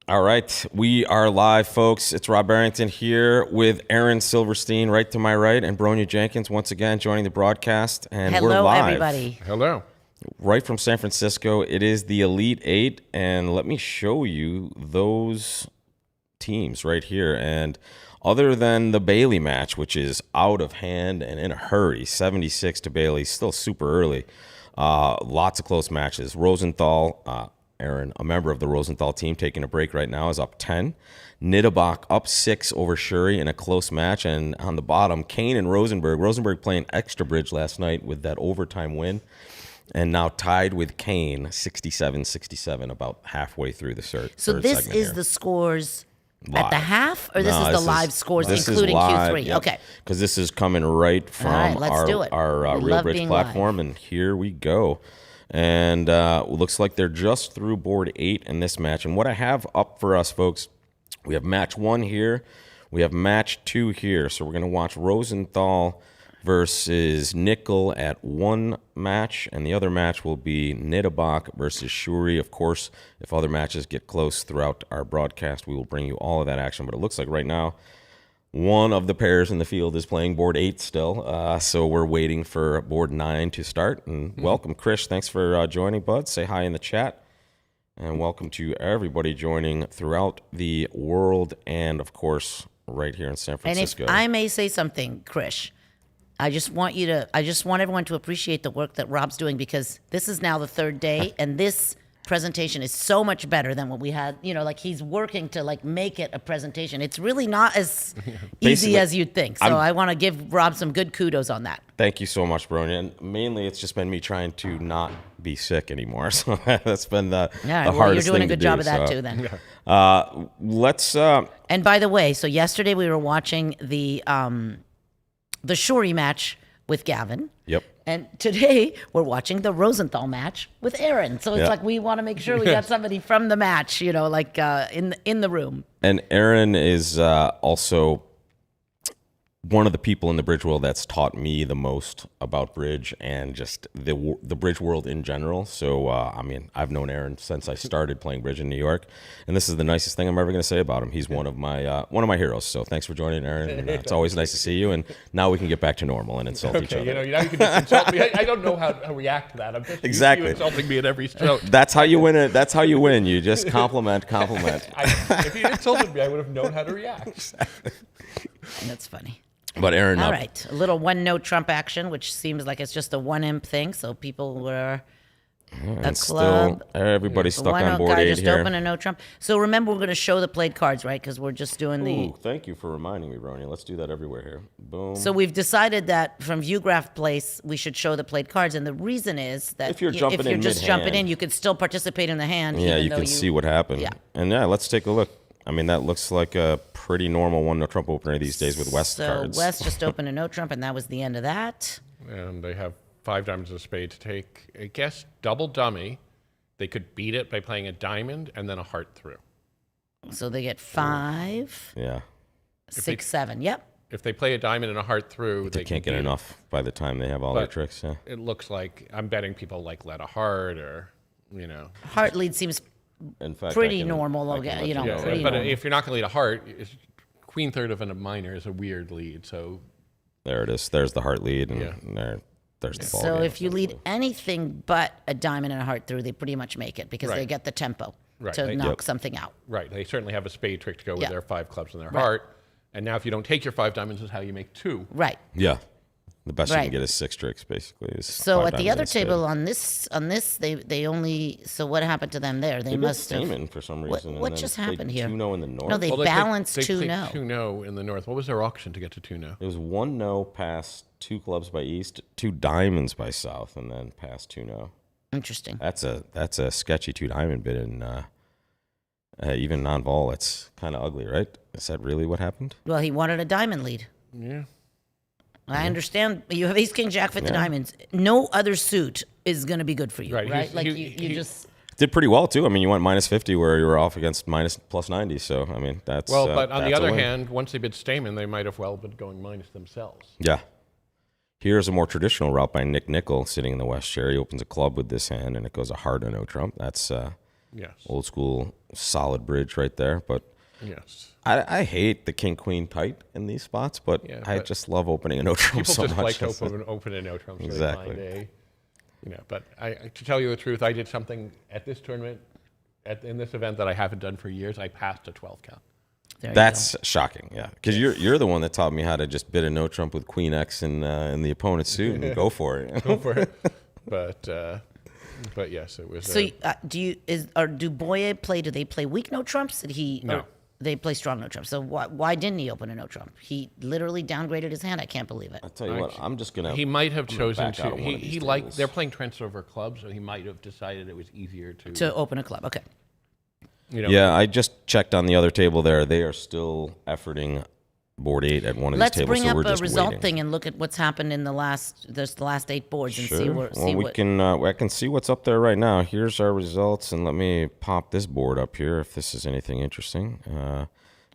All right, we are live, folks. It's Rob Barrington here with Aaron Silverstein right to my right, and Bronia Jenkins once again joining the broadcast. And Hello, we're live. everybody. Hello. Right from San Francisco. It is the Elite Eight, and let me show you those teams right here. And other than the Bailey match, which is out of hand and in a hurry, 76 to Bailey, still super early. Lots of close matches. Rosenthal, Aaron, a member of the Rosenthal team, taking a break right now, is up 10. Nittebach up 6 over Shuri in a close match. And on the bottom, Kane and Rosenberg. Rosenberg playing extra bridge last night with that overtime win. And now tied with Kane, 67-67, about halfway through the third So this segment is here. the scores Live. at the half, or this is the live scores, this is including live, Q3? yep. Okay. Because this is coming right from right, let's do it. our We Real love Bridge being platform, and here we go. And looks like they're just through board 8 in this match. And what I have up for us, folks, we have match 1 here. We have match 2 here. So we're going to watch Rosenthal versus Nickel at one match, and the other match will be Nittebach versus Shuri. Of course, if other matches get close throughout our broadcast, we will bring you all of that action. But it looks like right now, one of the pairs in the field is playing board 8 still, so we're waiting for board 9 to start. And welcome, Krish. Thanks for joining, bud. Say hi in the chat. And welcome to everybody joining throughout the world and, of course, right here in San Francisco. And if I may say something, Krish, I just want everyone to appreciate the work that Rob's doing, because this is now the third day, and this presentation is so much better than what we had. You know, like, he's working to make it a presentation. It's really not as easy as you'd think. So I want to give Rob some good kudos on that. Thank you so much, Bronia. And mainly, it's just been me trying to not be sick anymore. So that's been the hardest thing to do. Well, you're doing a good job of that too, then. Let's. And by the way, so yesterday we were watching the Shuri match with Gavin. Yep. And today we're watching the Rosenthal match with Aaron. So it's like we want to make sure we got somebody from the match, in the room. And Aaron is also one of the people in the bridge world that's taught me the most about bridge and just the bridge world in general. So, I've known Aaron since I started playing bridge in New York, and this is the nicest thing I'm ever going to say about him. He's one of my heroes. So thanks for joining, Aaron. And, it's always nice to see you. And now we can get back to normal and insult each other. Now you can just insult me. I don't know how to react to that. I'm just exactly used to you insulting me at every show. That's how you win it. That's how you win. You just compliment. If you insulted me, I would have known how to react. That's funny. But Aaron, all right, a little one-note Trump action, which seems like it's just a one-imp thing. So people were a club. Still, everybody's stuck on board 8 just here. open a no Trump. So remember, we're going to show the played cards, right? Because we're just doing the. Thank you for reminding me, Bronia. Let's do that everywhere here. Boom. So we've decided that from ViewGraph Place, we should show the played cards, and the reason is that if you're just jumping in, you could still participate in the hand. Yeah, even you though can see what happened. Yeah. And let's take a look. I mean, that looks like a pretty normal one-no Trump opener these days with West cards. So West just opened a no Trump, and that was the end of that. And they have 5 diamonds of spade to take, I guess, double dummy. They could beat it by playing a diamond and then a heart through. So they get 5. Yeah. 6, 7. Yep. If they play a diamond and a heart through, They can't get enough by the time they have all their tricks. Yeah. It looks like I'm betting people let a heart or, Heart lead seems in fact, pretty normal. Pretty but normal. if you're not going to lead a heart, queen third of a minor is a weird lead. So there it is. There's the heart lead, and there's the ball. So game, if you lead anything but a diamond and a heart through, they pretty much make it because they get the tempo to knock something out. Right. They certainly have a spade trick to go with their 5 clubs and their heart. And now if you don't take your 5 diamonds is how you make 2. Right. Yeah. The best you can get is 6 tricks, basically. So at the other table on this, they only. So what happened to them there? They must have. Stamen for some reason. What just happened here? 2-0 in the north. No, they balanced 2-0. 2-0 in the north. What was their auction to get to 2-0? It was 1-0 past 2 clubs by east, 2 diamonds by south, and then past 2-0. Interesting. That's a sketchy 2 diamond bid, and even non-vol. It's kind of ugly, right? Is that really what happened? Well, he wanted a diamond lead. Yeah. I understand. You have ace, king, jack, 5 diamonds. No other suit is going to be good for you, right? Like you just did pretty well too. I mean, you went -50 where you were off against +90. So I mean, that's well. But on the other hand, once they bid Stamen, they might have well been going minus themselves. Yeah. Here's a more traditional route by Nick Nickel sitting in the West chair. He opens a club with this hand, and it goes a heart and no trump. That's Yes. Old school solid bridge right there. But Yes. I hate the king-queen tight in these spots, but Yeah, I but just love opening a no trump People so just much. like to open a no trump. So Exactly. They find but to tell you the truth, I did something at this tournament, in this event that I haven't done for years. I passed a 12 count. There you That's shocking, yeah. Because you're the one that taught me how to just bid a no trump with queen X in the opponent's suit and go for it. Go for it. But yes, it was. So do Boye play? Do they play weak no trumps? Did he? No. Or they play strong no trumps. So why didn't he open a no trump? He literally downgraded his hand. I can't believe it. I'll tell you what, I'm just gonna. He might have chosen back out to. of one of these He liked. tables. They're playing Trent over club, so he might have decided it was easier To open a club. Okay. Yeah, I just checked on the other table there. They are still efforting board 8 at one of Let's these tables, bring so up we're a just result waiting. thing and look at what's happened in the last 8 boards and see Well, what. we can. I can see what's up there right now. Here's our results, and let me pop this board up here if this is anything interesting.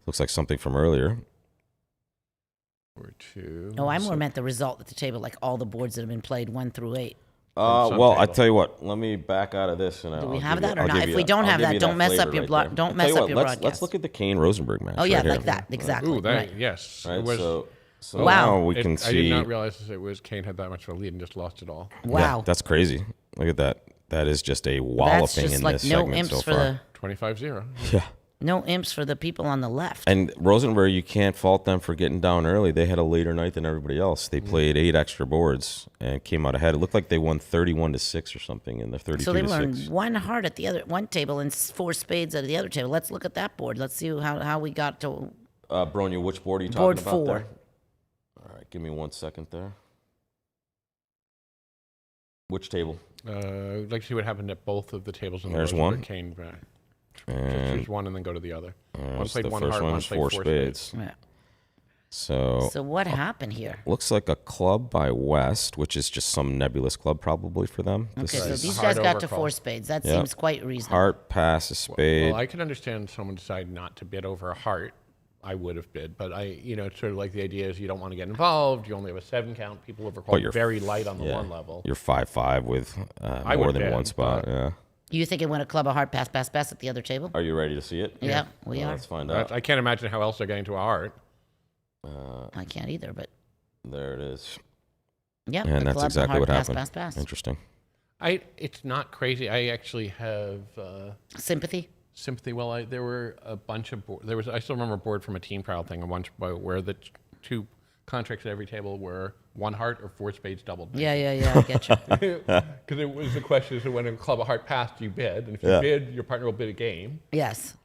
Looks like something from earlier. 4, 2. No, I more meant the result at the table, like all the boards that have been played 1 through 8. some Well, I table. tell you what. Let me back out of this, and Do I'll we have give that you- or I'll not? give If you we don't I'll have give that, you don't mess up flavor your right blo- there. don't I'll mess tell you up what, your let's broadcast. look at the Kane Rosenberg match. Oh yeah, right like here. that exactly. Ooh, that right. yes. Right, It was, so Wow. now we can I see. did not realize it was Kane had that much of a lead and just lost it all. Wow. Yeah, that's crazy. Look at that. That is just a walloping That's just in like this no segment imps so for far. 25-0. Yeah. no imps for the people on the left. And Rosenberg, you can't fault them for getting down early. They had a later night than everybody else. They played 8 extra boards and came out ahead. It looked like they won 31-6 or something in the 32 So they to learned 6. 1 heart at the one table and 4 spades at the other table. Let's look at that board. Let's see how we got to Bronia, which board are you talking board about 4. there? All right, give me 1 second there. Which table? I'd like to see what happened at both of the tables in the There's Rosenberg one. Kane match. And Choose one and then go to the other. One there's played the 1 first heart, one one is played 4 4 spades. Yeah. So So what happened here? looks like a club by West, which is just some nebulous club probably for them. Okay, This so is these Heart guys got over to call. 4 spades. That Yeah. seems quite reasonable. heart, pass, a spade. Well, I could understand someone decide not to bid over a heart. I would have bid, but it's sort of like the idea is you don't want to get involved. You only have a 7 count. People overcall you're very light on the yeah. 1 level. You're 5-5 with I more would than bet, one spot. but- Yeah. You think it went a club of heart, pass at the other table? Are you ready to see it? Yeah, we Well, are. Let's find out. I can't imagine how else they're getting to a heart. I can't either, but There it is. yeah. And the that's club, exactly heart, what pass, happened. pass. Interesting. It's not crazy. I actually have Sympathy. sympathy. Well, there were a bunch of I still remember a board from a team trial thing, where the 2 contracts at every table were 1 heart or 4 spades doubled. Yeah, I get you. Because it was the question is when a club of heart passed, you bid, and if you bid, your partner will bid a game. Yes.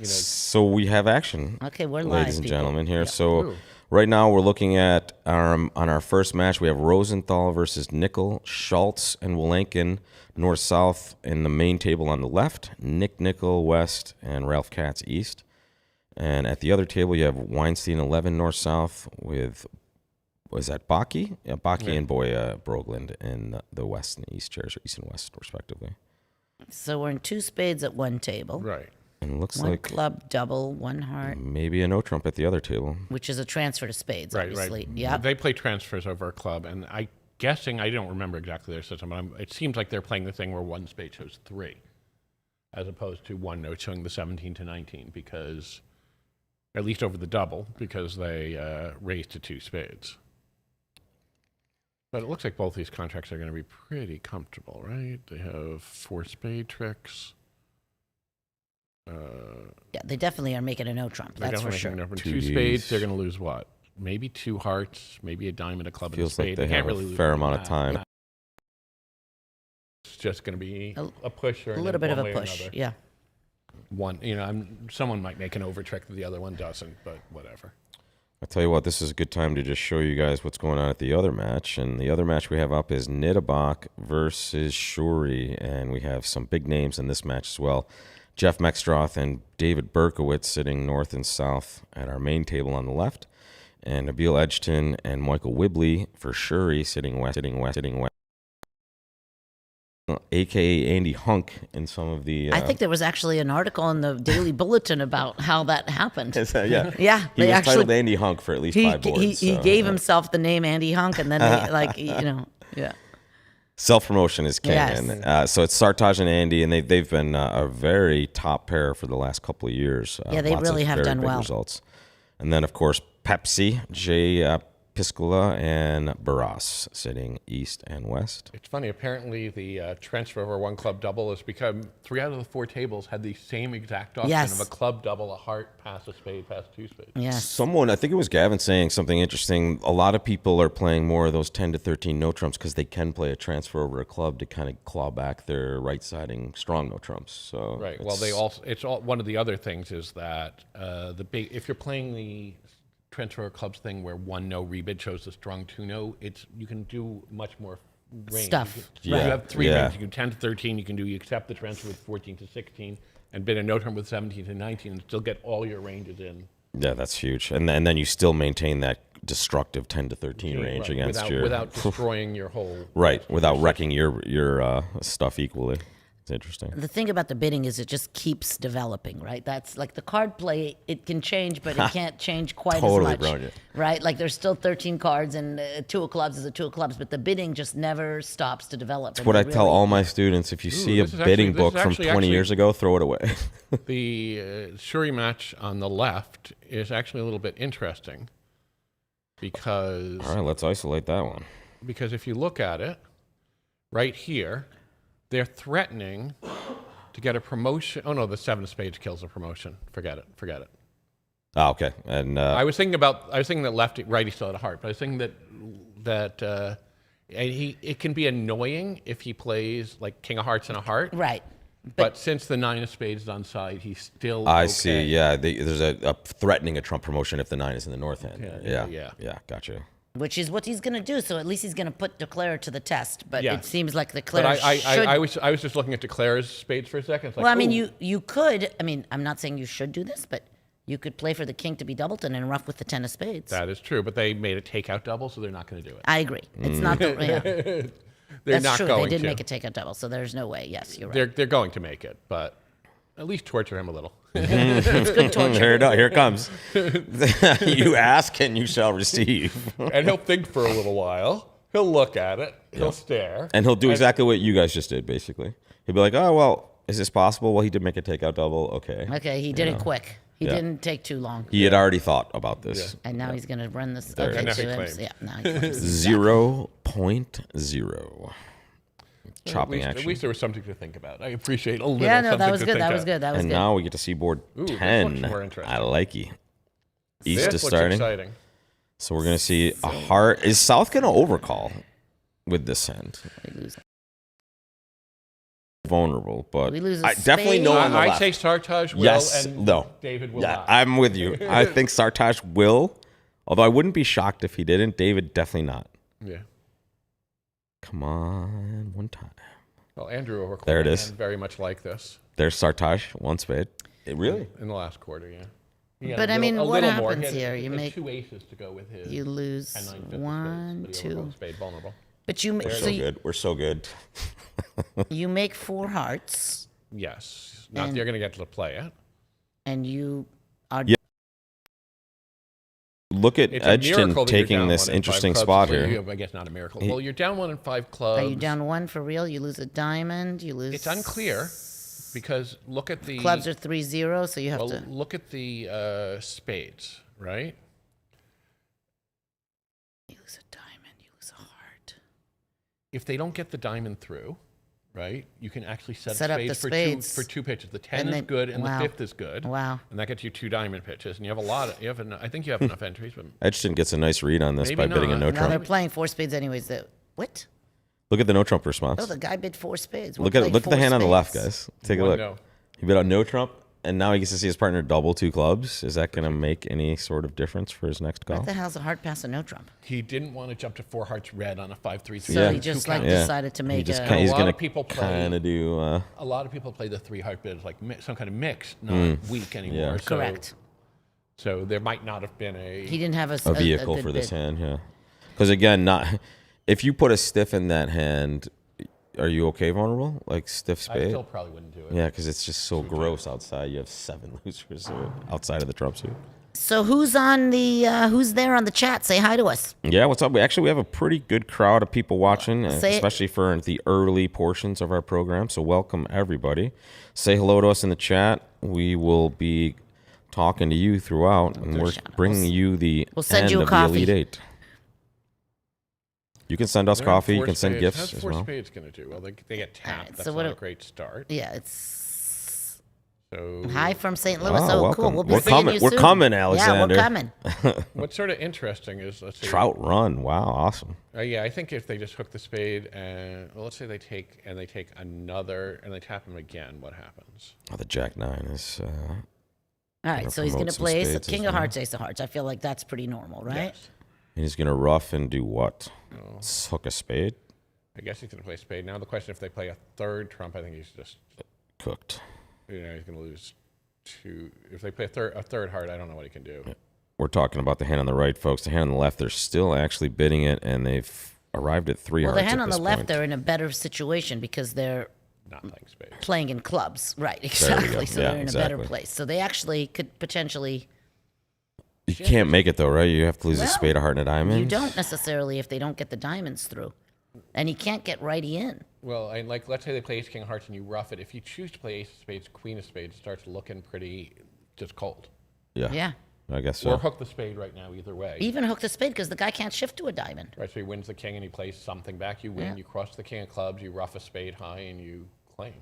So we have action. Okay, we're live, ladies and people. gentlemen here. So Ooh. right now we're looking at on our first match. We have Rosenthal versus Nickel, Schultz and Wilenkin, north-south in the main table on the left, Nick Nickel west, and Ralph Katz east. And at the other table you have Weinstein 11 north-south with, was that Baki? Yeah, Baki and Boya Brogland in the west and east chairs, or east and west respectively. So we're in 2 spades at one table. Right. And it looks 1 like club double, 1 heart, maybe a no trump at the other table. which is a transfer to spades, Right, obviously. right. Yep. They play transfers over a club, and I don't remember exactly their system, but it seems like they're playing the thing where 1 spade shows 3, as opposed to 1 note showing the 17 to 19, because, at least over the double, because they raised to 2 spades. But it looks like both these contracts are going to be pretty comfortable, right? They have 4 spade tricks. Yeah, they definitely are making a no trump. They're That's for definitely sure. making up for Two 2 spades. Ds. They're going to lose what? Maybe 2 hearts, maybe a diamond, a club, and a Feels spade. like they can't have really a lose fair more amount than of that. time. It's just going to be A- a push or A little bit of one a way or push. another. Yeah. Someone might make an over trick that the other one doesn't, but whatever. I'll tell you what, this is a good time to just show you guys what's going on at the other match. And the other match we have up is Nidabach versus Shuri. And we have some big names in this match as well. Jeff Mextroth and David Berkowitz sitting north and south at our main table on the left. And Nabil Edgerton and Michael Wibley for Shuri sitting west. AKA Andy Hunk in some of the... I think there was actually an article in the Daily Bulletin about how that happened. yeah. Yeah, He they was actually titled Andy Hunk for at least 5 boards. he so, gave yeah. himself the name Andy Hunk, and then they, yeah. Self-promotion is king. Yes. And, so it's Sartaj and Andy, and they've been a very top pair for the last couple of years. Yeah, they Lots really of have very done big well. results. And then, of course, Pepsi, Jay Piscola, and Barras sitting east and west. It's funny. Apparently, the transfer over one club double has become 3 out of the 4 tables had the same exact option Yes. of a club double, a heart, pass a spade, pass 2 spades. Yes. Someone, I think it was Gavin, saying something interesting. A lot of people are playing more of those 10 to 13 no trumps because they can play a transfer over a club to kind of claw back their right-siding strong no trumps. So Right. Well, they also one of the other things is that if you're playing the transfer clubs thing where 1 no rebid shows a strong 2 no, you can do much more range. Stuff. You Right. have 3 Yeah. range. You can 10 to 13. You accept the transfer with 14 to 16 and bid a no trump with 17 to 19 and still get all your ranges in. yeah, that's huge. And then you still maintain that destructive 10 to 13 range Right, against without destroying your whole. right, without wrecking your stuff equally. It's interesting. The thing about the bidding is it just keeps developing, right? That's like the card play, it can change, but it can't change quite Totally, as much. Bronia. Right? Like there's still 13 cards and 2 of clubs is a 2 of clubs, but the bidding just never stops to develop. That's what I tell all my students. If you see a this is bidding actually- book this is from actually- 20 years ago, throw it away. The Shuri match on the left is actually a little bit interesting because All right, let's isolate that one. if you look at it right here, they're threatening to get a promotion. Oh no, the 7 of spades kills a promotion. Forget it. Oh, okay. And I was thinking that lefty, righty still had a heart, but I was thinking that it can be annoying if he plays like king of hearts and a heart. Right. But since the 9 of spades is on side, he's still I okay. see. Yeah, there's a threatening a trump promotion if the 9 is in the north end. Yeah. Gotcha. Which is what he's going to do. So at least he's going to put Declare to the test. But Yeah. it seems like But Declare should. I was just looking at Declare's spades for a second. It's like, Well, I mean, ooh. you could. I mean, I'm not saying you should do this, but you could play for the king to be Doubleton and rough with the 10 of spades. That is true, but they made a takeout double, so they're not going to do it. I agree. It's not the. Yeah, They're that's not true. going They did to. make a takeout double, so there's no way. Yes, you're right. They're going to make it, but at least torture him a little. It's good torture. Here it comes. You ask and you shall receive. And he'll think for a little while. He'll look at it. He'll stare. And he'll do exactly what you guys just did, basically. He'll be like, oh, well, is this possible? Well, he did make a takeout double. Okay. Okay, he did it quick. He Yeah. didn't take too long. He had already thought about this. And now he's going to run this. There it Okay, is. to Now he him. claims. Yeah, now he claims. 0.0. Chopping At action. least there was something to think about. I appreciate a little Yeah, no, something that was to good. think That was of. good. That was And good. now we get to see board Ooh, this 10. looks more interesting. I like you. East This is looks starting. exciting. So we're going to see a heart. Is South going to overcall with this hand? We lose. Vulnerable, but We lose a I definitely know spade. on the I left. say Sartaj will, Yes, and no. David will Yeah, not. I'm with you. I think Sartaj will, although I wouldn't be shocked if he didn't. David, definitely not. Yeah. Come on, one time. Well, Andrew overcalled There it a is. hand very much like this There's Sartaj, one spade. Really? in the last quarter, yeah. He had But, a I little- mean, a what little more. happens He had- here? he You had make- 2 aces to go with his You lose 10, 9, 5 of spades, 1, but he 2. overcalled spade vulnerable. But you We're so so you, good. We're so good. you make 4 hearts, Yes. Not that And- you're going to get to play it. and you are. Yeah. Look at It's a miracle Edgerton that you're taking down this 1 in 5 interesting clubs. spot Well, here. I guess not a miracle. Well, you're down 1 in 5 clubs. Are you down 1 for real? You lose a diamond. You lose. It's unclear because look at the Clubs are 3-0, so you have well, to. look at the spades, right? You lose a diamond. You lose a heart. If they don't get the diamond through, right, you can actually set Set up up the spades, spades. for 2 pitches. The 10 And is then- good, and wow. the 5th is good. Wow. And that gets you 2 diamond pitches, and you have a lot. I think you have enough entries, but Edgerton gets a nice read on this Maybe by bidding a not. no Now they're trump. playing 4 spades anyways. What? Look at the no trump response. Oh, the guy bid 4 spades. Look at the hand on the left, guys. Take a One look. no. He bid on no trump, and now he gets to see his partner double 2 clubs. Is that going to make any sort of difference for his next call? What the hell's a hard pass and no trump? He didn't want to jump to 4 hearts red on a 5-3-3. So Yeah. he just like Yeah. decided to He make just a. kinda, he's A lot going of people to play- kind of do. A lot of people play the 3 heart bids like some kind of mix, not weak anymore. Yeah. So, Correct. So there might not have been a. He didn't have a vehicle good for this bid. hand, yeah. Because again, not if you put a stiff in that hand, are you okay vulnerable? Like stiff I spade? still probably wouldn't do it. Yeah, because it's just so gross outside. You have 7 losers outside of the trump suit. So who's on the who's there on the chat? Say hi to us. Yeah, what's up? We have a pretty good crowd of people watching, especially for the early portions of our program. So welcome everybody. Say hello to us in the chat. We will be talking to you throughout, and we're bringing you the send end you a of coffee. the Elite Eight. You can send us coffee. You can send gifts How's as four well. spades going to do? Well, they get tapped. Alright, That's so not a great start. Yeah, it's So hi from St. Louis. Oh, Oh, welcome. cool. We'll be We're seeing coming. you We're soon. coming, Alexander. Yeah, we're coming. what's sort of interesting is, let's see. Trout run. Wow, awesome. Yeah, I think if they just hook the spade and let's say they take another and they tap him again, what happens? Oh, the Jack 9 is. All right, so he's going promote to some play spades King as of well. Hearts, Ace of Hearts. I feel like that's pretty normal, right? Yes. He's going to rough and do what? Hook a spade. I guess he's going to play spade. Now the question, if they play a third trump, I think he's just, Cooked. he's going to lose two. If they play a third heart, I don't know what he can do. We're talking about the hand on the right, folks. The hand on the left, they're still actually bidding it, and they've arrived at 3 Well, hearts the hand at on this the left, point. they're in a better situation because they're Not playing spades. playing in clubs. Right, we go. exactly. So Yeah, they're in a better exactly. place. So they actually could potentially. You can't make it, though, right? You have to lose a Well, spade, a heart, and a diamond. You don't necessarily if they don't get the diamonds through. And he can't get righty in. Well, and like, let's say they play ace king of hearts and you rough it. If you choose to play ace of spades, queen of spades, it starts looking pretty just cold. Yeah. Yeah. I guess Or so. hook the spade right now, either way. Even hook the spade because the guy can't shift to a diamond. Right, so he wins the king and he plays something back. You win, Yeah. you cross the king of clubs, you rough a spade high, and you claim.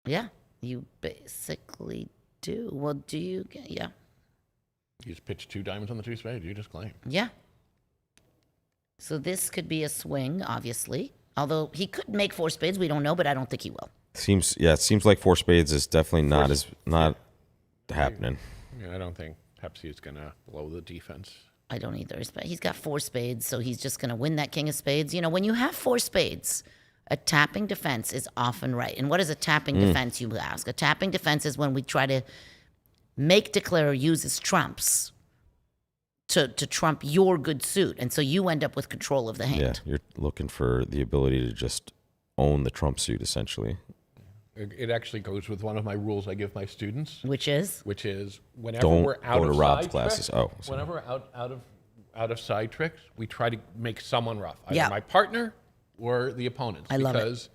Yeah, you basically do. Well, do you? Yeah. You just pitch 2 diamonds on the 2 spades, you just claim. Yeah. So this could be a swing, obviously. Although he could make 4 spades, we don't know, but I don't think he will. It seems like 4 spades is definitely not happening. Yeah, I don't think Pepsi is going to blow the defense. I don't either. He's got 4 spades, so he's just going to win that king of spades. You know, when you have 4 spades, a tapping defense is often right. And what is a tapping defense, you ask? A tapping defense is when we try to make declarer use his trumps to trump your good suit. And so you end up with control of the hand. Yeah, you're looking for the ability to just own the trump suit, essentially. It actually goes with one of my rules I give my students, Which is? which is whenever Don't we're out go to of Rob's side classes. tricks, Oh, sorry. whenever we're out of side tricks, we try to make someone rough, either Yeah. my partner or the opponents. I love it. Because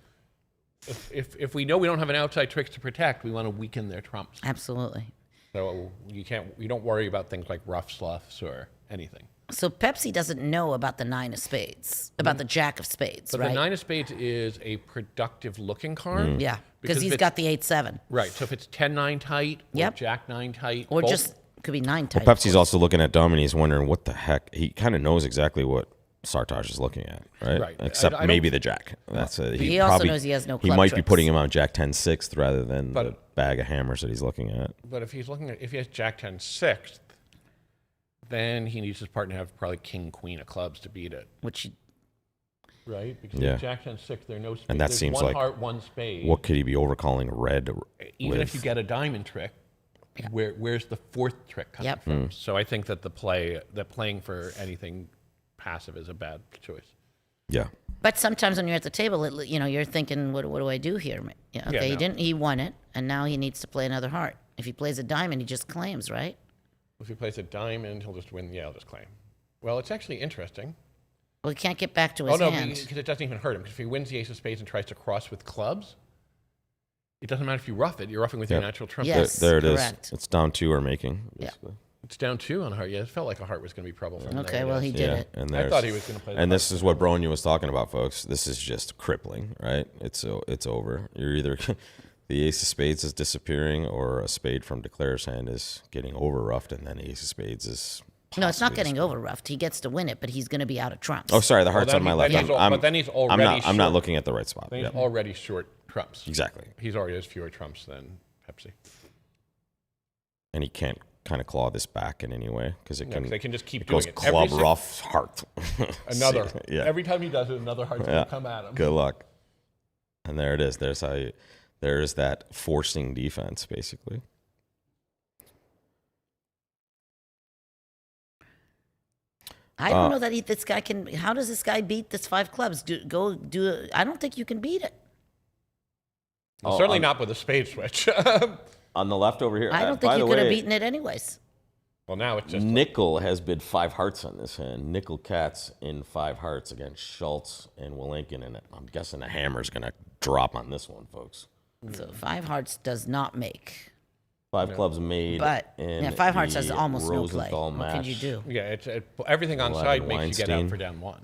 if we know we don't have an outside tricks to protect, we want to weaken their trumps. Absolutely. So you don't worry about things like rough sloughs or anything. So Pepsi doesn't know about the 9 of spades, about the jack of spades, But right? the 9 of spades is a productive looking card. Yeah, Because because he's if got the 8-7. Right. So if it's 10-9 tight or Yep. Jack 9 tight. Or both- just, could be 9 tight. Pepsi's also looking at dumb, and he's wondering what the heck. He kind of knows exactly what Sartaj is looking at, right? Right. Except I don't- maybe the jack. That's it. He also knows he has no He club might be tricks. putting him on Jack 10 6th rather than the But- bag of hammers that he's looking at. But if he has Jack 10 6th, then he needs his partner to have probably King Queen of clubs to beat it. Which he, Right? Because Yeah. with Jack 10 6th, there are no spades. And that There's seems one like- heart, one spade. What could he be overcalling red Even with? if you get a diamond trick, where's the 4th trick coming Yep. from? So I think that playing for anything passive is a bad choice. Yeah. but sometimes when you're at the table, you're thinking, what do I do here? Yeah, okay, no. he won it, and now he needs to play another heart. If he plays a diamond, he just claims, right? If he plays a diamond, he'll just win. Yeah, he'll just claim. Well, it's actually interesting. Well, he can't get back to Oh, his no, hand. because it doesn't even hurt him. Because if he wins the ace of spades and tries to cross with clubs, it doesn't matter if you rough it. You're roughing with your Yep. natural trump. Yes. There it is. correct. It's down 2 or making. Yeah. Basically. It's down 2 on a heart. Yeah, it felt like a heart was going to be trouble for him. Okay, There it well, is. he did it. And I there's, thought he was going to play the And heart. this is what Bronia was talking about, folks. This is just crippling, right? It's over. You're either the ace of spades is disappearing, or a spade from declarer's hand is getting over roughed, and then ace of spades is. No, it's not possibly getting over roughed. He gets to win it, but he's going to be out of trumps. Oh, sorry, the heart's then on my he- left. then he's but then he's already I'm not short. looking at the right spot. Then he's Yep. already short trumps. Exactly. He's already has fewer trumps than Pepsi. And he can't kind of claw this back in any way because it No, can. 'cause they can just keep it doing goes it. club rough heart. Another. See? Yeah. Every time he does it, another heart's going to come at him. Good luck. And there it is. There's that forcing defense, basically. I don't know that this guy can. How does this guy beat this 5 clubs? I don't think you can beat it. Well, certainly not with a spade switch. on the left over here. I don't by think you the could have way, beaten it anyways. Well, now it's just Nickel has bid 5 hearts on this hand. Nickel Cats in 5 hearts against Schultz and Wilenkin, and I'm guessing the hammer's going to drop on this one, folks. So 5 hearts does not make. 5 clubs made, But in 5 hearts the has almost no play. Rosenthal What can you match. do? yeah. Everything on side Aladdin makes you get out Weinstein. for down 1.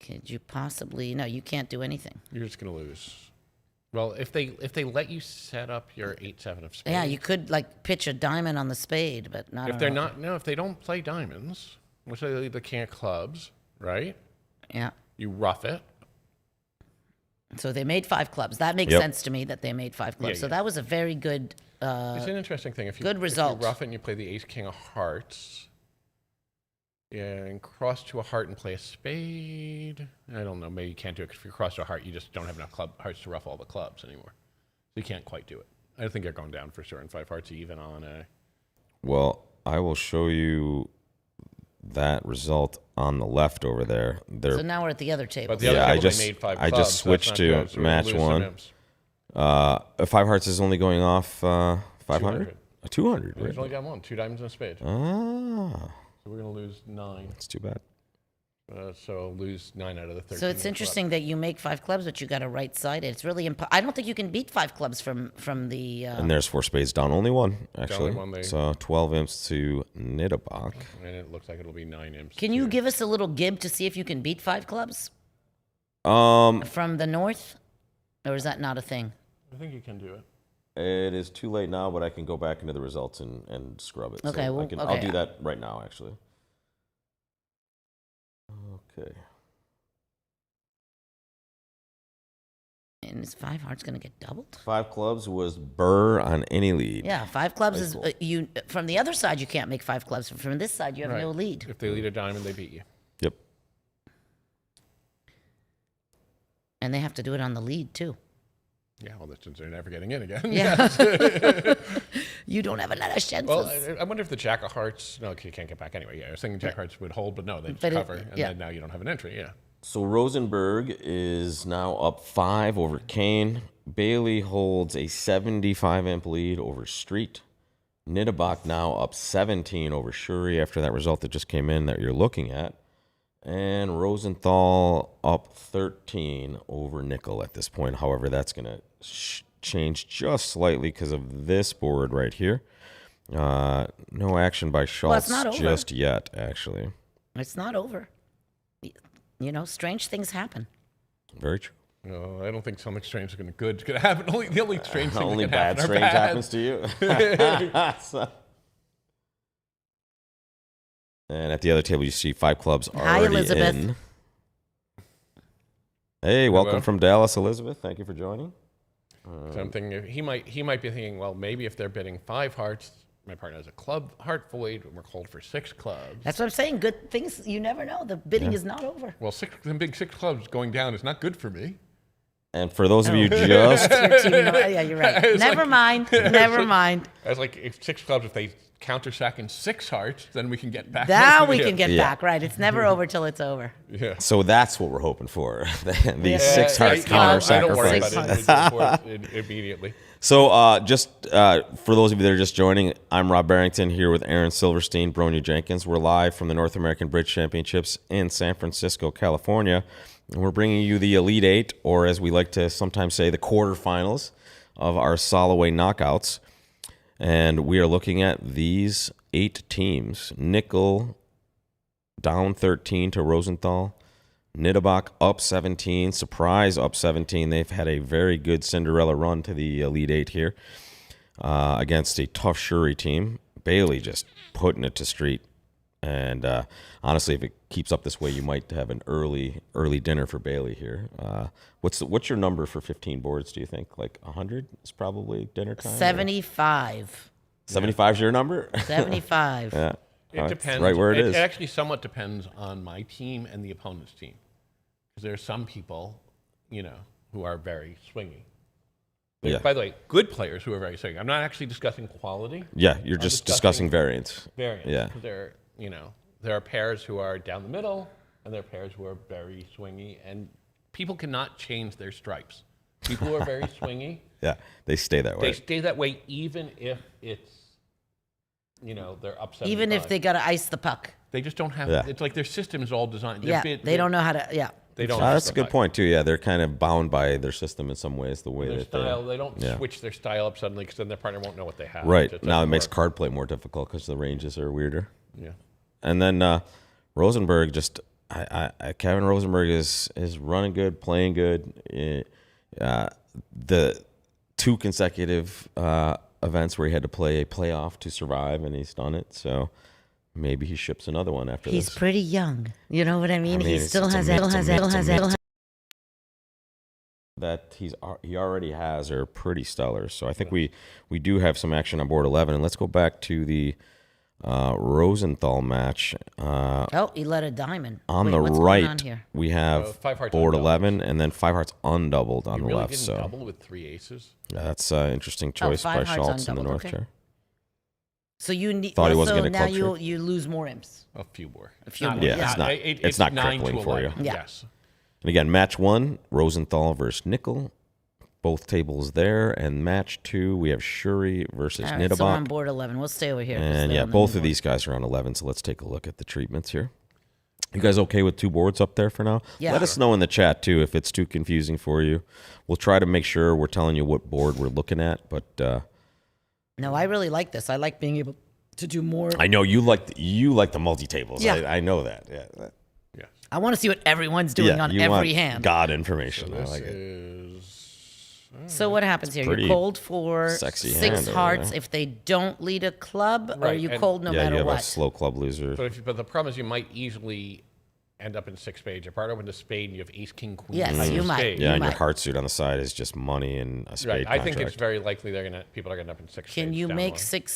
Could you possibly? No, you can't do anything. You're just gonna lose. Well, if they let you set up your 8-7 of spades. Yeah, you could like pitch a diamond on the spade, but not. If on they're a- not, no, if they don't play diamonds, which they leave the king of clubs, right? Yeah. You rough it. So they made 5 clubs. That makes Yep. sense to me that they made 5 clubs. Yeah, So yeah. that was a very good. It's an interesting thing. If you good result. If you rough it and you play the ace king of hearts, and cross to a heart and play a spade. I don't know. Maybe you can't do it 'cause if you cross to a heart, you just don't have enough hearts to ruff all the clubs anymore. So you can't quite do it. I think you're going down for sure in 5 hearts, even on a. Well, I will show you that result on the left over there. So now we're at the other table. But the other Yeah, I table, just- they made 5 I clubs. just That's switched not to good, so we're gonna match lose some 1. imps. 5 hearts is only going off 500? 200, He's right? only got 1, 2 diamonds and a spade. Ah, So we're going to lose 9. that's too bad. So lose 9 out of the 13. So it's interesting that you make 5 clubs, but you got to right side it. It's really I don't think you can beat 5 clubs from the. And there's 4 spades down, only 1, actually. one, So 12 imps to Nittebach. And it looks like it'll be 9 imps. Can you give us a little gib to see if you can beat 5 clubs Um, from the north, or is that not a thing? I think you can do it. It is too late now, but I can go back into the results and scrub it. Okay, So well, I'll okay. do that right now, actually. Okay. And is 5 hearts going to get doubled? 5 clubs was Burr on any lead. Yeah, 5 clubs is Very you from the other side. You can't make 5 clubs. From this side, you have no lead. If they lead a diamond, they beat you. Yep. And they have to do it on the lead too. Yeah, well, that's since they're never getting in again. Yeah. You don't have a lot of chances. Well, I wonder if the jack of hearts. No, you can't get back anyway. Yeah, I was thinking jack of hearts would hold, but no, they just But cover, and yeah. then now you don't have an entry. Yeah. So Rosenberg is now up 5 over Kane. Bailey holds a 75 imp lead over Street. Nittebach now up 17 over Shuri after that result that just came in that you're looking at. And Rosenthal up 13 over Nickel at this point. However, that's going to change just slightly because of this board right here. No action by Schultz not over. just yet, actually. It's not over. You know, strange things happen. Very true. No, I don't think something strange is going to happen. The only strange thing Only that can bad happen are strange bad. happens to you. So- and at the other table, you see 5 clubs Hi, already Elizabeth. in. Hey, welcome Hello. from Dallas, Elizabeth. Thank you for joining. So I'm thinking he might be thinking, well, maybe if they're bidding 5 hearts, my partner has a club heart void, and we're called for 6 clubs. That's what I'm saying. Good things. You never know. The bidding is not over. Well, the big 6 clubs going down is not good for me. And for those of you Oh. just Your team, yeah, you're right. It's Never like- mind. Never mind. I was like, if 6 clubs, if they counter sack in 6 hearts, then we can get back. Now we Yeah. can get Yeah. back. Right. It's never over till it's over. Yeah. so that's what we're hoping for. These Yeah. 6 heart Six counter clubs. I don't worry sacrifice. about it. It's important immediately. So just for those of you that are just joining, I'm Rob Barrington here with Aaron Silverstein, Bronia Jenkins. We're live from the North American Bridge Championships in San Francisco, California. And we're bringing you the Elite 8, or as we like to sometimes say, the quarterfinals of our SOLOWAY knockouts. And we are looking at these 8 teams. Nickel down 13 to Rosenthal. Nittebach up 17. Surprise up 17. They've had a very good Cinderella run to the Elite 8 here against a tough Shuri team. Bailey just putting it to Street. And honestly, if it keeps up this way, you might have an early dinner for Bailey here. What's your number for 15 boards, do you think? Like 100 is probably dinner time? 75. 75 is your number? 75. Yeah. It depends. Right where it is. It actually somewhat depends on my team and the opponent's team. Because there are some people, who are very swingy. Yeah. By the way, good players who are very swingy. I'm not actually discussing quality. Yeah, you're just discussing variance. Variance. Yeah. There are pairs who are down the middle, and there are pairs who are very swingy, and people cannot change their stripes. People who are very swingy Yeah, they stay that way. They stay that way even if it's, they're upset. Even if they got to ice the puck. They just don't have. Yeah. It's like their system is all designed. They don't know how to. Yeah. They don't. That's a good point too. Yeah, they're kind of bound by their system in some ways. The way Their that style. They don't switch their style up suddenly because then their partner won't know what they have. right just now it doesn't makes work. card play more difficult because the ranges are weirder. Yeah. And then Rosenberg just Kevin Rosenberg is running good, playing good. The 2 consecutive events where he had to play a playoff to survive, and he's done it. So maybe he ships another one after He's this. pretty young. You know what I mean? He it's- still it's has amazing. That he already has are pretty stellar. So I think we do have some action on board 11. And let's go back to the Rosenthal match. Oh, he let a diamond. On Wait, the what's right, going on here? we have 5 hearts board undoubled. 11, and then 5 hearts undoubled on You the really left. didn't So double with 3 aces. that's an interesting choice 5 by hearts Schultz in the undoubled, North okay. chair. So you need. Thought he wasn't so gonna now club you lose more imps. A few more. A few Not- more, Yeah, yeah. it's not 9 to crippling for you. 11. Yeah. Yes. And again, match 1, Rosenthal versus Nickel. Both tables there. And match 2, we have Shuri versus All right, so we're on Niederbach. board 11. We'll stay over here. 'cause And they're yeah, on the both new of these guys are on 11, so let's take a look at the treatments here. You guys okay with 2 boards up there for now? Yeah. Let us know in the chat, too, if it's too confusing for you. We'll try to make sure we're telling you what board we're looking at, but No, I really like this. I like being able to do more. I know you like the multi-tables. Yeah. I know that. Yeah. Yes. I want to see what everyone's doing on you every want hand. God information. I This like it. is. So what happens here? pretty You're cold for sexy 6 hand over hearts there. if they don't lead a club, or are Right, you and- cold no Yeah, you matter have a what? slow club loser. But the problem is you might easily end up in 6 spades. Your partner wins a spade and you have ace, king, queen. Yes, ace, you might. spade. Yeah, and your might. heart suit on the side is just money and a spade Right. I contract. think it's very likely people are going to end up in 6 spades. Can you down make the line. 6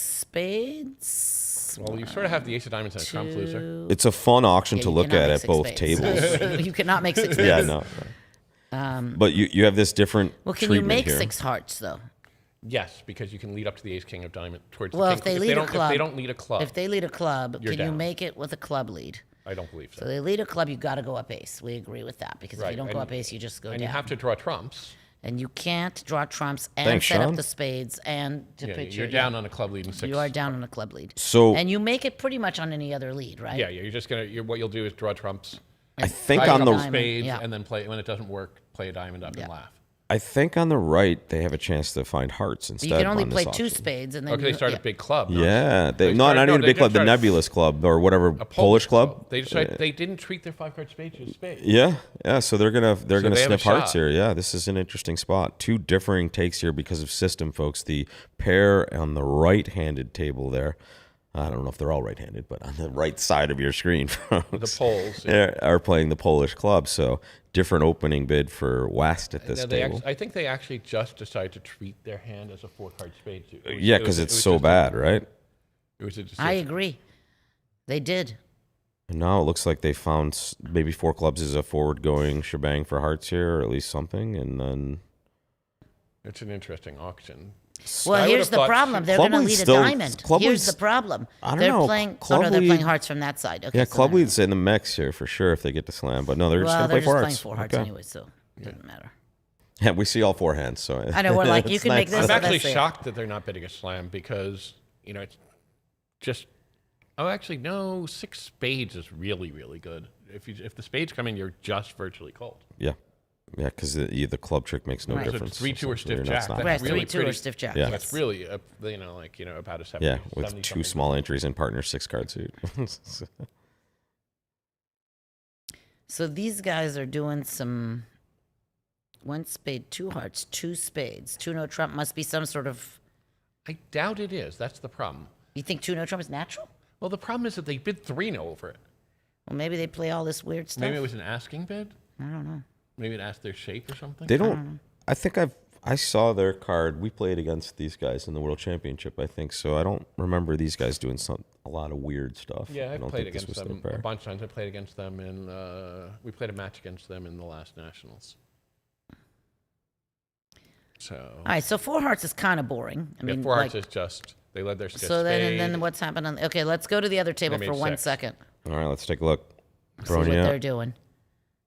spades? Well, you sort of have the ace of diamonds and a trump loser. It's a fun auction Yeah, to you look cannot at make at 6 both spades. tables. You cannot make 6 spades. Yeah, no. But you have this different Well, can you treatment make here. 6 hearts though? Yes, because you can lead up to the ace, king of diamond towards Well, the if king. they lead a don't, club, if they don't lead a club, If they lead a club, You're can you down. make it with a club lead? I don't believe so. So they lead a club, you got to go up ace. We agree with that because if Right, you don't go and- up ace, you just go and down. you have to draw trumps. And you can't draw trumps and Thanks, set Sean. up the spades and to Yeah, pitch you're your down on a club lead in 6. You are down on a club lead. So And you make it pretty much on any other lead, right? Yeah, you're just gonna. What you'll do is draw trumps, I think try a on couple the diamond, spades, yeah. and then play. When it doesn't work, play a diamond up and laugh. right they have a chance to find hearts instead. You can only on play this 2 auction. spades and then Okay, they you, start yeah. a big club. no? Yeah, They not started- even a they big club, the started nebulous club or whatever a Polish club. They decided they didn't treat their 5-card spades as spades. Yeah. So they're gonna they have a sniff hearts shot. here. Yeah, this is an interesting spot. 2 differing takes here because of system, folks. The pair on the right-handed table there. I don't know if they're all right-handed, but on the right side of your screen, folks, The Poles. are playing the Polish club. So different opening bid for West at this No, table. I think they actually just decided to treat their hand as a 4-card spade. Too. It was- Yeah, it was- because it it's was so just a- bad, right? It was a decision. I agree. They did. And now it looks like they found maybe 4 clubs is a forward-going shebang for hearts here, or at least something. And then It's an interesting auction. Well, I would here's have the thought problem. They're Club going to Lead's lead a still- diamond. Club Here's Lead's- the problem. I don't they're know. playing. Club Oh no, they're Lead- playing hearts from that side. Okay, yeah, so club then- lead's in the mix here for sure if they get to slam. But no, they're just Well, going to they're play just 4 playing hearts. 4 hearts Okay. anyway, so it doesn't matter. Yeah, we see all 4 hands. So I know, we're like, you it's can make nice. this I'm so actually that's it. shocked that they're not bidding a slam because, it's just. Oh, actually, no. 6 spades is really, really good. If the spades come in, you're just virtually cold. Yeah, because the club trick makes no Right. So difference. 3-2 or Essentially, stiff you're not jack. stopping. That's Right, really 3-2 or pretty- stiff jack. Yeah. Yes. That's really, about a 70. Yeah, with 70 2 something. small entries in partner 6-card suit. So these guys are doing some 1 spade, 2 hearts, 2 spades, 2 no trump. Must be some sort of. I doubt it is. That's the problem. You think 2 no trump is natural? Well, the problem is that they bid 3-0 over it. Well, maybe they play all this weird stuff. Maybe it was an asking bid. I don't know. Maybe it asked their shape or something. They don't. I think I saw their card. We played against these guys in the World Championship, I think. So I don't remember these guys doing a lot of weird stuff. Yeah, I I've don't played think this against was them their a pair. bunch of times. I played against them we played a match against them in the last Nationals. So, All right, so 4 hearts is kind of boring. I mean, 4 hearts like, is just, they led their stiff so then spade. and then what's happened on? Okay, let's go to the other table They for made 1 6. second. All right, let's take a look. See what Bronia they're doing.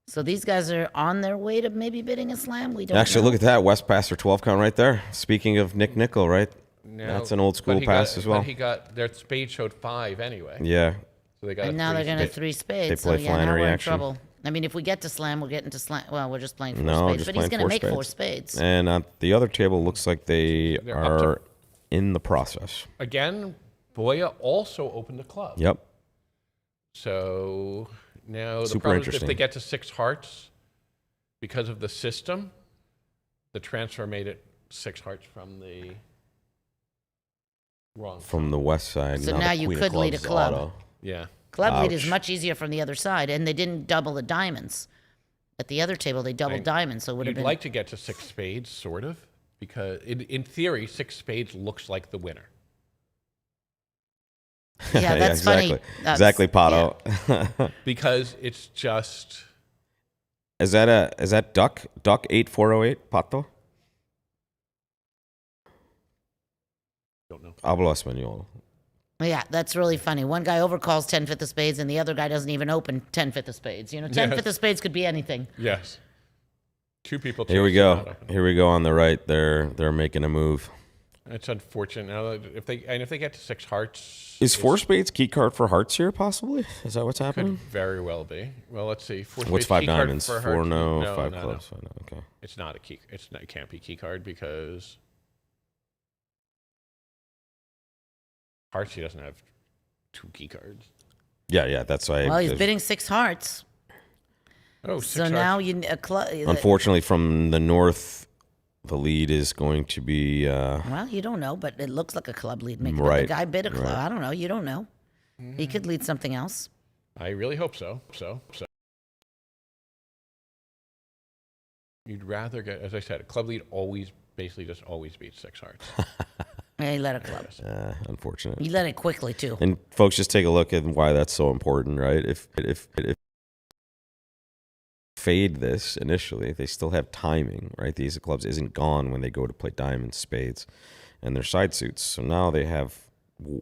So these guys are on their way to maybe bidding a slam. We don't Actually, know. look at that. West Passer 12 count right there. Speaking of Nick Nickel, right? No, That's an old school but he pass got- as well. But he got their spade showed 5 anyway. Yeah. So they got And a now they're going to spade. 3 spades. They play so yeah, now Flannery we're in action. trouble. I mean, if we get to slam, we'll get into slam. Well, we're just playing 4 No, spades. just But he's playing going to 4 make spades. 4 spades. And on the other table, looks like they They're up to- are in the process. Again, Boya also opened a club. Yep. So now the Super problem is if interesting. they get to 6 hearts, because of the system, the transfer made it 6 hearts from the wrong. From the west side. So the now you queen of could lead a clubs club. auto. Yeah. Club lead is Ouch. much easier from the other side, and they didn't double the diamonds. At the other table, they doubled diamonds, so it would have You'd been. like to get to 6 spades, sort of, because in theory, 6 spades looks like the winner. Yeah, that's exactly. funny. Exactly, Pato. Because it's just Is that Duck 8408 Pato? don't know. Hablo español. Yeah, that's really funny. One guy overcalls 10-5 of spades, and the other guy doesn't even open 10-5 of spades. You know, 10-5 of spades could be anything. Yes. 2 people. Here we chose go. to not open. Here we go on the right. They're making a move. It's unfortunate. Now, if they get to 6 hearts, Is 4 spades key card for hearts here? Possibly. Is that what's could happening? very well be. Well, let's see. 4 What's spades 5 key card diamonds? for 4 hearts? no, 5 no. clubs. 5 no. Okay. It's not a key. It can't be key card because hearts. He doesn't have 2 key cards. Yeah. That's why. Well, he's bidding 6 hearts. Oh, 6 So hearts. now you a club. Unfortunately, from the north, the lead is going to be. Well, you don't know, but it looks like a club lead. Maybe Right, the guy bid a club. right. I don't know. You don't know. He could lead something else. I really hope so. So. You'd rather get, as I said, a club lead basically just always beats 6 hearts. Yeah, he let a club. Unfortunate. He let it quickly too. And folks, just take a look at why that's so important, right? If fade this initially, they still have timing, right? The ace of clubs isn't gone when they go to play diamonds, spades, and their side suits. So now they have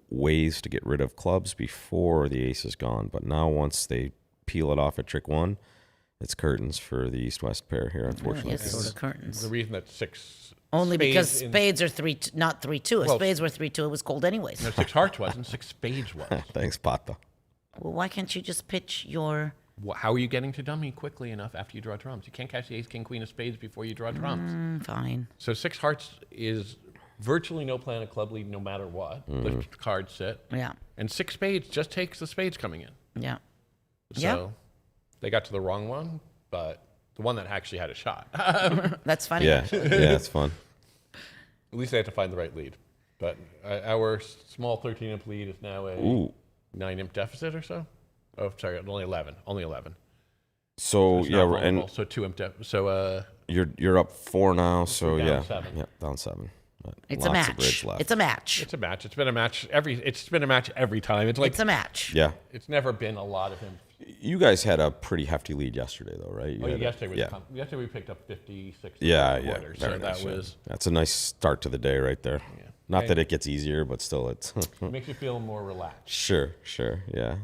ways to get rid of clubs before the ace is gone. But now once they peel it off at trick 1, it's curtains for the east-west pair here, unfortunately. Yes, sort of curtains. The reason that 6 Only because spades spades are not 3-2. If Well, spades were 3-2, it was cold anyways. no, 6 hearts wasn't. 6 spades was. Thanks, Pato. Well, why can't you just pitch your? How are you getting to dummy quickly enough after you draw trumps? You can't catch the ace, king, queen of spades before you draw trumps. Fine. So 6 hearts is virtually no plan of club lead no matter what. The cards sit. Yeah. And 6 spades just takes the spades coming in. Yeah. So Yeah. they got to the wrong one, but the one that actually had a shot. That's funny. Yeah, it's fun. At least they had to find the right lead. But our small 13-imp lead is now a Ooh. 9-imp deficit or so. Oh, sorry, only 11. Only 11. So It's yeah, not vulnerable, and so 2-imp deficit. So you're up 4 now. So down yeah, 7. yeah, down 7. But It's a lots of match. bridge left. It's a match. it's a match. It's been a match every time. It's like It's a match. Yeah, it's never been a lot of him. you guys had a pretty hefty lead yesterday, though, right? You Oh, had a- yesterday was yeah, yesterday we picked up 56. yeah. quarters, Very so nice, that yeah. was That's a nice start to the day right there. Yeah. Not And- that it gets easier, but still, it's it makes you feel more relaxed. sure, yeah,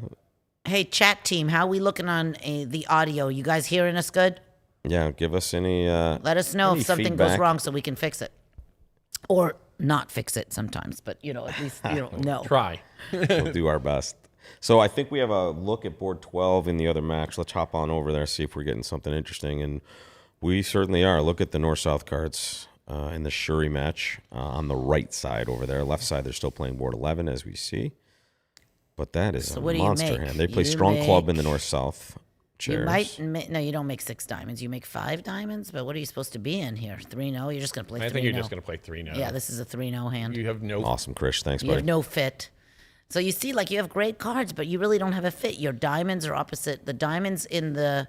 Hey, chat team, how we looking on the audio? You guys hearing us good? yeah. Give us any. Let us know any if something goes feedback. wrong so we can fix it, or not fix it sometimes. But at least you don't know. Try. We'll do our best. So I think we have a look at board 12 in the other match. Let's hop on over there, see if we're getting something interesting. And we certainly are. Look at the north-south cards in the Shuri match on the right side over there. Left side, they're still playing board 11, as we see. But that is So a what do you monster make? hand. They play You strong club in the make- north-south You chairs. no, you don't make 6 diamonds. You make 5 diamonds. But what are you supposed to be in here? 3-0. You're just gonna play 3-0. I think you're just going to play 3 now. Yeah, this is a 3-0 hand. You have no. Awesome, Krish. Thanks, You buddy. have no fit. So you see, like you have great cards, but you really don't have a fit. Your diamonds are opposite. The diamonds in the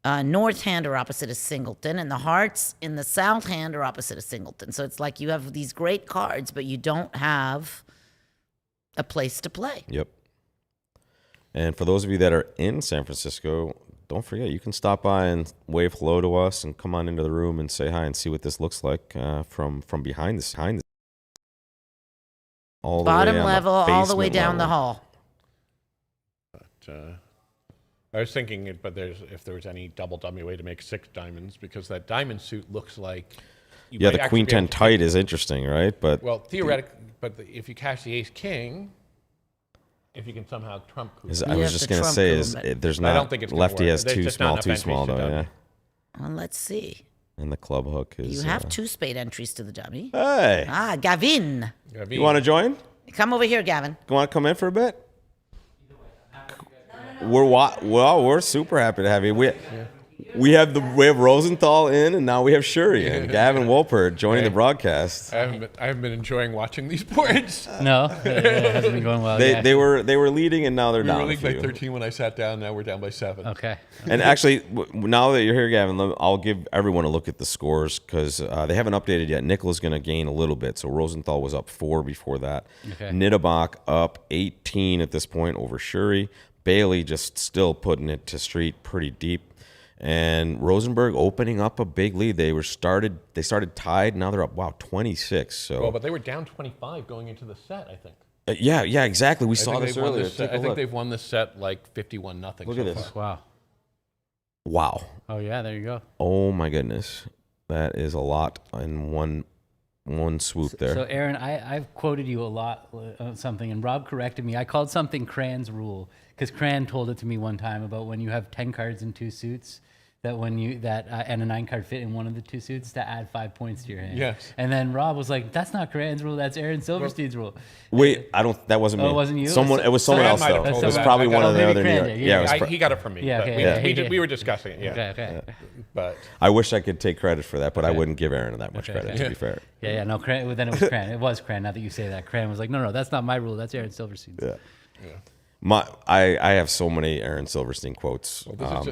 north hand are opposite of singleton, and the hearts in the south hand are opposite of singleton. So it's like you have these great cards, but you don't have a place to play. Yep. And for those of you that are in San Francisco, don't forget, you can stop by and wave hello to us and come on into the room and say hi and see what this looks like from behind the all the Bottom way on level, all the way basement down the level. hall. But, I was thinking it, but if there was any double dummy way to make 6 diamonds, because that diamond suit looks like. Yeah, the queen 10 tight is interesting, right? But well, theoretically, if you cash the ace king, if you can somehow trump. I was just gonna say there's not. I don't think it's lefty has There's too just not small enough though. entries Yeah. Well, let's see. And the club hook is. You have 2 spade entries to the dummy. Hey, Gavin. you want to join? Come over here, Gavin. You want to come in for a bit? We're super happy to have you. We have Rosenthal in, and now we have Shuri in. Gavin Wolpert joining the broadcast. I haven't been enjoying watching these boards. No, it hasn't been going well. They were leading, and now they're down. We were a leading by few. 13 when I sat down. Now we're down by 7. Okay. And actually, now that you're here, Gavin, I'll give everyone a look at the scores because they haven't updated yet. Nicola's going to gain a little bit. So Rosenthal was up 4 before that. Okay. Nittebach up 18 at this point over Shuri. Bailey just still putting it to street pretty deep. And Rosenberg opening up a big lead. They started tied. Now they're up 26. So Well, but they were down 25 going into the set, I think. yeah, exactly. We saw think this they've won earlier. this set- I think they've won this set like 51-0. Look at this. Wow. Wow. Oh yeah, there you go. Oh my goodness. That is a lot in one swoop there. So Aaron, I've quoted you a lot on something, and Rob corrected me. I called something Cran's rule because Cran told it to me one time about when you have 10 cards in 2 suits. That when you and a 9-card fit in one of the 2 suits to add 5 points to your hand. Yes. And then Rob was like, "That's not Cran's rule. That's Aaron Silverstein's rule." Wait, That wasn't me. Oh, it wasn't you? It was someone Cran else might have though. told It was me that. probably one of the maybe other New Cran York. did. Yeah, it was He got it from me. Yeah, but okay, we were discussing it. Yeah. Okay. But I wish I could take credit for that, but I wouldn't give Aaron that much credit. To be fair. Yeah. No, Cran. Then it was Cran. It was Cran. Now that you say that, Cran was like, "No, that's not my rule. That's Aaron Silverstein's." Yeah. I have so many Aaron Silverstein quotes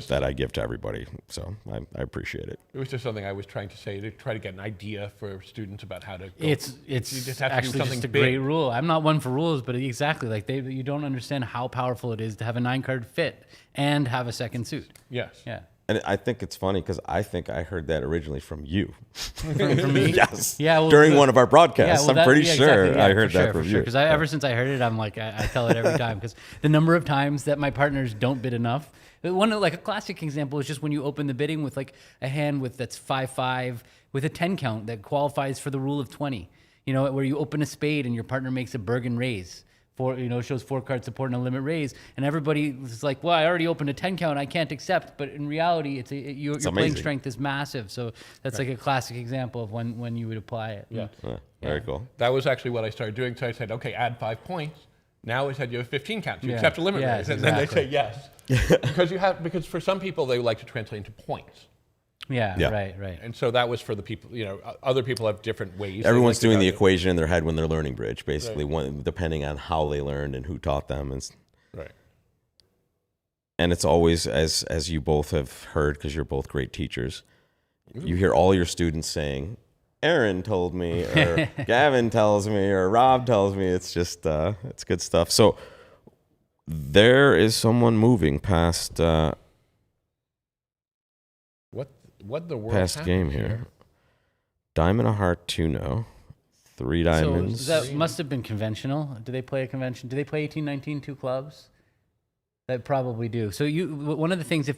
that I give to everybody, so I appreciate it. it was just something I was trying to say to try to get an idea for students about how to. Go. It's You just have to do actually something just a big. great rule. I'm not one for rules, but exactly like you don't understand how powerful it is to have a 9-card fit and have a second suit. Yes. Yeah. And I think it's funny because I think I heard that originally from you. From me? Yes. Yeah. Well, during one of our broadcasts, I'm pretty sure exactly, I heard that from you. Because ever since I heard it, I'm like, I tell it every time. Because the number of times that my partners don't bid enough. Like a classic example is just when you open the bidding with like a hand that's 5-5 with a 10 count that qualifies for the rule of 20. You know, where you open a spade and your partner makes a Bergen raise. Shows 4-card support and a limit raise, and everybody is like, "Well, I already opened a 10 count, I can't accept." But in reality, your playing strength is massive. So that's like a classic example of when you would apply it. Yeah. Very cool. That was actually what I started doing. So I said, "Okay, add 5 points." Now I said you have 15 counts. You accept a limit raise, and then they say yes because for some people they like to translate into points. Yeah. Right. And so that was for the people, other people have different ways. Everyone's doing the equation in their head when they're learning bridge, basically, depending on how they learned and who taught them. Right. And it's always, as you both have heard, because you're both great teachers, you hear all your students saying, Aaron told me, or Gavin tells me, or Rob tells me. It's just, it's good stuff. So there is someone moving past... What the world past game here. Diamond, a heart, 2-0. 3 diamonds. So that must have been conventional. Do they play a convention? Do they play 18-19 2 clubs? That probably do. So one of the things,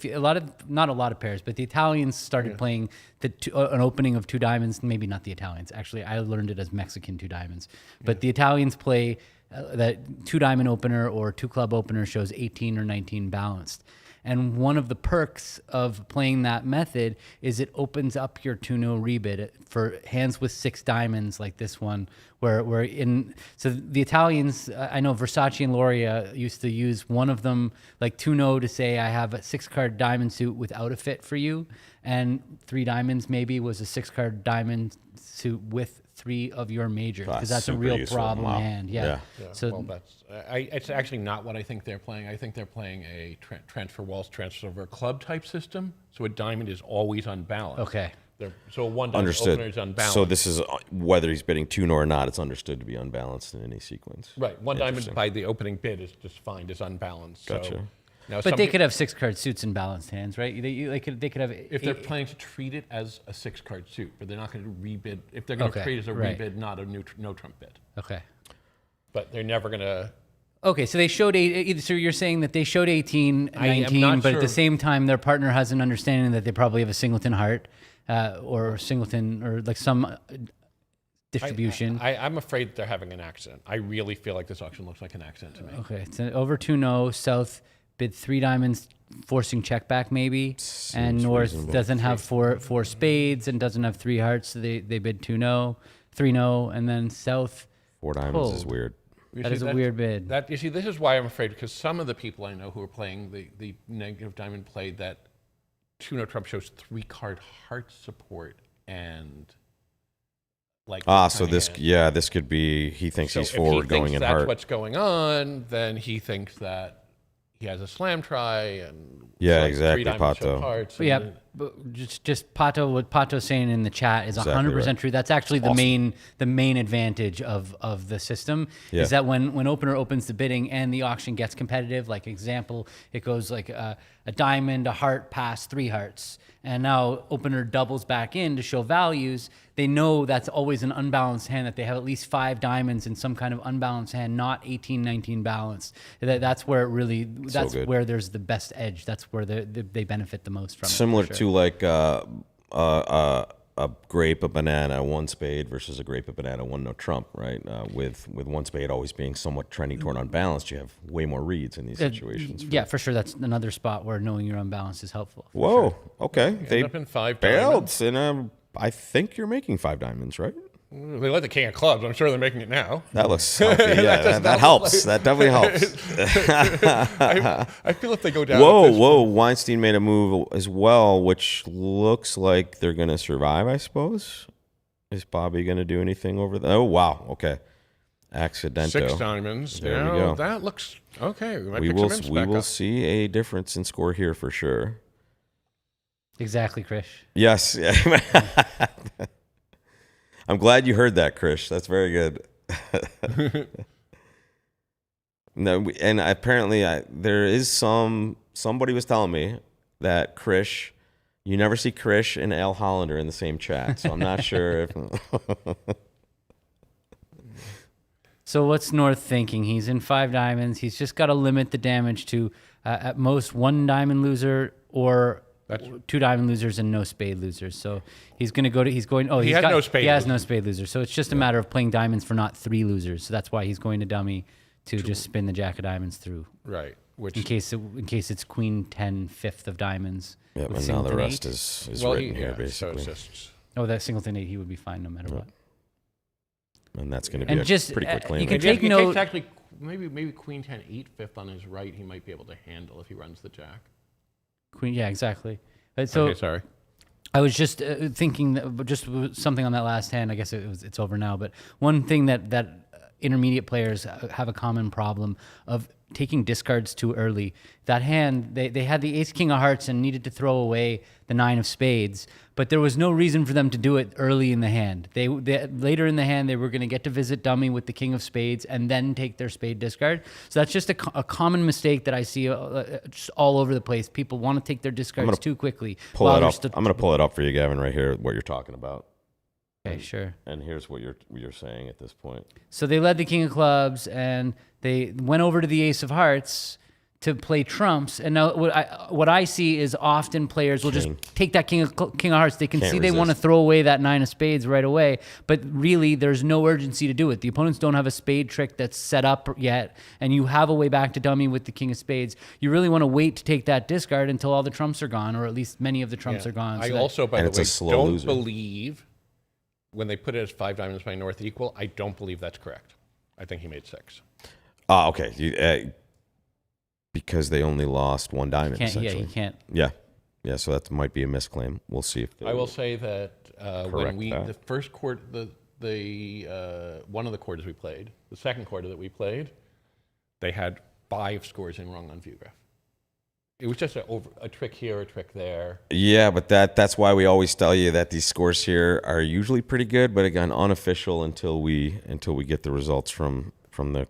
not a lot of pairs, but the Italians started playing an opening of 2 diamonds. Maybe not the Italians. Actually, I learned it as Mexican 2 diamonds. But the Italians play that 2 diamond opener or 2 club opener shows 18 or 19 balanced. And one of the perks of playing that method is it opens up your 2-0 rebid for hands with 6 diamonds like this one, so the Italians, I know Versace and Loria used to use one of them like 2-0 to say I have a 6-card diamond suit without a fit for you, and 3 diamonds maybe was a 6-card diamond suit with 3 of your majors, because that's a real useful. problem hand. Yeah. So it's actually not what I think they're playing. I think they're playing a transfer waltz, transfer over club type system. So a diamond is always unbalanced. Okay. So a 1 diamond opener is unbalanced. So this is whether he's bidding 2 or not. It's understood to be unbalanced in any sequence. Right. 1 diamond by the opening bid is just defined as unbalanced. Gotcha. So, now But they could have 6-card suits in balanced hands, right? They could have... If they're planning to treat it as a 6-card suit, but they're not going to rebid. If they're going to treat it as a rebid, not a no trump bid. Okay. But they're never going to Okay, so they showed eight. So you're saying that they showed 18, I am 19, not but at the sure. same time, their partner has an understanding that they probably have a singleton heart, or singleton, or like some distribution. I'm afraid they're having an accident. I really feel like this auction looks like an accident to me. Okay, it's an over 2-0. South bid 3 diamonds, forcing check back maybe, and North reasonable. doesn't have four spades and doesn't have 3 hearts, so they bid 2-0, 3-0, and then South. 4 diamonds is Fold. weird. You That see, is a weird bid. You see, this is why I'm afraid, because some of the people I know who are playing the negative diamond played that 2-0 trump shows 3-card heart support and like. So this could be, he thinks he's forward going in that's heart. what's going on, then he thinks that he has a slam try and Yeah, so exactly, 3 diamonds show Pato. hearts. But yeah, and- but just Pato, what Pato's saying in the chat is 100% right. true. That's actually the main advantage of the system Yeah. is that when opener opens the bidding and the auction gets competitive, like example, it goes like a diamond, a heart, pass, 3 hearts. And now opener doubles back in to show values. They know that's always an unbalanced hand, that they have at least 5 diamonds in some kind of unbalanced hand, not 18, 19 balanced. That's where it really, that's good. where there's the best edge. That's where they benefit the most from it. Similar for sure. to like a grape, a banana, 1 spade versus a grape, a banana, 1 no trump, right? With 1 spade always being somewhat trending toward unbalanced, you have way more reads in these situations. Yeah, for sure. That's another spot where knowing your unbalanced is helpful. Whoa. Okay. They up in 5 bailed, diamonds. and I think you're making 5 diamonds, right? They let the king of clubs. I'm sure they're making it now. That looks healthy. Yeah, that helps. That definitely helps. I feel if they go down. Whoa. Weinstein made a move as well, which looks like they're going to survive, I suppose. Is Bobby going to do anything over there? Oh, wow. Okay. Accidento. 6 diamonds. There Yeah, we go. that looks okay. We might We pick will, some imps we back will up. see a difference in score here for sure. Exactly, Krish. Yes. I'm glad you heard that, Krish. That's very good. No, and apparently there is somebody was telling me that Krish, you never see Krish and Al Hollander in the same chat, so I'm not sure if. So what's North thinking? He's in 5 diamonds. He's just got to limit the damage to at most 1 diamond loser or 2 diamond losers and no spade losers. So he's going to go to. He's going. Oh, He he's has got, no spade He has losers. no spade losers. So it's just a matter of playing diamonds for not 3 losers. So that's why he's going to dummy to just spin the jack of diamonds through Right. Which in case it's queen 10 fifth of diamonds. Yeah, with and now the singleton rest 8. is well, written here So basically, it's just Oh, that singleton 8, he would be fine no matter what. and that's going to be And a just, pretty quick you claim. can there. take note. Takes actually maybe queen 10 8 fifth on his right. He might be able to handle if he runs the jack. Queen, yeah, exactly. So Okay, sorry. I was just thinking that just something on that last hand. I guess it's over now. But one thing that intermediate players have a common problem of taking discards too early. That hand, they had the ace king of hearts and needed to throw away the 9 of spades, but there was no reason for them to do it early in the hand. They later in the hand they were going to get to visit dummy with the king of spades and then take their spade discard. So that's just a common mistake that I see just all over the place. People want to take their discards too quickly. Pull while it they're up. still- I'm going to pull it up for you, Gavin, right here. What you're talking about, Okay, sure. and here's what you're saying at this point. So they led the king of clubs and they went over to the ace of hearts to play trumps. And now what I see is often players will just take that king of hearts. They can Can't see they want to resist. throw away that 9 of spades right away, but really there's no urgency to do it. The opponents don't have a spade trick that's set up yet, and you have a way back to dummy with the king of spades. You really want to wait to take that discard until all the trumps are gone, or at least many of the trumps are gone. I so that- also, by And the it's a way, slow don't loser. believe when they put it as 5 diamonds by North equal. I don't believe that's correct. I think he made 6. Okay. Because they only lost 1 diamond. can't, yeah, essentially. you can't. Yeah. So that might be a misclaim. We'll see if I will say that when correct we that. the first quarter, the one of the quarters we played, the second quarter that we played, they had 5 scores in wrong on ViewGraph. It was just a trick here, a trick there. Yeah, but that's why we always tell you that these scores here are usually pretty good, but again, unofficial until we get the results from the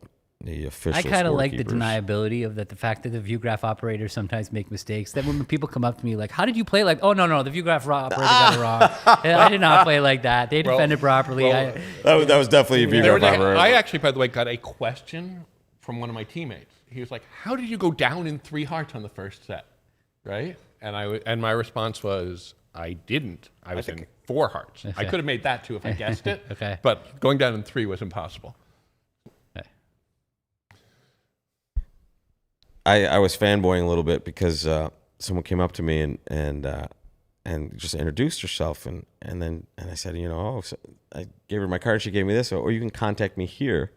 official. I kind of like the scorekeepers. deniability of that. The fact that the ViewGraph operators sometimes make mistakes. That when people come up to me like, "How did you play like?" Oh no, the ViewGraph operator got it wrong. I did not play like that. They defended properly. well, That was definitely a There ViewGraph was operator. I actually, by the way, got a question from one of my teammates. He was like, "How did you go down in 3 hearts on the first set?" Right? And my response was, "I didn't. I was in 4 hearts. I could have made that too if I guessed it. Okay. But going down in 3 was impossible." I was fanboying a little bit because someone came up to me and just introduced herself, and I said, I gave her my card. She gave me this, or you can contact me here.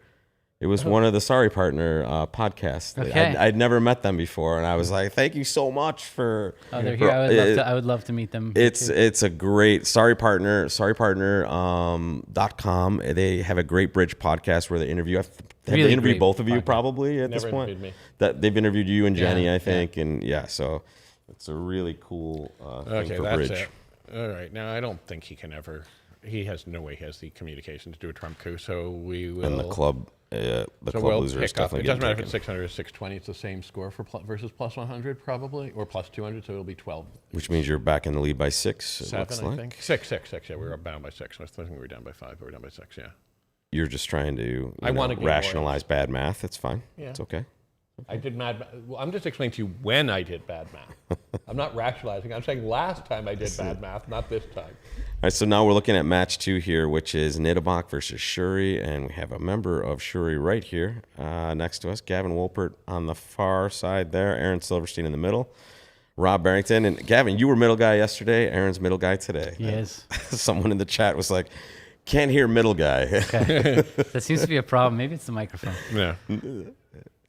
It was one of the Sorry Partner podcasts. Okay. I'd never met them before, and I was like, "Thank you so much for." Oh, they're here. I would love to meet them. It's a great Sorry Partner. SorryPartner.com. They have a great bridge podcast where they interview. Have Really they interviewed great both of you podcast. probably at Never this point? interviewed me. That they've interviewed you and Jenny, Yeah, I think, and so it's a really cool thing Okay, for that's bridge. it. All right. Now, I don't think he can ever. He has no way he has the communication to do a trump coup. So we will. And the club loser is pick up. definitely It doesn't matter if getting it's 600 or 620. It's the same score for versus plus 100 probably, or plus 200. So it'll be 12. which means you're back in the lead by 6. It 7, looks I like think. 6. Yeah, we were down by 6. I was thinking we were down by 5, but we're down by 6. Yeah. you're just trying to I wanna get more rationalize bad math. It's fine. Yeah. It's okay. I did well, I'm just explaining to you when I did bad math. I'm not rationalizing. I'm saying last time I did bad math, not this time. All right, so now we're looking at match 2 here, which is Nidabak versus Shuri, and we have a member of Shuri right here next to us, Gavin Wolpert on the far side there, Aaron Silverstein in the middle, Rob Barrington. And Gavin, you were middle guy yesterday, Aaron's middle guy today. Yes. Someone in the chat was like, "Can't hear middle guy." That seems to be a problem. Maybe it's the microphone. Yeah.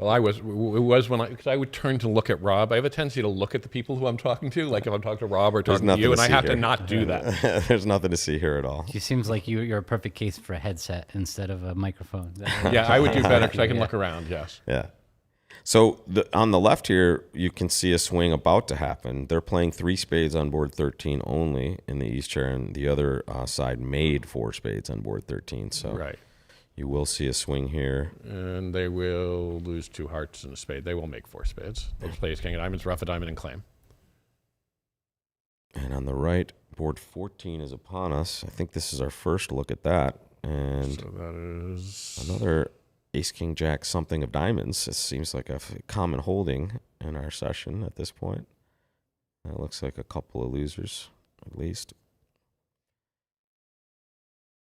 Well, it was when because I would turn to look at Rob. I have a tendency to look at the people who I'm talking to, like if I'm talking to Rob or talking to nothing you, to and I see have here. to not do that. There's nothing to see here at all. It seems like you're a perfect case for a headset instead of a microphone. Yeah, I would do better because I can look around, yes. Yeah. So on the left here, you can see a swing about to happen. They're playing 3 spades on board 13 only in the East chair, and the other side made 4 spades on board 13. So Right. you will see a swing here. And they will lose 2 hearts and a spade. They will make 4 spades. They'll play ace king of diamonds, rough a diamond, and claim. And on the right, board 14 is upon us. I think this is our first look at that. And So that is another ace, king, jack, something of diamonds. It seems like a common holding in our session at this point. That looks like a couple of losers, at least.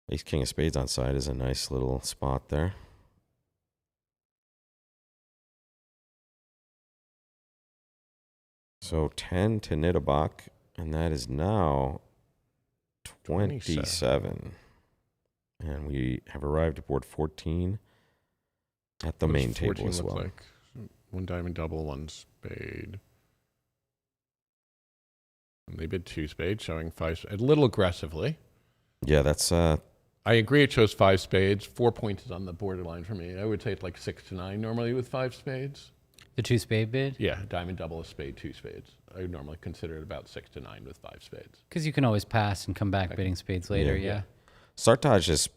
Ace, king of spades on side is a nice little spot there. So 10 to Nidabak, and that is now 27. And we have arrived at board 14 at the main table as well. Like 1 diamond double, 1 spade. And they bid 2 spades, showing 5 a little aggressively. Yeah, that's I agree it shows 5 spades. 4 points is on the borderline for me. I would say it's like 6 to 9 normally with 5 spades. The 2 spade bid? Yeah, diamond double, a spade, 2 spades. I would normally consider it about 6 to 9 with 5 spades. Because you can always pass and come back bidding spades later, yeah. Sartaj has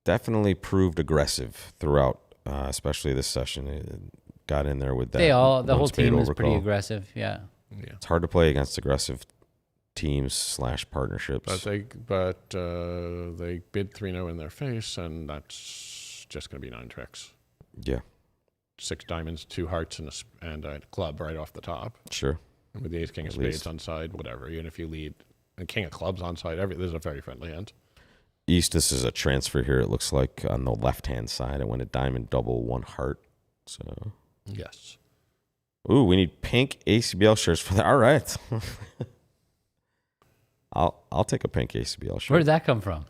definitely proved aggressive throughout, especially this session. It got in there with that. The one whole spade team is pretty overcall. aggressive, yeah. Yeah. It's hard to play against aggressive teams / partnerships. But they bid 3-0 in their face, and that's just going to be 9 tricks. Yeah, 6 diamonds, 2 hearts, and a club right off the top. sure. And with the ace, king of At spades least. on side, whatever. Even if you lead, and king of clubs on side, this is a very friendly hand. East, this is a transfer here. It looks like on the left-hand side. I went a diamond double, 1 heart. So, Yes. ooh, we need pink ACBL shirts for that. All right. I'll take a pink ACBL shirt. Where did that come from?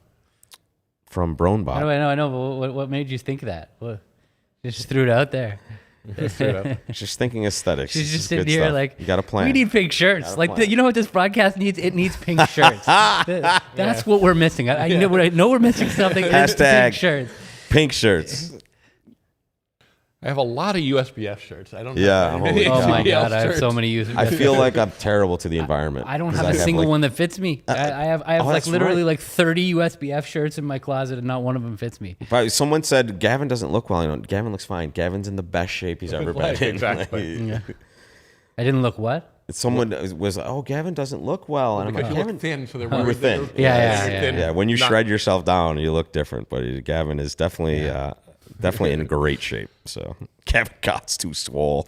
From Bronebot. I know, but what made you think of that? What, just threw it out there. Just thinking aesthetics. She's This just is good sitting here stuff. like, You got a plan. we need pink shirts. Gotta Like, plan. you know what this broadcast needs? It needs pink shirts. That's what we're missing. I know we're missing something. It's Hashtag pink shirts. pink shirts. I have a lot of USBF shirts. I don't Yeah, have holy any cow. Oh my ACBL God, I have so shirts. many users. I feel like I'm terrible to the environment. I don't 'cause have a single like- one that fits me. I have Oh, like that's literally right. like 30 USBF shirts in my closet, and not one of them fits me. But someone said Gavin doesn't look well. I know Gavin looks fine. Gavin's in the best shape he's ever been Right, in. exactly. Like, I didn't look what? someone was, oh, Gavin doesn't look well, and I'm Because like, you Gavin. look thin, so they're You were worried. thin. Yeah, you're yeah. thin. Yeah, when you Not- shred yourself down, you look different. But Gavin is definitely definitely in great shape. So Gavin Gott's too swole.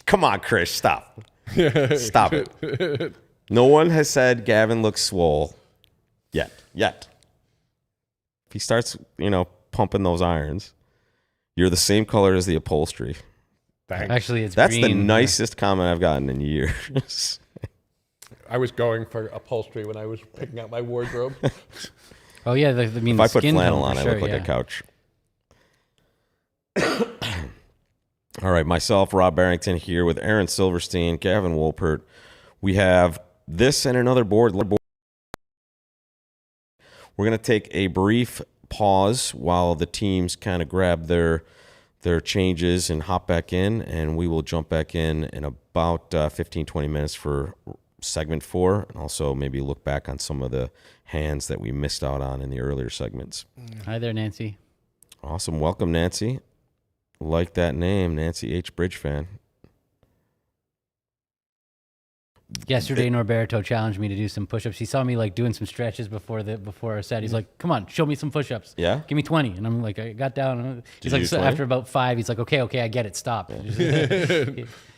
Come on, Chris, stop. Stop it. No one has said Gavin looks swole yet. If he starts, pumping those irons, you're the same color as the upholstery. Thanks. Actually, it's That's the green. nicest comment I've gotten in years. I was going for upholstery when I was picking out my wardrobe. Oh yeah, If the I put skin flannel tone on, for I sure, look like yeah. a couch. All right, myself, Rob Barrington, here with Aaron Silverstein, Gavin Wolpert. We have this and another board. We're going to take a brief pause while the teams kind of grab their changes and hop back in, and we will jump back in about 15, 20 minutes for segment 4, and also maybe look back on some of the hands that we missed out on in the earlier segments. Hi there, Nancy. Awesome. Welcome, Nancy. Like that name, Nancy H. Bridge fan. Yesterday, Norberto challenged me to do some push-ups. He saw me like doing some stretches before a set. He's like, "Come on, show me some push-ups. Yeah? Give me 20." And I'm like, I got down. He's you like, do so 20? after about 5, he's like, "Okay, I get it. Stop."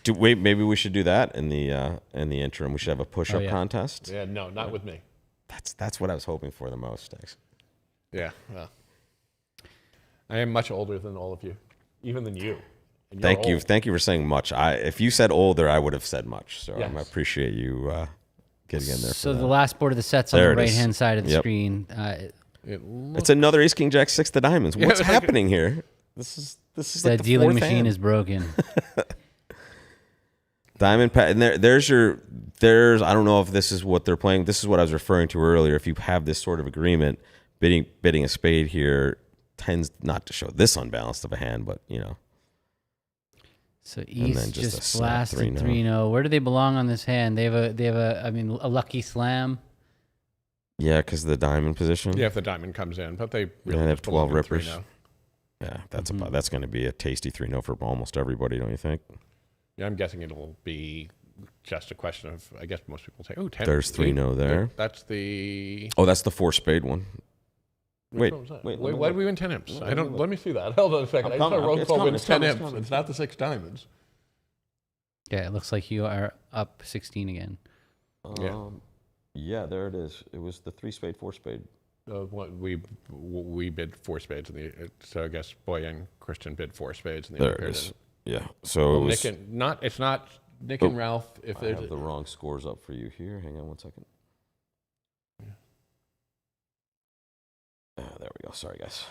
Wait, maybe we should do that in the interim. We should have a push-up yeah. contest. Yeah, no, not with me. That's what I was hoping for the most. Thanks. Yeah, well, I am much older than all of you, even than you. And you're Thank you for saying much. If you said older, I would have said much. So Yes. I appreciate you getting in there. So for the that. last board of the set's on There the it is. right-hand side of the Yep. screen. It It's another Ace King Jack 6 to diamonds. What's it's like- happening here? This is The like the dealing fourth machine hand. is broken. Diamond Pat, and there's I don't know if this is what they're playing. This is what I was referring to earlier. If you have this sort of agreement, bidding a spade here tends not to show this unbalanced of a hand, but So then East just a just slap blasted 3-0. 3-0. Where do they belong on this hand? They have a lucky slam. yeah, because the diamond position. Yeah, if the diamond comes in, but they really they have just belong 12 in rippers. 3-0. Yeah, that's going to be a tasty 3-0 for almost everybody, don't you think? Yeah, I'm guessing it'll be just a question of, I guess most people say, oh, 10. There's 3-0 there. That's the... Oh, that's the 4 spade one. Which Wait, one was that? wait, let Wait, me why look. did we win 10 imps? Let me see that. Hold on a second. I just coming. saw roll It's call coming, wins it's 10 coming, it's imps. coming. It's not the 6 diamonds. Yeah, it looks like you are up 16 again. Yeah, there it is. It was the 3 spade, 4 spade. We bid 4 spades in the... So I guess Boy and Christian bid 4 spades in the There other it pair is. didn't. Yeah. So Well, it was. it's not Nick and Ralph. If I there's have the wrong scores up for you here. Hang on one second. There we go. Sorry, guys.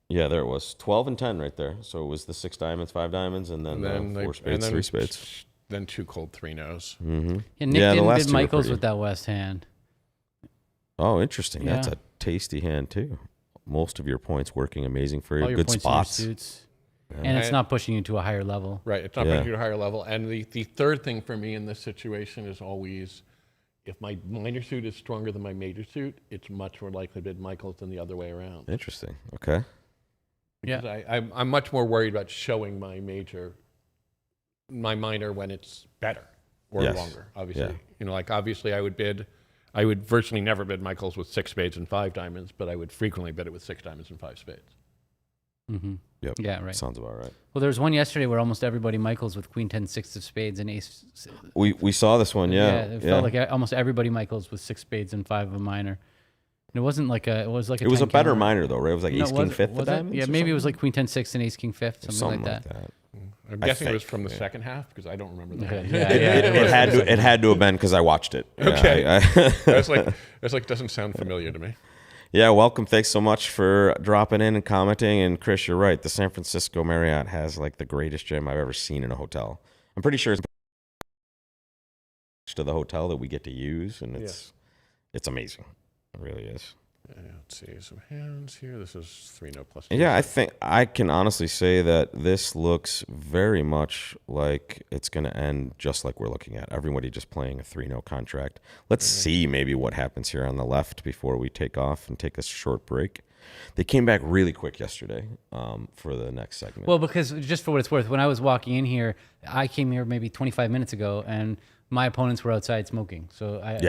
Yeah, there it was. 12 and 10 right there. So it was the 6 diamonds, 5 diamonds, and then, and then 4 spades, 3 spades. Then 2 cold 3-0s. Mm-hmm. Yeah, Nick Yeah, the didn't last bid 2 were Michaels pretty- with that West hand. Oh, interesting. That's Yeah. a tasty hand, too. Most of your points working amazing for you. All your Good points in your spots. suits. And it's not pushing you to a higher level. Right. It's not Yeah. bringing you to a higher level. And the third thing for me in this situation is always, if my minor suit is stronger than my major suit, it's much more likely to bid Michaels than the other way around. Interesting. Okay. Because I'm much more worried about showing my minor when it's better or Yes. longer, obviously. Yeah. Like obviously I would virtually never bid Michaels with 6 spades and 5 diamonds, but I would frequently bid it with 6 diamonds and 5 spades. Mm-hmm. Yep. Yeah, right. Sounds about right. Well, there was one yesterday where almost everybody Michaels with Queen 10, 6 of spades and Ace. We saw this one, yeah. it felt like almost everybody Michaels with 6 spades and 5 of a minor. And it wasn't like a. It was like a. It was a 10 better count. minor, though, right? It was like No, Ace King 5th of was it? diamonds. Yeah, or maybe it was something? like Queen 10, 6 and Ace King 5th, something like that. I'm I guessing it was think, from the yeah. second half because I don't remember that. Okay, yeah. It had to have been because I watched it. Yeah, Okay. That's like doesn't sound familiar to me. Yeah, welcome. Thanks so much for dropping in and commenting. And Chris, you're right. The San Francisco Marriott has like the greatest gym I've ever seen in a hotel. I'm pretty sure it's to the hotel that we get to use, and it's amazing. It really is. Let's see some hands here. This is 3-0 plus. Yeah, I think I can honestly say that this looks very much like it's going to end just like we're looking at. Everybody just playing a 3-0 contract. Let's see maybe what happens here on the left before we take off and take a short break. They came back really quick yesterday for the next segment. Well, because just for what it's worth, when I was walking in here, I came here maybe 25 minutes ago, and my opponents were outside smoking. So that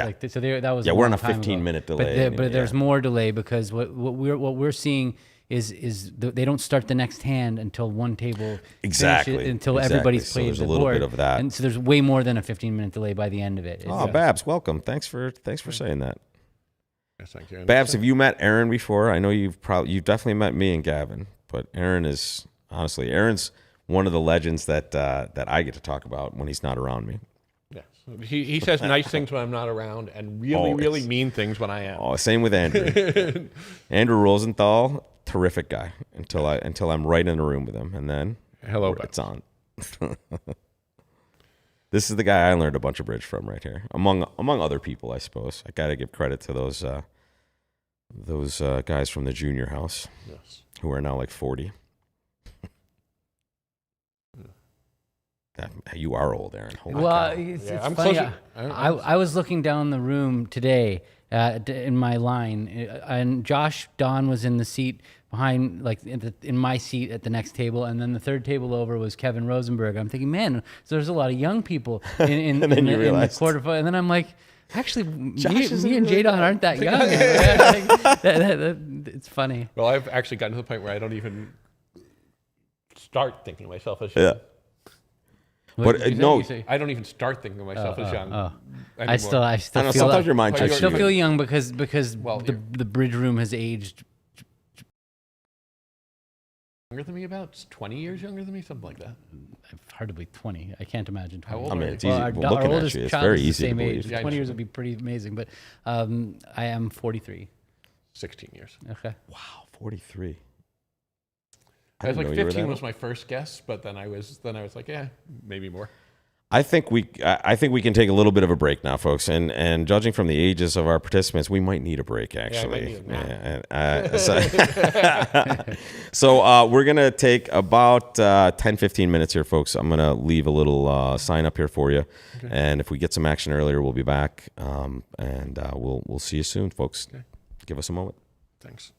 was we're on a long time ago. 15-minute delay. But there's more delay because what we're seeing they don't start the next hand until one table Exactly. until Exactly. everybody's So played there's the a little board. bit of that. And so there's way more than a 15-minute delay by the end of it. Oh, Babs, welcome. Thanks for saying that. Yes, thank you. Babs, have you met Aaron before? I know you've definitely met me and Gavin, but Aaron's one of the legends that I get to talk about when he's not around me. Yes. He says nice things when I'm not around and really mean things when I am. Oh, same with Andrew. Andrew Rosenthal, terrific guy until I'm right in a room with him, and then Hello, it's on. This is the guy I learned a bunch of bridge from right here, among other people, I suppose. I got to give credit to those guys from the junior house, Yes. who are now like 40. You are old, Aaron. Holy cow. It's I'm funny. closer. I was looking down the room today in my line, and Josh Don was in the seat behind, like in my seat at the next table, and then the third table over was Kevin Rosenberg. I'm thinking, man, so there's a lot of young people in the quarterfinal, and then I'm like, actually, me and J Don aren't that young. It's funny. Well, I've actually gotten to the point where I don't even start thinking of myself as young. Yeah. But no, I don't even start thinking of myself as young. I anymore. still I feel know, sometimes your mind I tricks still you. feel young because the bridge room has aged. Younger than me, about 20 years younger than me, something like that. Hard to believe 20. I can't imagine 20. How old I mean, are it's you? easy. Our Looking at oldest you, it's child very is the easy to same believe. age. Yeah, I 20 years know. would be pretty amazing, but I am 43. 16 years. Okay. Wow, 43. I was didn't like know you were 15 that was my first guess, but then I was like, yeah, maybe more. I think we can take a little bit of a break now, folks. And judging from the ages of our participants, we might need a break, actually. So we're going to take about 10, 15 minutes here, folks. I'm going to leave a little sign up here for you. Okay. And if we get some action earlier, we'll be back. And we'll see you soon, folks. Okay. Give us a moment. Thanks.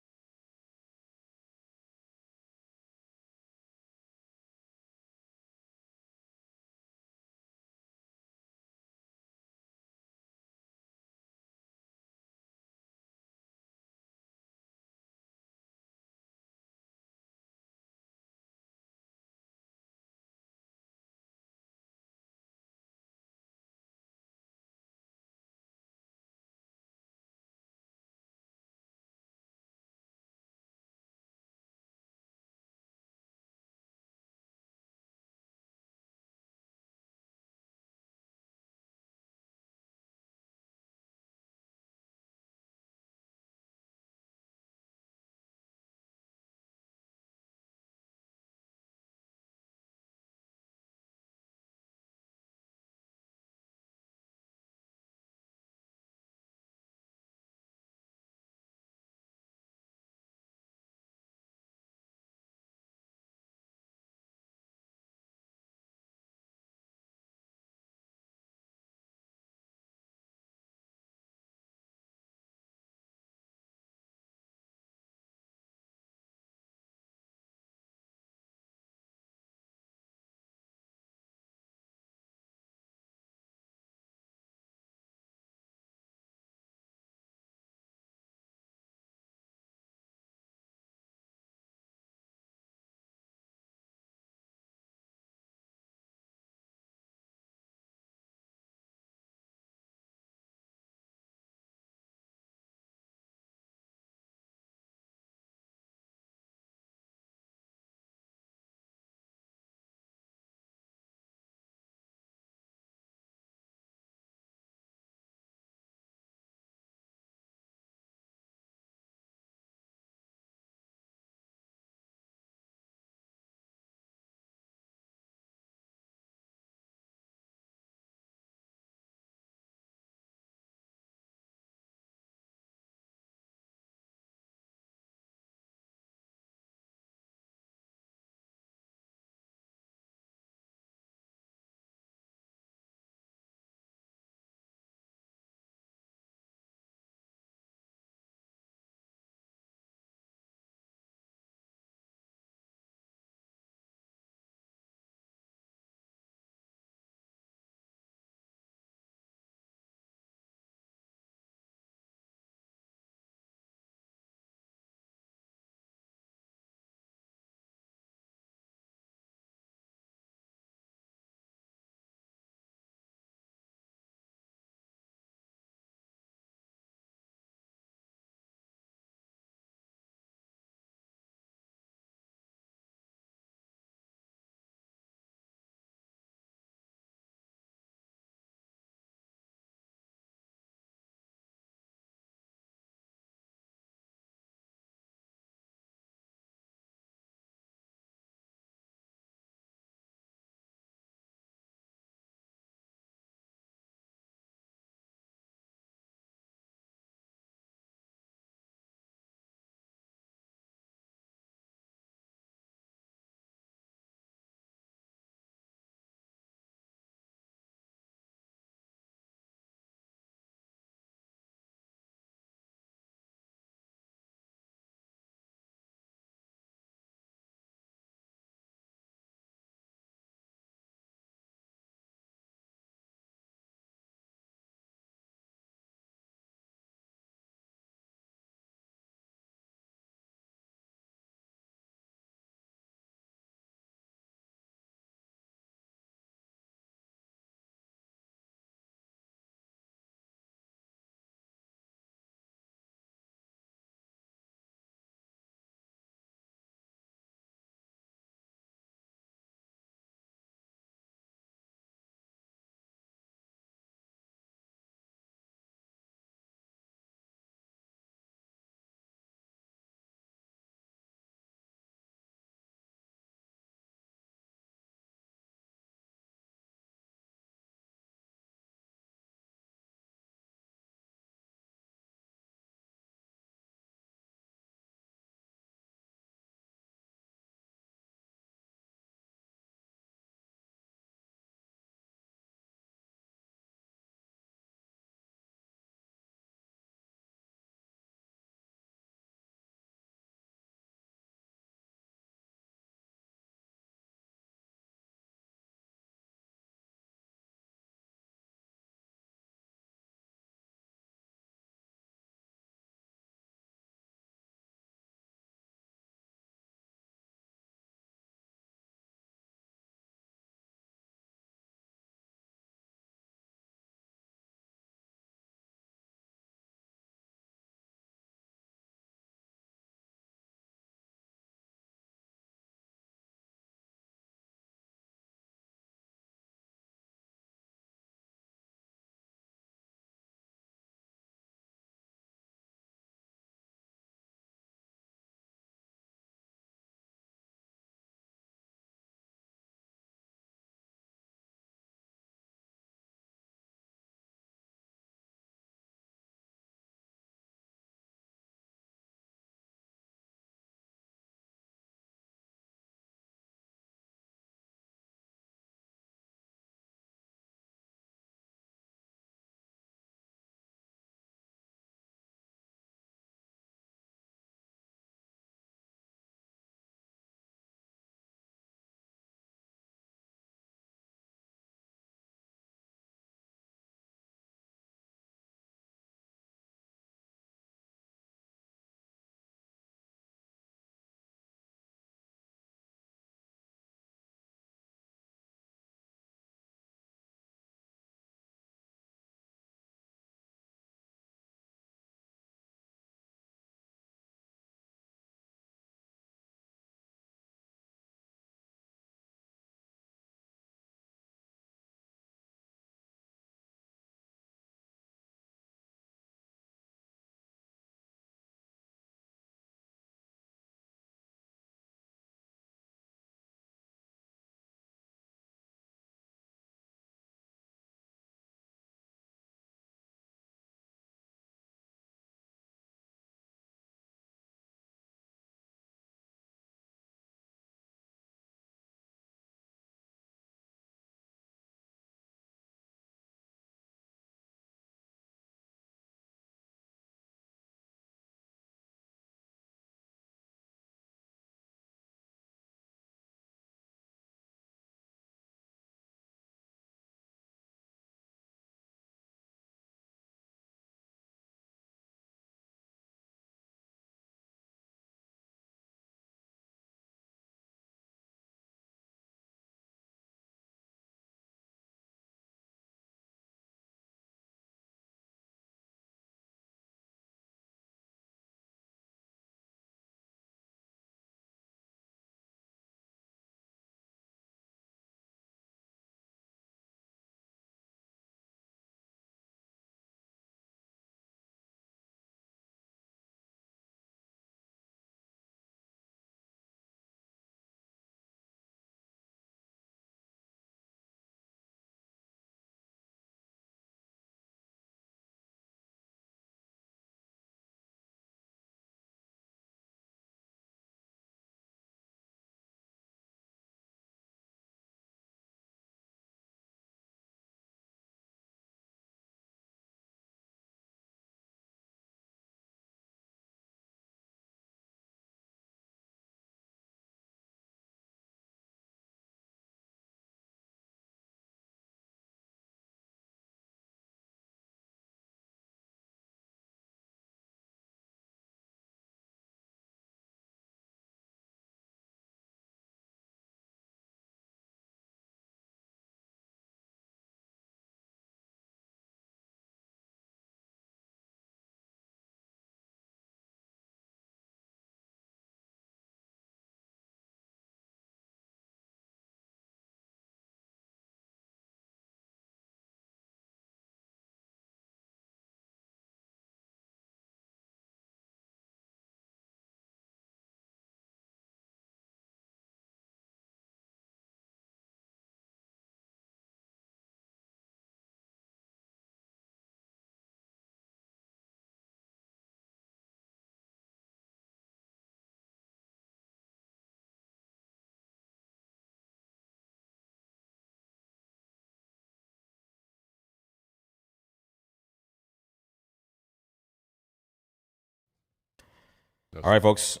All right, folks.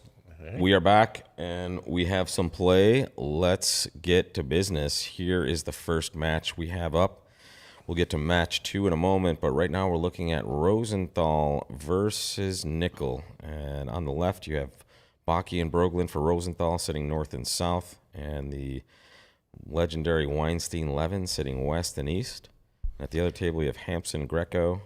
We are back, and we have some play. Let's get to business. Here is the first match we have up. We'll get to match 2 in a moment, but right now we're looking at Rosenthal versus Nickel. And on the left, you have Baki and Broglin for Rosenthal sitting north and south, and the legendary Weinstein-Levin sitting west and east. At the other table, you have Hampson, Greco,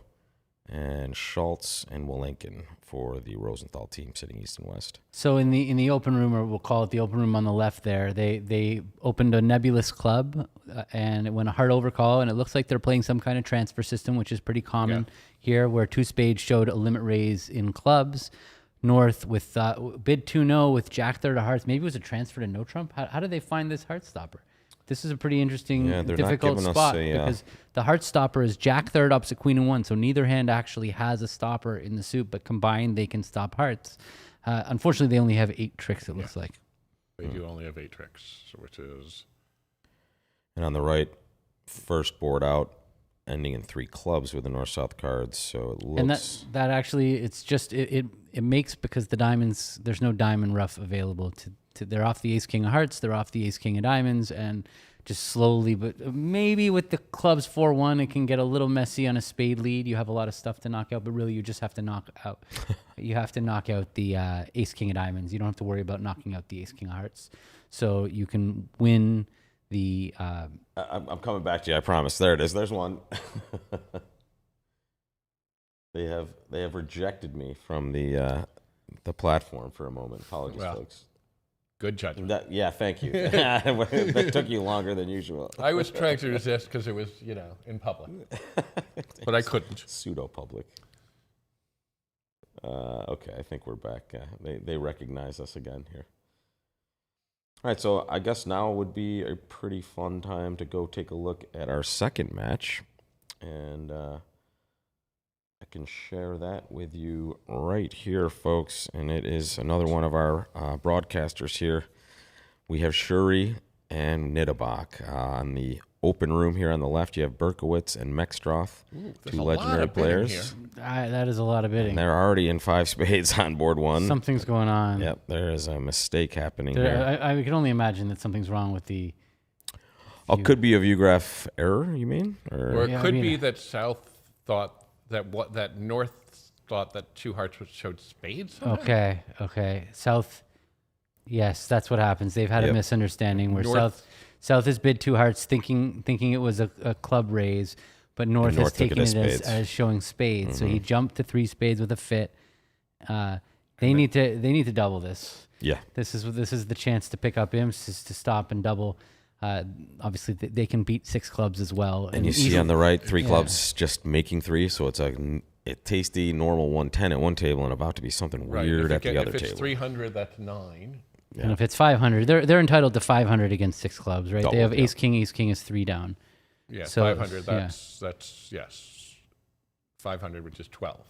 and Schultz and Walenkin for the Rosenthal team sitting east and west. So in the open room, or we'll call it the open room on the left there, they opened a nebulous club and it went a hard overcall, and it looks like they're playing some kind of transfer system, which is pretty common here, where 2 spades showed a limit raise in clubs. North with bid 2-0 with Jack third of hearts. Maybe it was a transfer to no trump. How did they find this heart stopper? This is a pretty interesting, difficult spot because the heart stopper is Jack third opposite Queen and 1. So neither hand actually has a stopper in the suit, but combined they can stop hearts. Unfortunately, they only have 8 tricks, it looks like. They do only have 8 tricks, which is... And on the right, first board out, ending in 3 clubs with the north-south cards. So it looks... And that actually, it's just, it makes, because the diamonds, there's no diamond rough available to they're off the ace king of hearts, they're off the ace king of diamonds, and just slowly, but maybe with the clubs 4-1, it can get a little messy on a spade lead. You have a lot of stuff to knock out, but really you just have to knock out. You have to knock out the ace king of diamonds. You don't have to worry about knocking out the ace king of hearts. So you can win the. I'm coming back to you. I promise. There it is. There's one. They have rejected me from the platform for a moment. Apologies, folks. Good judgment. Thank you. That took you longer than usual. I was trying to resist because it was, in public. But I couldn't. Pseudo-public. Okay, I think we're back. They recognize us again here. All right, so I guess now would be a pretty fun time to go take a look at our second match. And I can share that with you right here, folks. And it is another one of our broadcasters here. We have Shuri and Nittebach. On the open room here on the left, you have Berkowitz and Mexstroth, 2 legendary players. That is a lot of bidding. And they're already in 5 spades on board 1. Something's going on. Yep, there is a mistake happening here. I can only imagine that something's wrong with the... Could be a view graph error, you mean? Or it could be that South thought that North thought that 2 hearts showed spades. Okay. South, yes, that's what happens. They've had a misunderstanding where South has bid 2 hearts, thinking it was a club raise, but North has taken it as showing spades. So he jumped to 3 spades with a fit. They need to double this. Yeah, this is the chance to pick up imps, is to stop and double. Obviously, they can beat 6 clubs as well. And you see on the right, 3 clubs just making 3, so it's a tasty normal 110 at one table and about to be something weird at the other table. If it's 300, that's 9. Yeah. And if it's 500, they're entitled to 500 against 6 clubs, right? Double, they have ace king is 3 down. Yeah, so 500. That's yes, 500, which is 12.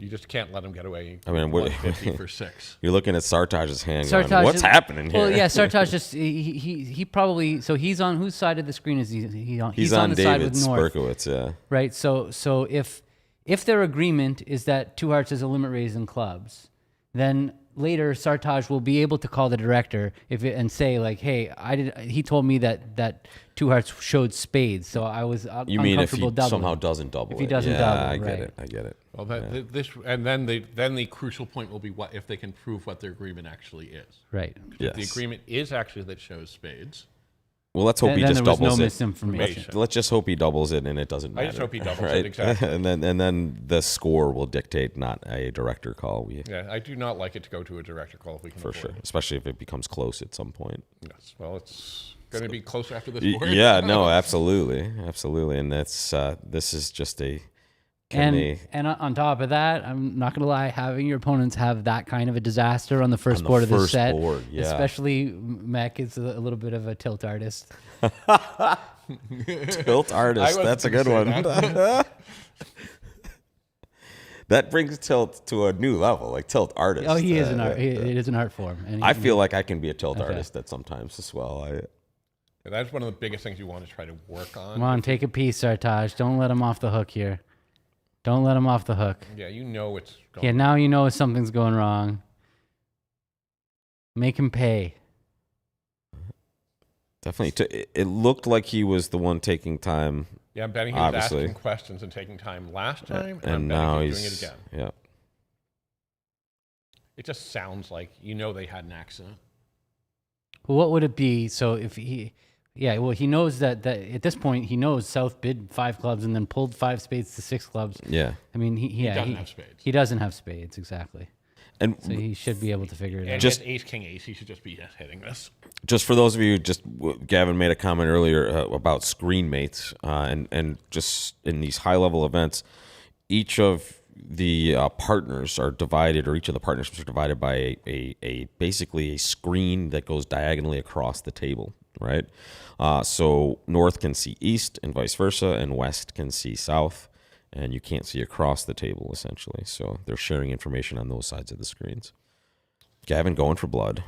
You just can't let them get away. I mean, 150 for 6. You're looking at Sartaj's hand. Going, what's happening here? Well, yeah, Sartaj just he probably, so he's on whose side of the screen is he on? He's on the David's side with North. Berkowitz, yeah. Right. So if their agreement is that 2 hearts is a limit raise in clubs, then later Sartaj will be able to call the director and say like, hey, he told me that 2 hearts showed spades, so I was you mean if he doubling. somehow doesn't double if he doesn't double, I right. get it. Well, then the crucial point will be what if they can prove what their agreement actually is. Right. If the agreement is actually that shows spades. Well, let's hope he just doubles no it. Misinformation. Let's just hope he doubles it and it doesn't matter. I just hope he doubles right? it, exactly. and then the score will dictate, not a director call. I do not like it to go to a director call if we can for sure, especially if it becomes close at some point. Yes. Well, it's going to be closer after this board. Yeah, no, absolutely, and that's this is just a. And on top of that, I'm not gonna lie, having your opponents have that kind of a disaster on the first board of the set, especially Mech is a little bit of a tilt artist. Tilt artist, that's a good one. That brings tilt to a new level, like tilt artist. Oh, he is an art. It is an art form. And I feel like I can be a tilt artist at sometimes as well. That's one of the biggest things you want to try to work on. Come on, take a piece, Sartaj. Don't let him off the hook here. Don't let him off the hook. Yeah, you know it's going Yeah, now you know something's going wrong. Make him pay. Definitely. It looked like he was the one taking time. Yeah, I'm betting he was Obviously. asking questions and taking time last time, And I'm now betting he's he's doing it again. Yeah. It just sounds like they had an accident. Well, what would it be? So if he, yeah, well, he knows that at this point he knows South bid 5 clubs and then pulled 5 spades to 6 clubs. Yeah. I mean, he doesn't have spades. He doesn't have spades, exactly. And So he should be able to figure it And out. Just- just ace, king, ace. He should just be hitting this. just for those of you, Gavin made a comment earlier about screen mates, and just in these high level events, each of the partners are divided, or each of the partnerships are divided by a basically a screen that goes diagonally across the table, right? So north can see east and vice versa, and west can see south, and you can't see across the table essentially. So they're sharing information on those sides of the screens. Gavin going for blood.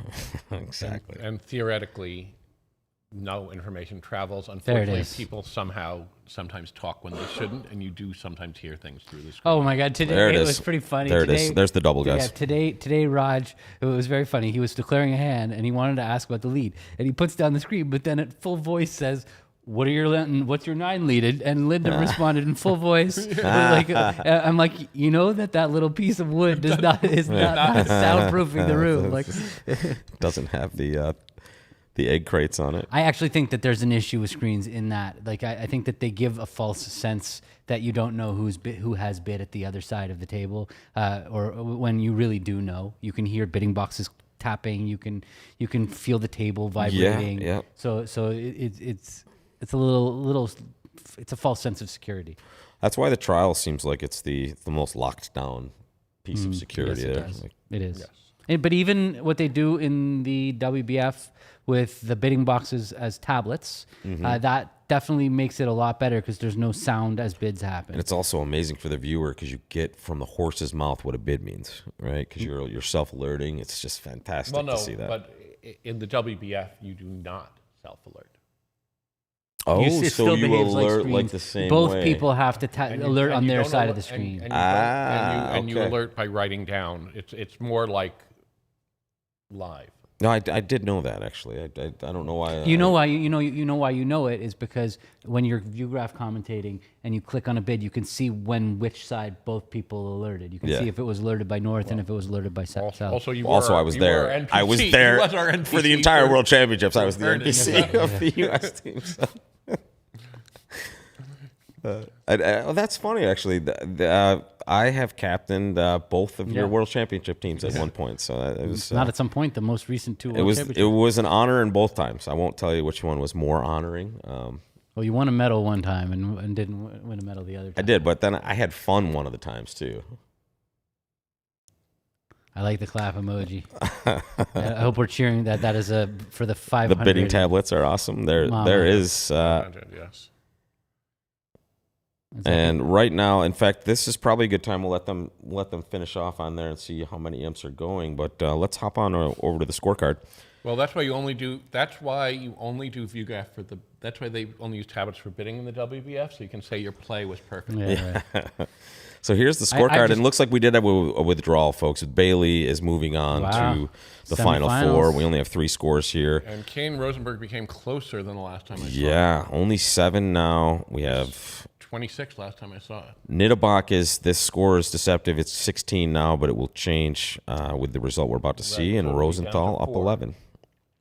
Exactly. And theoretically, no information travels. There it Unfortunately, is. people sometimes talk when they shouldn't, and you do sometimes hear things through the screen. Oh my God! Today There it it is. was pretty funny. There it today, is. There's the double, guys. Yeah, today, Raj, it was very funny. He was declaring a hand, and he wanted to ask about the lead, and he puts down the screen, but then at full voice says, "What's your 9 lead?" And Linda responded in full voice. I'm like, you know that little piece of wood is not soundproofing the room. Like, Doesn't have the egg crates on it. I actually think that there's an issue with screens in that. Like, I think that they give a false sense that you don't know who has bid at the other side of the table, or when you really do know. You can hear bidding boxes tapping. You can feel the table vibrating. Yeah. So it's a little it's a false sense of security. That's why the trial seems like it's the most locked down piece of security Yes, it there. does. Like, It is. But even what they do in the WBF with the bidding boxes as tablets, that definitely makes it a lot better because there's no sound as bids happen. and it's also amazing for the viewer because you get from the horse's mouth what a bid means, right? Because you're self-alerting. It's just fantastic Well, no, to see that. but in the WBF, you do not self-alert. oh, It so still you behaves alert screens. like the same Both way. people have to And you- alert and on you their don't side al- of the screen. And you okay. alert by writing down. It's more like live. No, I did know that actually. I don't know why. You know why you know it is because when you're viewgraph commentating and you click on a bid, you can see which side both people alerted. You can Yeah. see if it was alerted by north and if it was alerted by south. Also, I was there. NPC. I was He there was our for the NPC entire World Championships. I was the Vernon. NPC of the U.S. team. So. That's funny, actually. I have captained both of your Yeah. World Championship teams at one point, so it was Not at some point. The most recent 2 it World was Championships. it was an honor in both times. I won't tell you which one was more honoring. Well, you won a medal one time and didn't win a medal the other I time. did, but then I had fun one of the times too. I like the clap emoji. I hope we're cheering that is for the 500. The bidding tablets are awesome. There Mama. is. Yes. And right now, in fact, this is probably a good time. We'll let them finish off on there and see how many imps are going. But let's hop on over to the scorecard. Well, that's why you only do viewgraph for the. That's why they only use tablets for bidding in the WBF, so you can say your play was perfect. Yeah, right. So here's the I scorecard, just- and it looks like we did have a withdrawal, folks. Bailey is moving on Wow. to the final Semifinals. 4. We only have 3 scores here. And Kane Rosenberg became closer than the last time I saw it. Yeah, only 7 now. We have 26 last time I saw it. Nidabach this score is deceptive. It's 16 now, but it will change with the result we're about to see. And so it'll be Rosenthal down to up 4. 11.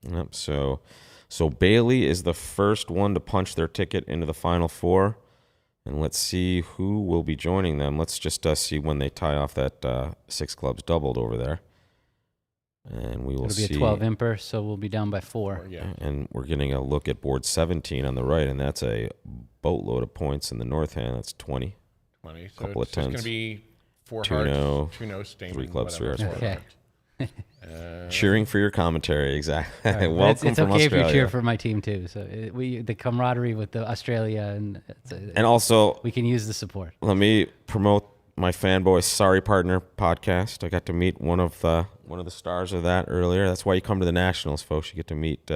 Yep. So Bailey is the first one to punch their ticket into the final 4. And let's see who will be joining them. Let's just see when they tie off that 6 clubs doubled over there. And we will It'll be see. a 12 imper, so we'll be down by 4. Yeah. And we're getting a look at board 17 on the right, and that's a boatload of points in the north hand. That's 20. 20. So Couple of it's just going tens. to be 4 Two hearts, no, 2 no, Stamen, 3 clubs, 3 whatever. hearts, Okay. Cheering for your commentary, exactly. All right, but Welcome it's from okay Australia. if you cheer for my team too. So the camaraderie with the Australia And also, we can use the support. let me promote my fanboy Sorry Partner podcast. I got to meet one of the stars of that earlier. That's why you come to the Nationals, folks. You get to meet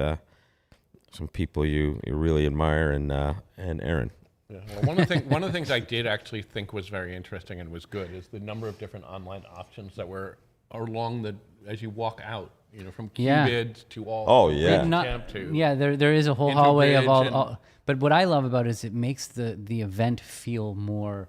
some people you really admire, and Aaron. Yeah. Well, one of the things I did actually think was very interesting and was good is the number of different online options that were along the as you walk out. You know, from Yeah. Qbids to all. Oh, yeah. Camp to Yeah, there is a whole hallway of Interbridge all. But what I love about it is it makes the event feel more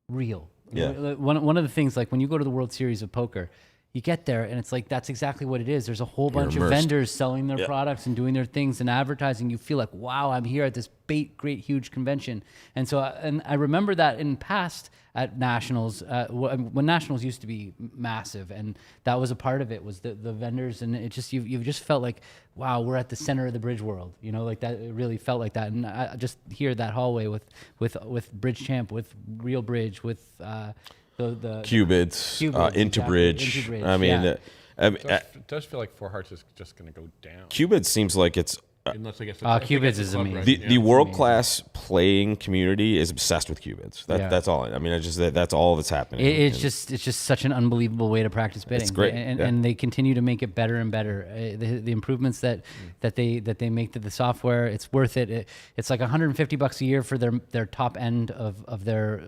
real. Yeah. One of the things, like when you go to the World Series of Poker, you get there and it's like that's exactly what it is. There's a whole bunch of immersed. vendors selling their Yeah. products and doing their things and advertising. You feel like, wow, I'm here at this great huge convention. And so, and I remember that in past at Nationals, when Nationals used to be massive, and that was a part of it, was the vendors, and it just you've just felt like, wow, we're at the center of the bridge world, you know, like that. It really felt like that, and I just hear that hallway with Bridge Champ, with Real Bridge, with the Qbids, Interbridge. Interbridge, I mean, yeah. it does feel like Four Hearts is just going to go down. Qbids seems like it's Unless I guess Qbids is amazing. the world class playing community is obsessed with Qbids. That's all. I mean, that's all that's happening. It's just such an unbelievable way to practice bidding. It's great, and they continue to make it better and better. The improvements that they make to the software, it's worth it. It's like $150 a year for their top end of their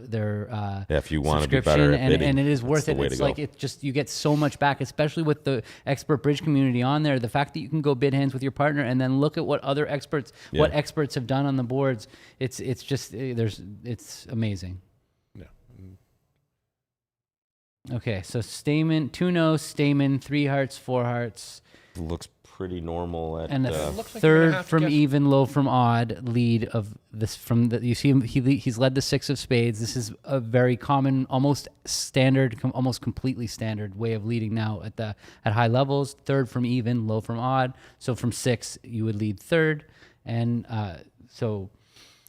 if you want to be subscription, better at bidding, and it is worth that's it. the way to It's go. like you get so much back, especially with the expert bridge community on there. The fact that you can go bid hands with your partner and then look at what other experts have done on the boards, it's amazing. Yeah. Okay, so Stamen, 2-0, Stamen, 3 hearts, 4 hearts, looks pretty normal at and a looks like you're gonna third have to from guess- even, low from odd lead of this. From the you see him, he's led the 6 of spades. This is a very common, almost standard, almost completely standard way of leading now at high levels. Third from even, low from odd. So from 6 you would lead third, and so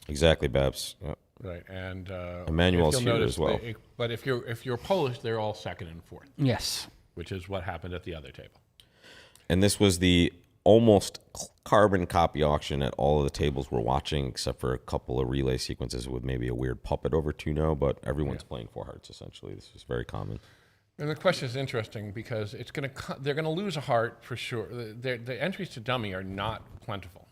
exactly, Babs. Yep. Right, and Emmanuel's if you'll here notice, as well. But if you're Polish, they're all second and fourth, yes. which is what happened at the other table. And this was the almost carbon copy auction at all of the tables we're watching, except for a couple of relay sequences with maybe a weird puppet over 2-0, but everyone's playing 4 hearts, essentially. This is very common. And the question is interesting because they're going to lose a heart for sure. The entries to dummy are not plentiful.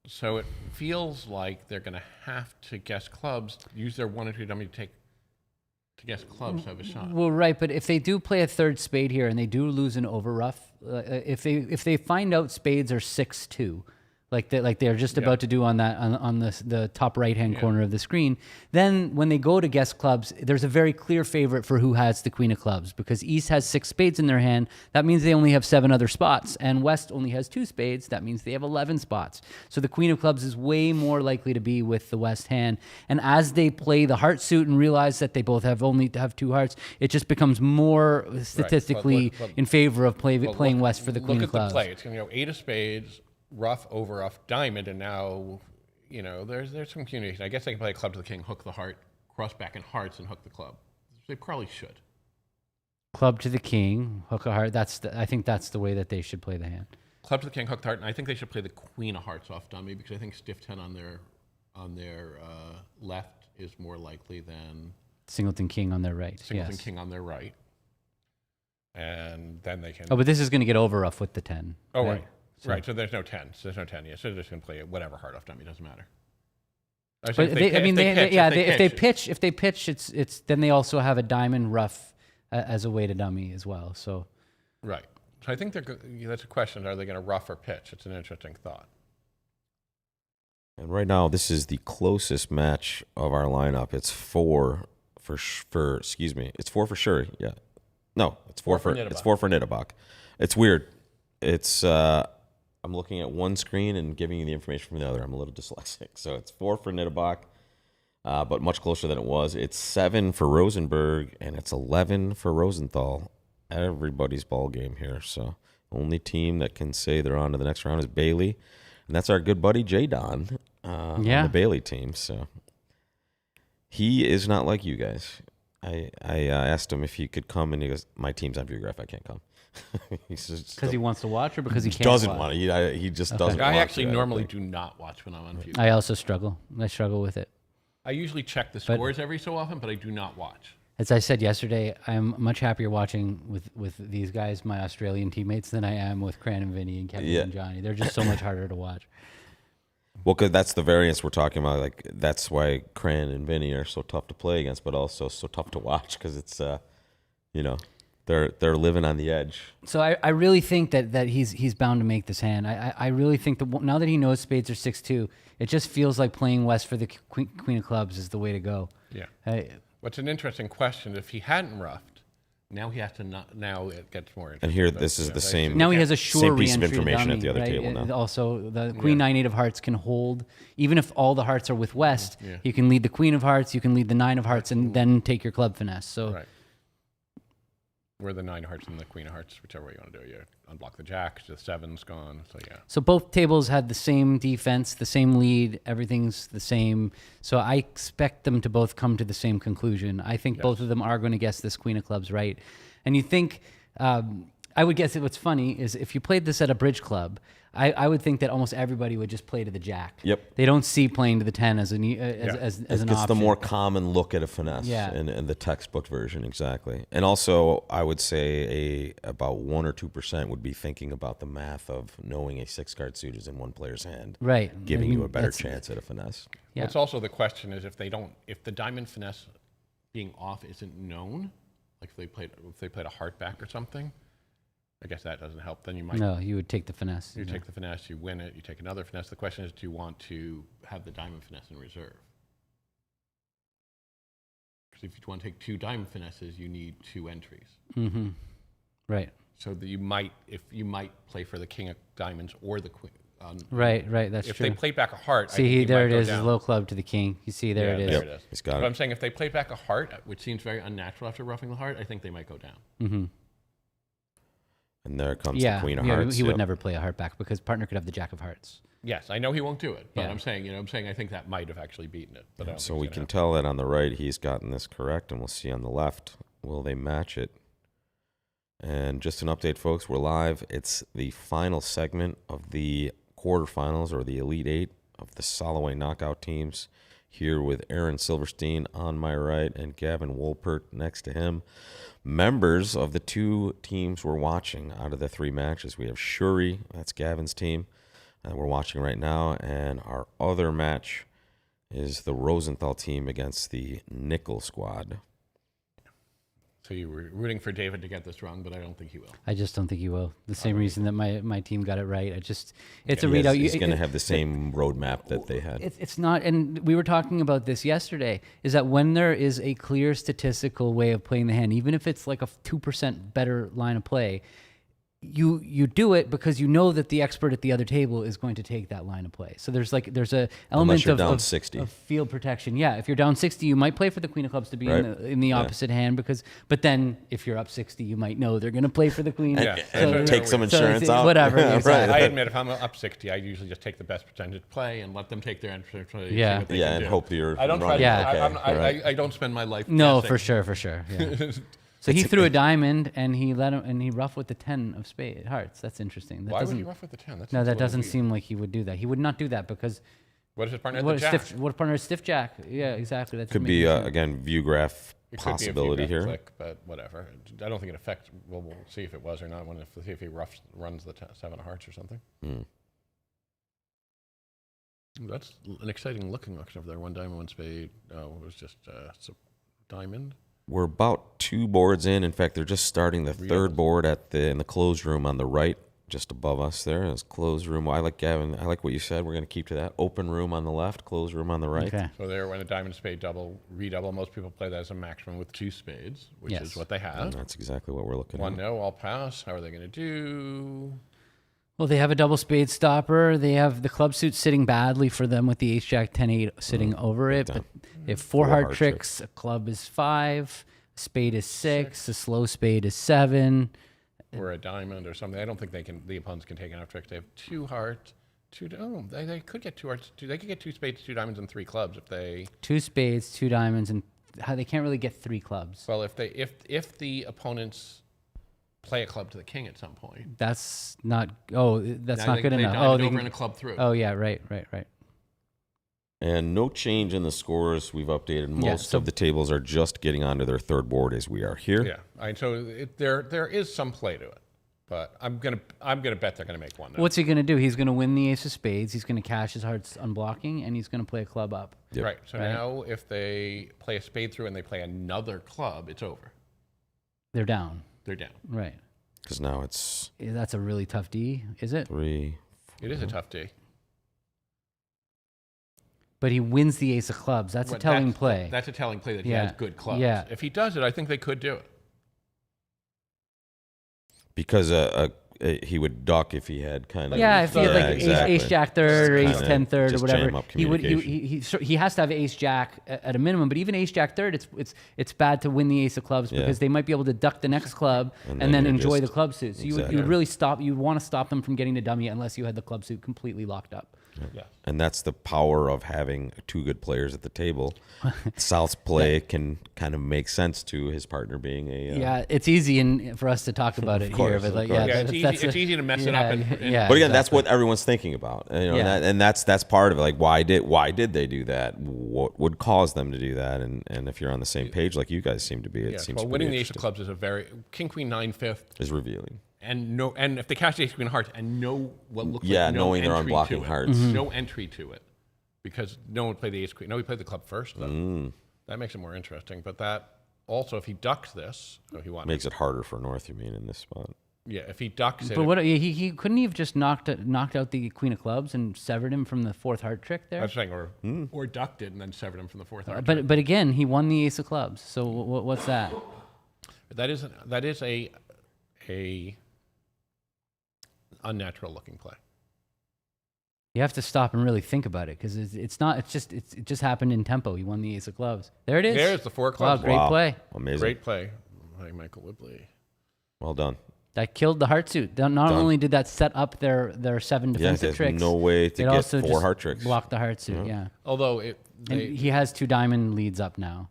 So it feels like they're going to have to guess clubs, use their 1 or 2 dummy to guess clubs to have a shot. Well, right, but if they do play a third spade here and they do lose an over rough, if they find out spades are 6-2, like they're just about to do on the top right hand corner of the screen, then when they go to guess clubs, there's a very clear favorite for who has the queen of clubs, because East has 6 spades in their hand. That means they only have 7 other spots, and West only has 2 spades. That means they have 11 spots. So the queen of clubs is way more likely to be with the West hand. And as they play the heart suit and realize that they both have 2 hearts, it just becomes more statistically in favor of playing West for the queen of clubs. Look at the play. It's going to go 8 of spades, rough, over rough, diamond, and now, there's some communication. I guess they can play a club to the king, hook the heart, cross back in hearts, and hook the club. They probably should. Club to the king, hook a heart. I think that's the way that they should play the hand. Club to the king, hook the heart, and I think they should play the queen of hearts off dummy, because I think stiff 10 on their left is more likely than Singleton king on their right. singleton king on their right. And then they can... Oh, but this is going to get over rough with the 10. Oh, right. Right, so there's no 10. So there's no 10 yet. So they're just going to play whatever heart off dummy. Doesn't matter. But if they pitch, it's then they also have a diamond rough as a way to dummy as well. So, right. So I think that's a question: are they going to rough or pitch? It's an interesting thought. And right now, this is the closest match of our lineup. It's 4 for sure. Yeah. No, it's 4 for Nittebach. It's weird. It's I'm looking at one screen and giving you the information from the other. I'm a little dyslexic. So it's 4 for Nittebach, but much closer than it was. It's 7 for Rosenberg, and it's 11 for Rosenthal. Everybody's ball game here. So only team that can say they're on to the next round is Bailey, and that's our good buddy J Don on the Bailey team. So he is not like you guys. I asked him if he could come, and he goes, "My team's on Viewgraph. I can't come." Because he wants to watch, or because he can't doesn't watch? want to. He just doesn't. I want actually to, normally do not watch when I'm on view. I also struggle. I struggle with it. I usually check the scores every so often, but I do not watch. As I said yesterday, I'm much happier watching with these guys, my Australian teammates, than I am with Cran and Vinny and Kevin and Johnny. They're just so much harder to watch. Well, because that's the variance we're talking about. Like that's why Cran and Vinny are so tough to play against, but also so tough to watch because it's, they're living on the edge. So I really think that he's bound to make this hand. I really think that now that he knows spades are 6-2, it just feels like playing West for the queen of clubs is the way to go. Yeah. What's an interesting question, if he hadn't roughed, now he has to not. Now it gets more interesting. And here, this is the same. Now he has a sure same piece of re-entry information dummy, at the other right? table now. Also, the queen 9-8 of hearts can hold, even if all the hearts are with West. You can lead the queen of hearts, you can lead the 9 of hearts, and then take your club finesse. So. Right. We're the 9 of hearts and the queen of hearts, whichever way you want to do it. You unblock the jacks, the 7's gone. So yeah. So both tables had the same defense, the same lead, everything's the same. So I expect them to both come to the same conclusion. I think both of them are going to guess this queen of clubs right. And you think, I would guess that what's funny is if you played this at a bridge club, I would think that almost everybody would just play to the jack. Yep. They don't see playing to the 10 as an It's option. the more common look at a finesse in the textbook version, exactly. And also, I would say about 1 or 2% would be thinking about the math of knowing a 6-card suit is in one player's hand, right, giving you a better chance at a finesse. Yeah. It's also the question is if the diamond finesse being off isn't known, like if they played a heart back or something, I guess that doesn't help. Then you might. No, you would take the finesse. You take the finesse, you win it, you take another finesse. The question is, do you want to have the diamond finesse in reserve? Because if you want to take 2 diamond finesses, you need 2 entries. Mm-hmm. Right. So that you might play for the king of diamonds or the queen. Right. That's if true. If they play back a heart, see, there it is, his low club to the king. You see, there it is. There it is. He's got but it. I'm saying if they play back a heart, which seems very unnatural after roughing the heart, I think they might go down. Mm-hmm. And there comes the queen of hearts. He would never play a heart back because partner could have the jack of hearts. Yes, I know he won't do it, but I'm saying I think that might have actually beaten it. But So we can tell that on the right he's gotten this correct, and we'll see on the left, will they match it? And just an update, folks, we're live. It's the final segment of the quarterfinals, or the Elite 8 of the SOLOWAY knockout teams, here with Aaron Silverstein on my right and Gavin Wolpert next to him. Members of the 2 teams we're watching out of the 3 matches, we have Shuri, that's Gavin's team, we're watching right now, and our other match is the Rosenthal team against the Nickel squad. So you were rooting for David to get this wrong, but I don't think he will. I just don't think he will. The same reason that my team got it right. It's a He's readout. He's going to have the same roadmap that they had. It's not, and we were talking about this yesterday, is that when there is a clear statistical way of playing the hand, even if it's like a 2% better line of play, you do it because you know that the expert at the other table is going to take that line of play. So there's a element you're down 60. of field protection. Yeah, if you're down 60, you might play for the queen of clubs to be in the opposite hand but then if you're up 60, you might know they're going to play for the queen. And take some insurance out. Whatever. I admit, if I'm up 60, I usually just take the best percentage play and let them take their entry. And hope you're I don't try wrong. to, I don't spend my life No, guessing. for sure. Yeah. So he threw a diamond and he roughed with the 10 of spade hearts. That's interesting. Why would he rough with the 10? That doesn't seem like he would do that. He would not do that because what if his partner had the jack? What partner is stiff jack? Yeah, exactly. That could be again view graph possibility here. Flick, but whatever. I don't think it affects. Well, we'll see if it was or not. See if he runs the 7 of hearts or something. That's an exciting looking auction over there. 1 diamond, 1 spade. No, it was just diamond. We're about 2 boards in. In fact, they're just starting the 3rd board in the closed room on the right, just above us there. It's closed room. I like Gavin. I like what you said. We're going to keep to that. Open room on the left, closed room on the right. Okay. So there, when a diamond spade double, redouble, most people play that as a maximum with 2 spades, which is what they have. And that's exactly what we're looking at. 1 no, all pass. How are they going to do? Well, they have a double spade stopper. They have the club suit sitting badly for them with the ace jack 10-8 sitting over it. But they have 4 hard tricks. A club is 5. A spade is 6. A slow spade is 7. Or a diamond or something. I don't think the opponents can take enough tricks. They have 2 hearts. They could get 2 hearts. They could get 2 spades, 2 diamonds, and 3 clubs if they. 2 spades, 2 diamonds, and they can't really get 3 clubs. Well, if the opponents play a club to the king at some point. That's not. Oh, that's not good enough. They over in a club through. Oh yeah, right. And no change in the scores. We've updated. Most of the tables are just getting onto their 3rd board as we are here. Yeah. So there is some play to it. But I'm gonna bet they're gonna make one. Now. What's he going to do? He's going to win the ace of spades. He's going to cash his hearts unblocking, and he's going to play a club up. Yep. Right. So now if they play a spade through and they play another club, it's over. They're down. They're down. Right. Because now it's That's a really tough D, is it? 3. It is a tough D. But he wins the ace of clubs. That's a But telling that's- play. That's a telling play that he Yeah. has good clubs. Yeah. If he does it, I think they could do it. Because he would duck if he had kind of Yeah, if he had like ace jack third or ace Kinda 10 third or just whatever, jam up he would communication. he has to have ace jack at a minimum. But even ace jack third, it's bad to win the ace of clubs Yeah. because they might be able to duck the next club And and then then you're enjoy just- the club suit. So you Exactly. would really stop. You want to stop them from getting to dummy unless you had the club suit completely locked up. Yeah. And that's the power of having two good players at the table. South's play can kind of make sense to his partner being a. Yeah, it's easy for us to talk about it course, here, but of like, course. Yeah, that's it's easy to mess it up. And yeah, But again, that's exactly. what everyone's thinking about, you know, Yeah. and that's part of it. Like, why did they do that? What would cause them to do that? And if you're on the same page, like you guys seem to be, it yeah, seems well, pretty winning the ace of interesting. clubs is a very king queen 9/5 Is revealing. and if they cash the ace queen hearts and what looks Yeah, like no knowing they're entry unblocking to it. hearts. No entry to it because no one played the ace queen. No, he played the club first though. Mm. That makes it more interesting. But that also, if he ducks this, he won. Makes it harder for North. You mean in this spot? Yeah, if he ducks it, But what he couldn't he have just knocked out the queen of clubs and severed him from the fourth heart trick there? that's saying, or ducked it and then severed him from the fourth heart. But again, he won the ace of clubs. So what's that? That is a unnatural looking play. You have to stop and really think about it because it's not. It just happened in tempo. He won the ace of clubs. There it is. There's the four Wow, clubs. great play. Amazing. Great play by Michael Whibley. Well done. That killed the heart suit. Not only did that set up their 7 Yeah, defensive there's tricks, no way to it get also 4 just heart tricks. blocked the heart suit. Yeah. Although And he has 2 diamond leads up now.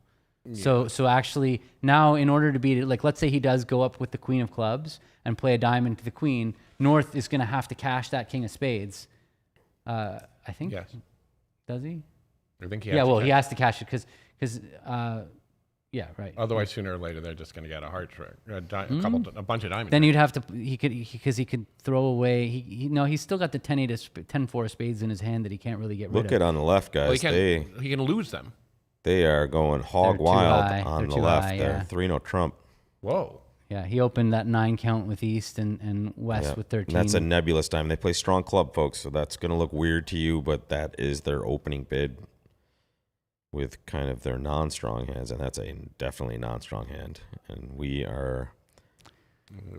So actually now in order to beat it, like let's say he does go up with the queen of clubs and play a diamond to the queen, North is going to have to cash that king of spades. I think. yes, Does he? I think he. Yeah. Well, he has to cash it because yeah, right. Otherwise, sooner or later, they're just going to get a heart trick, a bunch of diamonds. Then you'd have to he could throw away. He's still got the 10-4 spades in his hand that he can't really get rid Look of. at on the left, well, guys. he can lose them. They are going hog They're too wild high. on They're the too left high, there. yeah. 3-0 Trump. Whoa. Yeah, he opened that 9 count with East and West Yeah. with 13. And that's a nebulous time. They play strong club, folks, so that's going to look weird to you, but that is their opening bid with kind of their non-strong hands, and that's a definitely non-strong hand. And we are...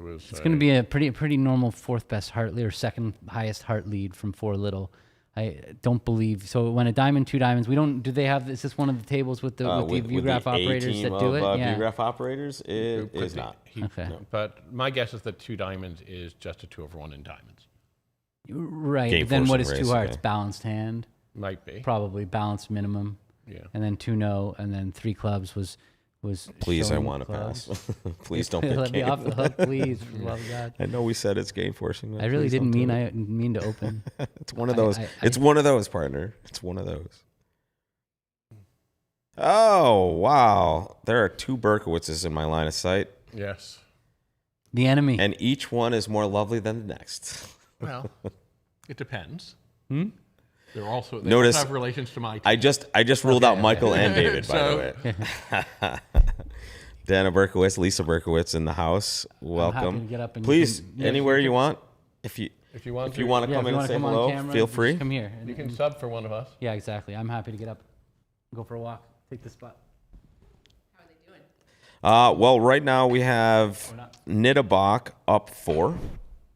It's going to be a pretty normal 4th best heart lead or 2nd highest heart lead from 4 little. I don't believe so. When a diamond, 2 diamonds, we don't. Do they have? Is this one of the tables with the view graph operators that do it? View graph operators is not. Okay. But my guess is that 2 diamonds is just a 2/1 in diamonds. Right. Game But then what is forcing 2 race, hearts? okay. Balanced hand, Might be. probably balanced minimum, Yeah. and then 2 no, and then 3 clubs was. Please, I showing want to clubs. pass. Please don't pick Let me game. off the hook, please. For the love of God. I know we said it's game forcing. I really Please didn't don't do mean it. to open. It's one of those. I- It's one of those, partner. It's one of those. Oh, wow. There are 2 Berkowitzes in my line of sight, Yes. The enemy. and each one is more lovely than the next. Well, it depends. Hmm? They Notice- also have relations to my team. I just ruled out Michael and David, by the way. Dana Berkowitz, Lisa Berkowitz in the house. happy Welcome. to get up and you Please, can- yeah, anywhere you want. If you if you want if you want to Yeah, come if in you and wanna say come on hello, camera, feel just free. Come here. you can sub for one of us. Yeah, exactly. I'm happy to get up, go for a walk, take the spot. Well, right now we have Nidabach up 4,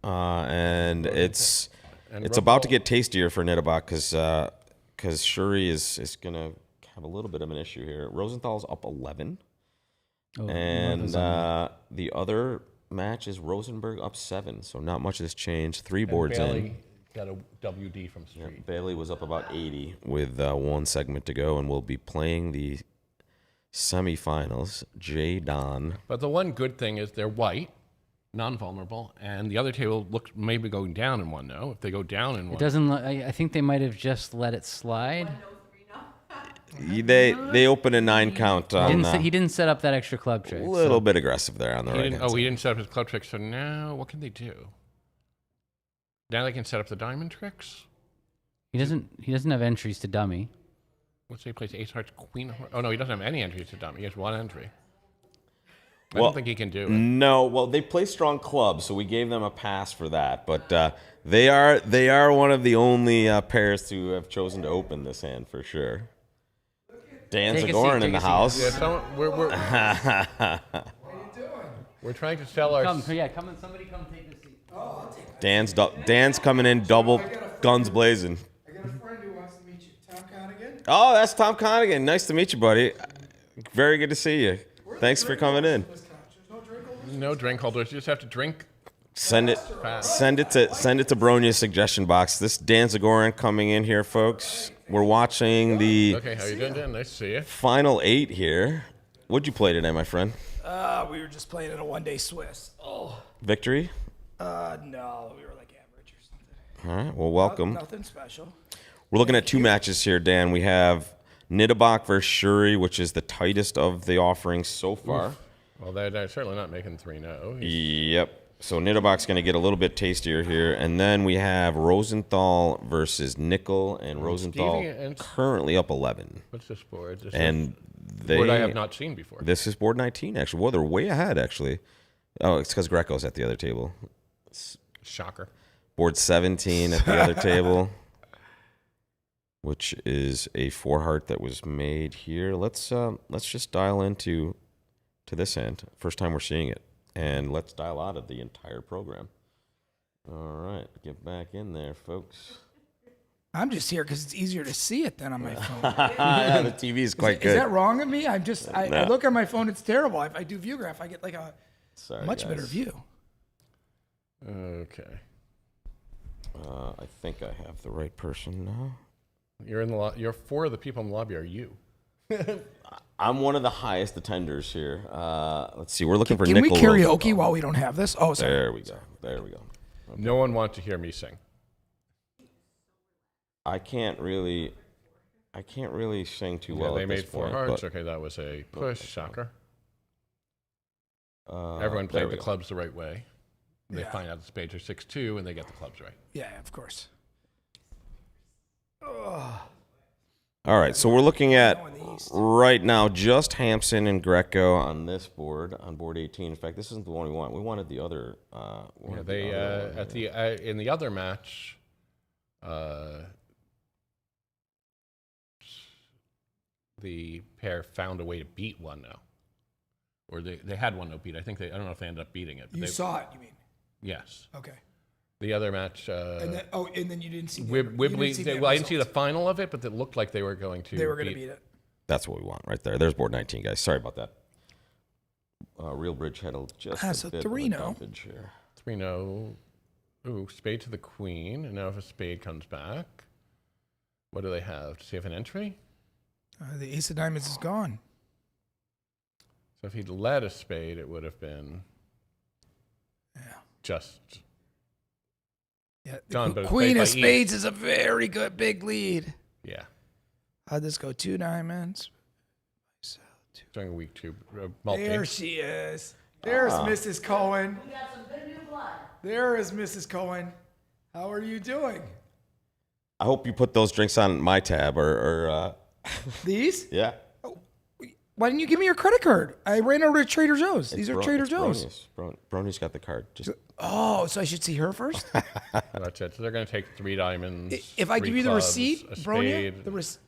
and it's about to get tastier for Nidabach because Shuri is gonna have a little bit of an issue here. Rosenthal's up 11, and the other match is Rosenberg up 7. So not much has changed. 3 boards Bailey in. got a WD from Street. Bailey was up about 80 with 1 segment to go, and we'll be playing the semifinals. Jay Don. But the one good thing is they're white, non-vulnerable, and the other table looks maybe going down in 1 no. If they go down in 1, It doesn't. I think they might have just let it slide. They opened a 9 count on He didn't set up that extra club trick. a little bit aggressive there on the He right didn't, hand he side. didn't set up his club trick, so now what can they do? Now they can set up the diamond tricks? He doesn't have entries to dummy. Let's say he plays ace hearts, queen hearts. Oh, no, he doesn't have any entries to dummy. He has 1 entry. I Well, don't think he can do it. No, well, they play strong clubs, so we gave them a pass for that. But they are one of the only pairs to have chosen to open this hand for sure. Dan Take a Zagoran seat, in the take a seat. house. Yeah, we're trying to sell our... Come and somebody come take the seat. Dan's coming in double guns blazing. I got a friend who wants to meet you. Tom Connigan? Oh, that's Tom Connigan. Nice to meet you, buddy. Very good to see you. Thanks for coming in. There's no drink holders? No drink holders. You just have to drink. Send it to Bronia's suggestion box. This Dan Zagoran coming in here, folks. We're watching the Okay, how you doing, Dan? Nice to see you. final 8 here. What'd you play today, my friend? We were just playing in a one-day Swiss. Victory? No, we were like average or something. All right, well, welcome. Nothing special. We're looking at 2 matches here, Dan. We have Nidabak versus Shuri, which is the tightest of the offerings so far. Well, they're certainly not making 3-0. Yep. So Nidabak's going to get a little bit tastier here. And then we have Rosenthal versus Nickel, and Rosenthal Stevie and- currently up 11. What's this board? This And is a board I have not seen before. This is board 19, actually. Well, they're way ahead, actually. Oh, it's because Greco's at the other table. Shocker. Board 17 at the other table, which is a 4-heart that was made here. Let's just dial into this hand. First time we're seeing it. And let's dial out of the entire program. All right, get back in there, folks. I'm just here because it's easier to see it than on my phone. Yeah, the TV is quite good. Is that wrong of me? I No. look on my phone, it's terrible. If I do ViewGraph, I get like a Sorry, much guys. better view. Okay. I think I have the right person now. You're in the you're 4 of the people in the lobby are you. I'm one of the highest attenders here. Let's see. We're looking for Can we Nickel karaoke Rosenthal. while we don't have this? Oh, sorry. There we go. There we go. No one wants to hear me sing. I can't really sing too well. They at made this 4 point, hearts. but- Okay, that was a push. Shocker. there Everyone played we the go. clubs the right way. They Yeah. find out the spades are 6-2 and they get the clubs right. Yeah, of course. All right, so we're looking at right now just Hampson and Greco on this board, on board 18. In fact, this isn't the one we want. We wanted the other. Yeah, they at the in the other match, the pair found a way to beat 1-0, or they had 1-0 beat. I don't know if they ended up beating it. But You they, saw it, you mean? yes. Okay. The other match, And then you didn't see the Wibbly. the Well, I didn't see the results. final of it, but it looked like they were going to. They were going to beat it. That's what we want right there. There's board 19, guys. Sorry about that. Real Bridge had just So a bit 3-0. of advantage here. 3-0. Ooh, spade to the queen. And now if a spade comes back, what do they have? Does he have an entry? The ace of diamonds is gone. So if he'd led a spade, it would have been just Yeah, the done. But it's queen played of by spades is a very good big lead. Yeah. How'd this go? 2 diamonds. During week 2, multi. There she is. There's Mrs. Cohen. We got some good new blood. There is Mrs. Cohen. How are you doing? I hope you put those drinks on my tab or These? yeah. Why didn't you give me your credit card? I ran over to Trader Joe's. These are Trader Joe's. Brony's got the card. Just Oh, so I should see her first? That's it. So they're going to take 3 diamonds. If I 3 give you the clubs, receipt, a Bronia, spade,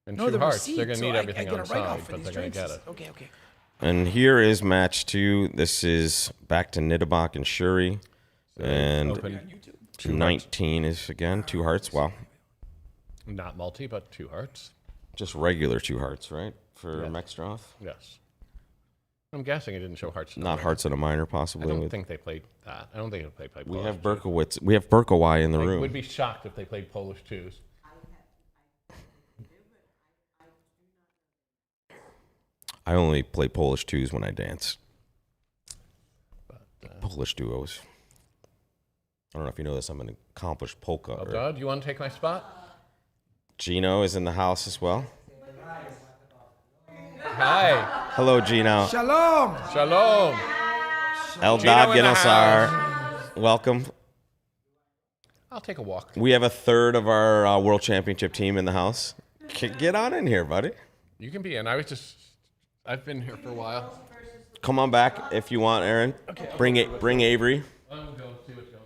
and no, 2 the hearts. receipt. They're going to so need I everything get on a the write-off side, for but these they're going to drinks. get it. Okay. And here is match 2. This is back to Nidabak and Shuri. And Open, 19 is again 2 hearts. Wow. not multi, but 2 hearts. Just regular 2 hearts, right? For Yes. Mextroth? Yes. I'm guessing it didn't show hearts. Not hearts and a minor, I possibly. don't with- think they played that. I don't think they played we Polish have twos. Berkowitz. We have Berkowai in the I room. would be shocked if they played Polish 2s. I only play Polish 2s when I dance. But, Polish duos. I don't know if you know this. I'm an accomplished polka. Dad, you want to take my spot? Gino is in the house as well. Hi. Hello, Gino. Shalom. Shalom. Eldad in the Genosar. Welcome. I'll take a walk. We have a third of our world championship team in the house. Get on in here, buddy. You can be in. I've been here for a while. Come on back if you want, Aaron. Bring Avery. I'm going to go see what's going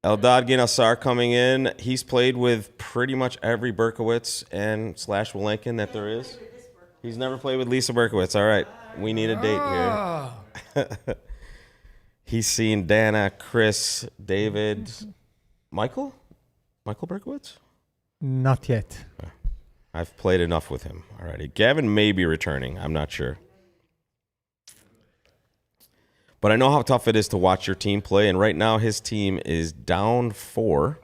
on. Eldad Genosar coming in. He's played with pretty much every Berkowitz and / Wolenkin that there is. He's never played with Lisa Berkowitz. All right. We need a date here. He's seen Dana, Chris, David, Michael Berkowitz? Not yet. I've played enough with him already. Gavin may be returning. I'm not sure. But I know how tough it is to watch your team play, and right now his team is down 4.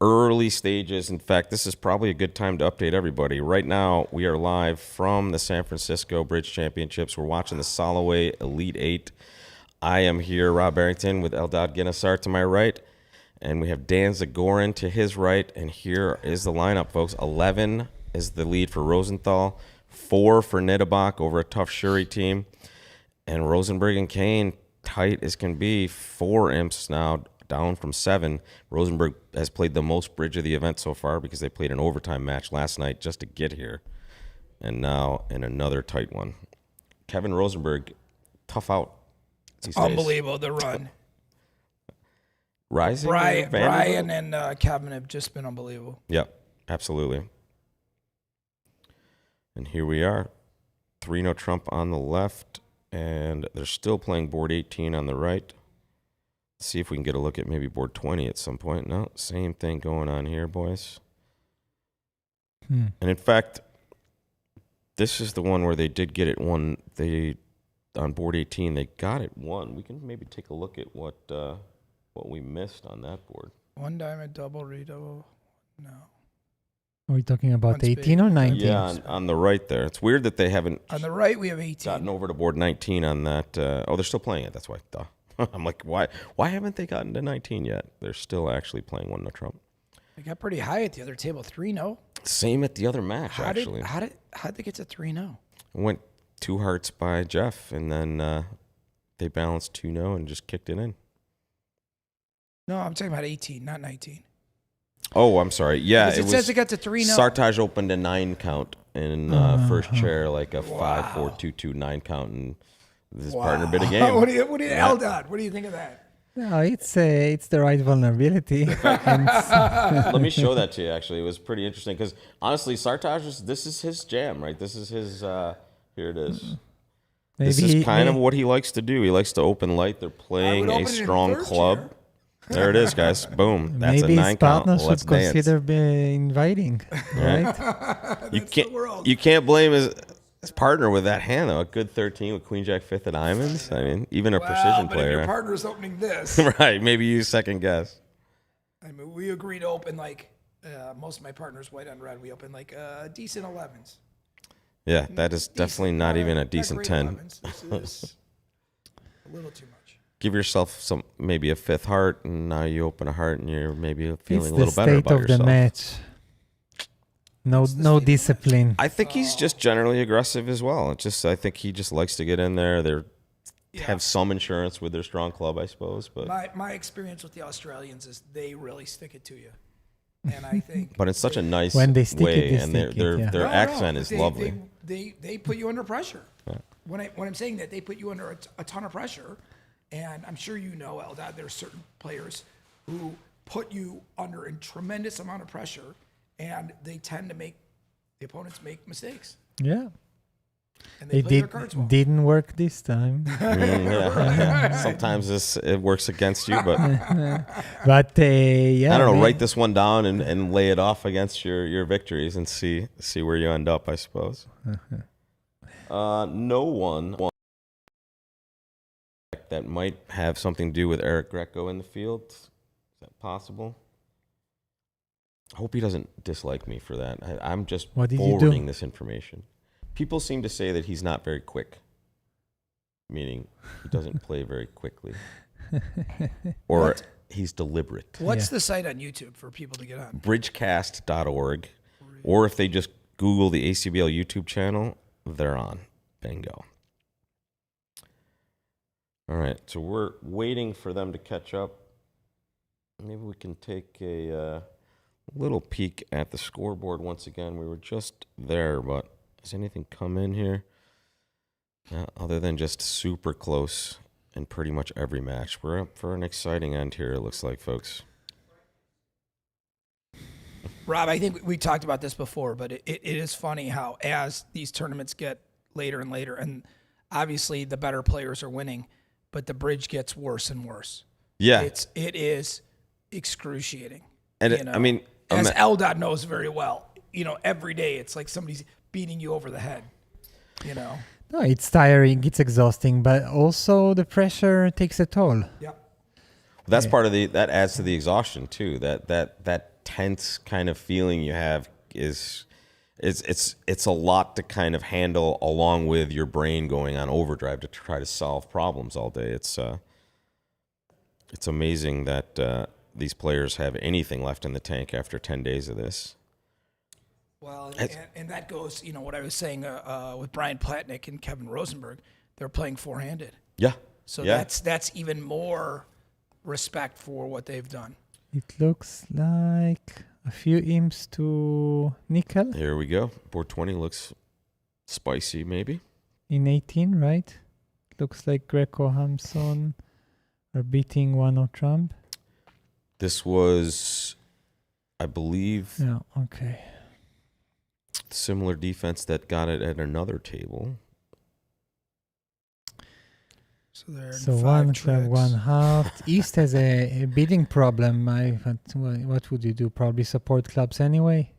Early stages. In fact, this is probably a good time to update everybody. Right now, we are live from the San Francisco Bridge Championships. We're watching the SOLOWAY Elite 8. I am here, Rob Barrington, with Eldad Genosar to my right, and we have Dan Zagorin to his right, and here is the lineup, folks. 11 is the lead for Rosenthal, 4 for Niederbach over a tough Shuri team, and Rosenberg and Kane tight as can be. 4 imps now, down from 7. Rosenberg has played the most bridge of the event so far because they played an overtime match last night just to get here. And now in another tight one. Kevin Rosenberg, tough out. Unbelievable, the run. Rising? Brian and Kevin have just been unbelievable. Yep, absolutely. And here we are. 3-0 Trump on the left, and they're still playing board 18 on the right. See if we can get a look at maybe board 20 at some point. No, same thing going on here, boys. And in fact, this is the one where they did get it one. On board 18, they got it 1. We can maybe take a look at what we missed on that board. 1 diamond, double, redouble. No. Are we talking about One 18 spade. or 19? Yeah, on the right there. It's weird that they haven't On the right, we have 18. gotten over to board 19 on that. They're still playing it. That's why. Duh. I'm like, why haven't they gotten to 19 yet? They're still actually playing 1-0 Trump. They got pretty high at the other table, 3-0. Same at the other match, actually. How'd they get to 3-0? Went 2 hearts by Jeff, and then they balanced 2-0 and just kicked it in. No, I'm talking about 18, not 19. Oh, I'm sorry. Yeah, It says it got to 3-0. Sartaj opened a 9 count in first chair, like a 5-4-2-2 9 count, and his partner bid a game. What do you Eldad, what do you think of that? No, it's the right vulnerability. Let me show that to you, actually. It was pretty interesting because, honestly, Sartaj, this is his jam, right? This is his, here it is. This is kind of what he likes to do. He likes to open light. They're playing a strong club. There it is, guys. Boom. That's maybe a 9 his count. partner Let's should dance. consider inviting, right? You can't blame his partner with that hand, though. A good 13 with Queen Jack 5th of diamonds. I mean, even a precision but player. if your partner's opening this, Right. Maybe you second guess. I mean, we agreed to open like most of my partners white on red. We open like decent 11s. Yeah, that is definitely not even a decent great 10. 11s. This is a little too much. Give yourself maybe a 5th heart, and now you open a heart, and you're maybe feeling It's a the little better state about of yourself. the match. No discipline. I think he's just generally aggressive as well. I think he just likes to get in there. Have some insurance with their strong club, I suppose. But My experience with the Australians is they really stick it to you, and I think. But it's such a nice When they stick way, it, they and stick their it, yeah. their No, accent is they- lovely. They put you under pressure. When I'm saying that, they put you under a ton of pressure, and I'm sure you know, Eldad, there's certain players who put you under a tremendous amount of pressure, and they tend to make the opponents make mistakes, Yeah. and they play their cards well. Didn't work this time. Yeah. Sometimes it works against you, but But yeah. I don't know. man. Write this one down and lay it off against your victories and see where you end up, I suppose. No one that might have something to do with Eric Greco in the field. Is that possible? I hope he doesn't dislike me for that. I'm just What did you do? forwarding this information. People seem to say that he's not very quick, meaning he doesn't play very quickly, or he's deliberate. What's the site on YouTube for people to get on? Bridgecast.org, or if they just Google the ACBL YouTube channel, they're on. Bingo. All right, so we're waiting for them to catch up. Maybe we can take a little peek at the scoreboard once again. We were just there, but has anything come in here? Other than just super close in pretty much every match. We're up for an exciting end here, it looks like, folks. Rob, I think we talked about this before, but it is funny how as these tournaments get later and later, and obviously the better players are winning, but the bridge gets worse and worse. Yeah. It is excruciating. And you know? I mean, as Eldad knows very well, every day it's like somebody's beating you over the head, No, it's tiring, it's exhausting, but also the pressure takes a toll. Yeah. that's part of that adds to the exhaustion too. That tense kind of feeling you have is it's a lot to kind of handle, along with your brain going on overdrive to try to solve problems all day. It's amazing that these players have anything left in the tank after 10 days of this. Well, and that goes, what I was saying with Brian Platnick and Kevin Rosenberg, they're playing four-handed. Yeah. So yeah. that's even more respect for what they've done. It looks like a few imps to nickel Here we go. Board 20 looks spicy, maybe. in 18, right? Looks like Greco Hampson are beating 1-0 Trump. This was, I believe, Yeah, okay. similar defense that got it at another table. So they're So in one five club, tricks. one heart. East has a bidding problem. What would you do? Probably support clubs anyway.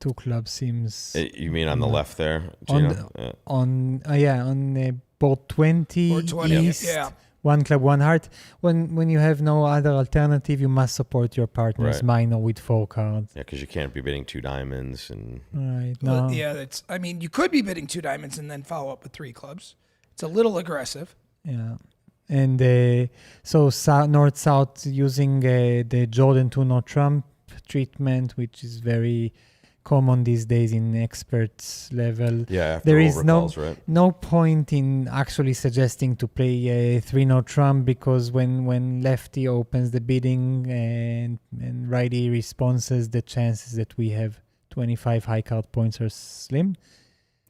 Two clubs seems You mean on the left there, On Gino? Yeah. on board 20 Or 20, East. yeah. One club, one heart. When you have no other alternative, you must support your partner's Right. minor with 4 cards. Yeah, because you can't be bidding 2 diamonds and Right. Well, No. yeah, you could be bidding 2 diamonds and then follow up with 3 clubs. It's a little aggressive. Yeah. And so north south using the Jordan 2 no Trump treatment, which is very common these days in experts level. yeah, after There is overcalls, right? no point in actually suggesting to play a 3-0 Trump, because when lefty opens the bidding and righty responses, the chances that we have 25 high card points are slim.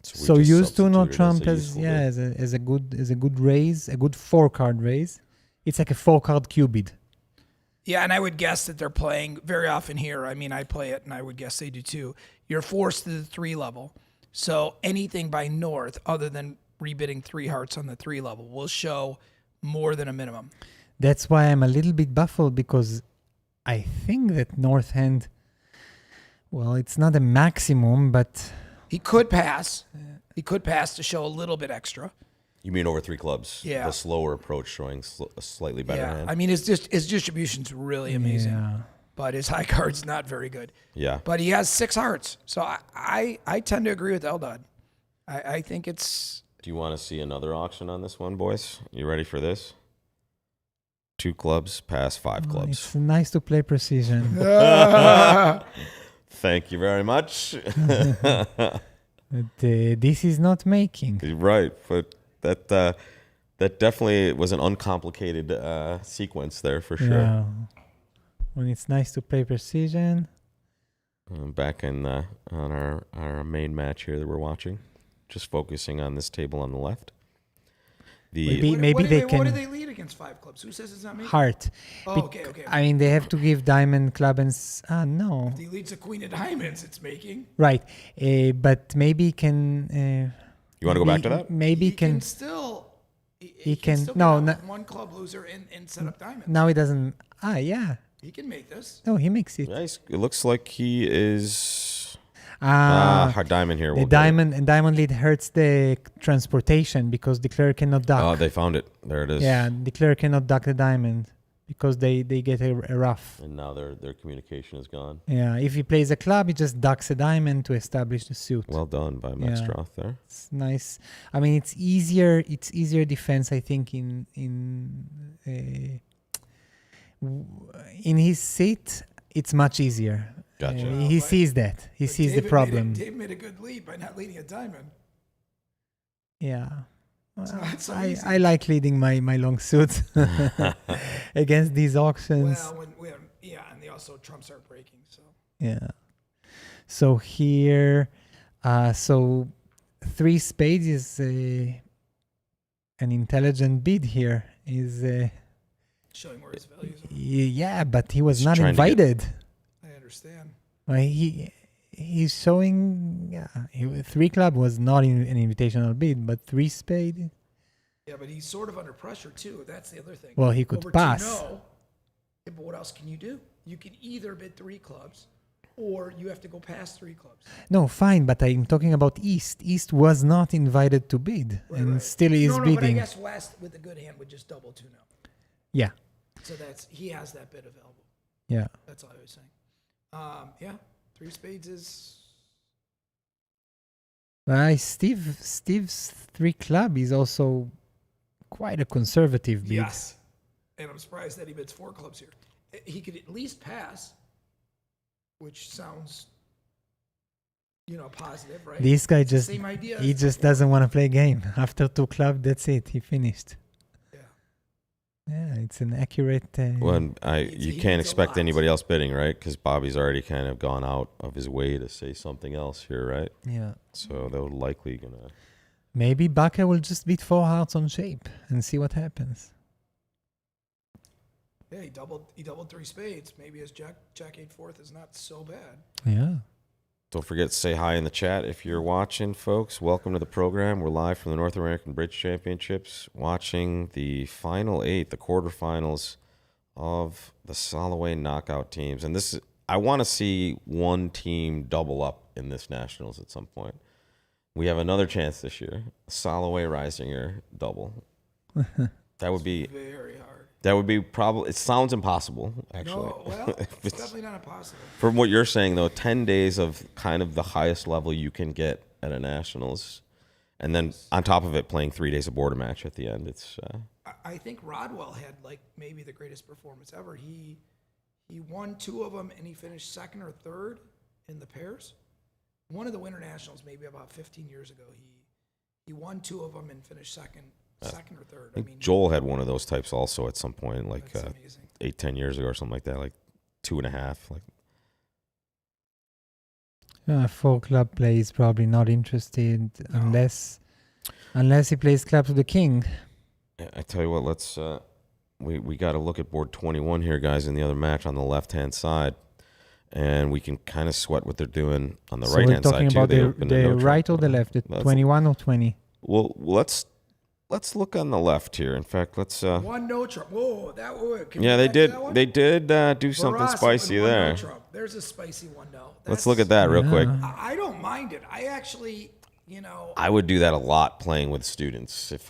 So we just use 2-0 substituted Trump a as useful bid. as a good raise, a good 4-card raise. It's like a 4-card Q bid. Yeah, and I would guess that they're playing very often here. I mean, I play it, and I would guess they do too. You're forced to the 3 level. So anything by north other than rebidding 3 hearts on the 3 level will show more than a minimum. That's why I'm a little bit baffled, because I think that North Hand, well, it's not a maximum, but He could pass. He could pass to show a little bit extra. You mean over 3 clubs? Yeah. The slower approach showing a slightly better Yeah, hand. I mean, his distribution's really amazing, yeah. but his high card's not very good. Yeah. But he has 6 hearts, so I tend to agree with Eldad. I think it's Do you want to see another auction on this one, boys? You ready for this? 2 clubs pass 5 clubs. It's nice to play precision. Thank you very much. But this is not making. Right, but that definitely was an uncomplicated sequence there for sure. Yeah. When it's nice to play precision. Back in on our main match here that we're watching, just focusing on this table on the left. Maybe what they What can do they lead against 5 clubs? Who says it's not making? heart. Oh, okay. I mean, they have to give diamond club and no. If he leads a queen of diamonds, it's making. Right. But maybe can. You want to go back to that? Maybe He can still. He can- still no, get no. out one club loser and set up diamonds. Now it doesn't. Yeah. He can make this. No, he makes it. Nice. It looks like he is. Ah, Diamond here. the will get it. diamond lead hurts the transportation because the clerk cannot duck. Oh, they found it. There it is. Yeah, the clerk cannot duck the diamond because they get a rough. And now their communication is gone. Yeah, if he plays a club, he just ducks a diamond to establish the suit. Well done by Max Yeah. Stroth there. It's nice. I mean, it's easier. It's easier defense, I think, in his seat. it's much easier. Gotcha. He sees that. He sees the problem. Dave made a good lead by not leading a diamond. Yeah. not so easy. I like leading my long suits against these auctions. Well, and they also trumps are breaking. So Yeah. So here, so 3 spades is an intelligent bid here. Is showing where his values are. yeah, but he was He's not trying to get- invited. I understand. He's showing 3 club was not in an invitational bid, but 3 spade. Yeah, but he's sort of under pressure too. That's the other thing. Well, he could Over pass. 2-0, yeah, but what else can you do? You can either bid 3 clubs, or you have to go past 3 clubs. No, fine, but I'm talking about East. East was not invited to bid, and still is no, but I bidding. guess West with a good hand would just double 2-0. Yeah, So he has that bid available. yeah. That's all I was saying. Yeah, 3 spades is. Steve's 3 club is also quite a conservative bid. Yes. And I'm surprised that he bids 4 clubs here. He could at least pass, which sounds, positive, right? This guy It's the just same idea he as just before. doesn't want to play game. After 2 club, that's it. He finished. Yeah. Yeah, it's an accurate. Well, you he can't needs a expect lot. anybody else bidding, right? Because Bobby's already kind of gone out of his way to say something else here, right? Yeah. So they're likely gonna. Maybe Baca will just beat 4 hearts on shape and see what happens. Yeah, he doubled 3 spades. Maybe his Jack 8 fourth is not so bad. Yeah. Don't forget to say hi in the chat if you're watching, folks. Welcome to the program. We're live from the North American Bridge Championships, watching the final 8, the quarterfinals of the SOLOWAY knockout teams. And I want to see one team double up in this nationals at some point. We have another chance this year. SOLOWAY Risinger double. That would be Very hard. probably. It sounds impossible, actually. No, well, it's definitely not impossible. From what you're saying, though, 10 days of kind of the highest level you can get at a nationals, and then on top of it, playing 3 days of border match at the end. It's I think Rodwell had maybe the greatest performance ever. He won 2 of them and he finished 2nd or 3rd in the pairs. One of the Winter Nationals, maybe about 15 years ago, he won 2 of them and finished second or 3rd. I think Joel had one of those types also at some point, like That's amazing. 8-10 years ago or something like that, like 2.5. Like 4 club play is probably not interested unless he plays club to the king. I tell you what, let's we got to look at board 21 here, guys, in the other match on the left-hand side. And we can kind of sweat what they're doing on the So right-hand we're side, talking too. about They the opened a no-trump. right or the left, the 21 or 20. Well, let's look on the left here. In fact, let's. One no trump. Whoa, that would. Yeah, they did. They did do something Barras spicy opened one there. no trump. There's a spicy one no. Let's look at that real quick. I don't mind it. I actually, I would do that a lot playing with students if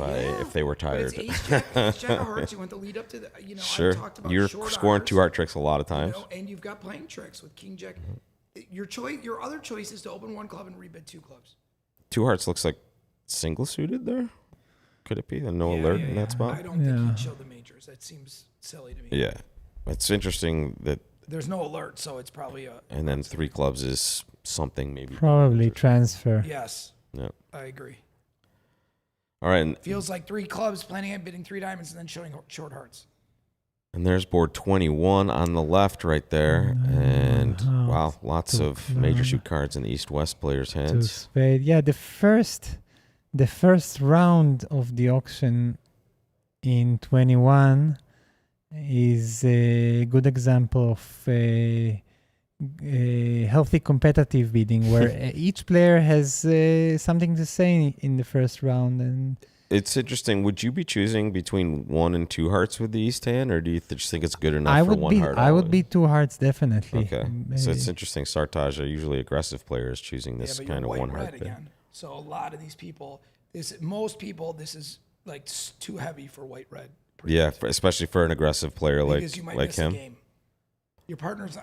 they were but tired. it's ace jack of hearts. You want to lead up to the. Sure, I talked about you're short scoring hours, 2-heart tricks a lot of times. and you've got playing tricks with king jack. Your other choice is to open 1 club and rebid 2 clubs. 2 hearts looks like single suited there. Could it be? And no alert in that spot. I don't think he'd show the majors. That seems silly to me. Yeah, it's interesting that. There's no alert, so it's probably a. And then 3 clubs is something maybe. Probably transfer. Yes, Yeah. I agree. All right, and Feels like 3 clubs planning on bidding 3 diamonds and then showing short hearts. there's board 21 on the left right there. And wow, lots of major shoot cards in the East-West players' To hands. spade. Yeah, the first round of the auction in 21 is a good example of a healthy competitive bidding where each player has something to say in the first round. And It's interesting. Would you be choosing between 1 and 2 hearts with the East hand, or do you just think it's good enough for 1 heart? I would always? be 2 hearts definitely. Okay. So it's interesting. Sartaj, a usually aggressive player, is choosing this but kind of you're 1 white heart red bid. again. So a lot of these people, most people, this is like too heavy for white red. Yeah, especially for an aggressive player Because you might like miss him. a game. Your partner's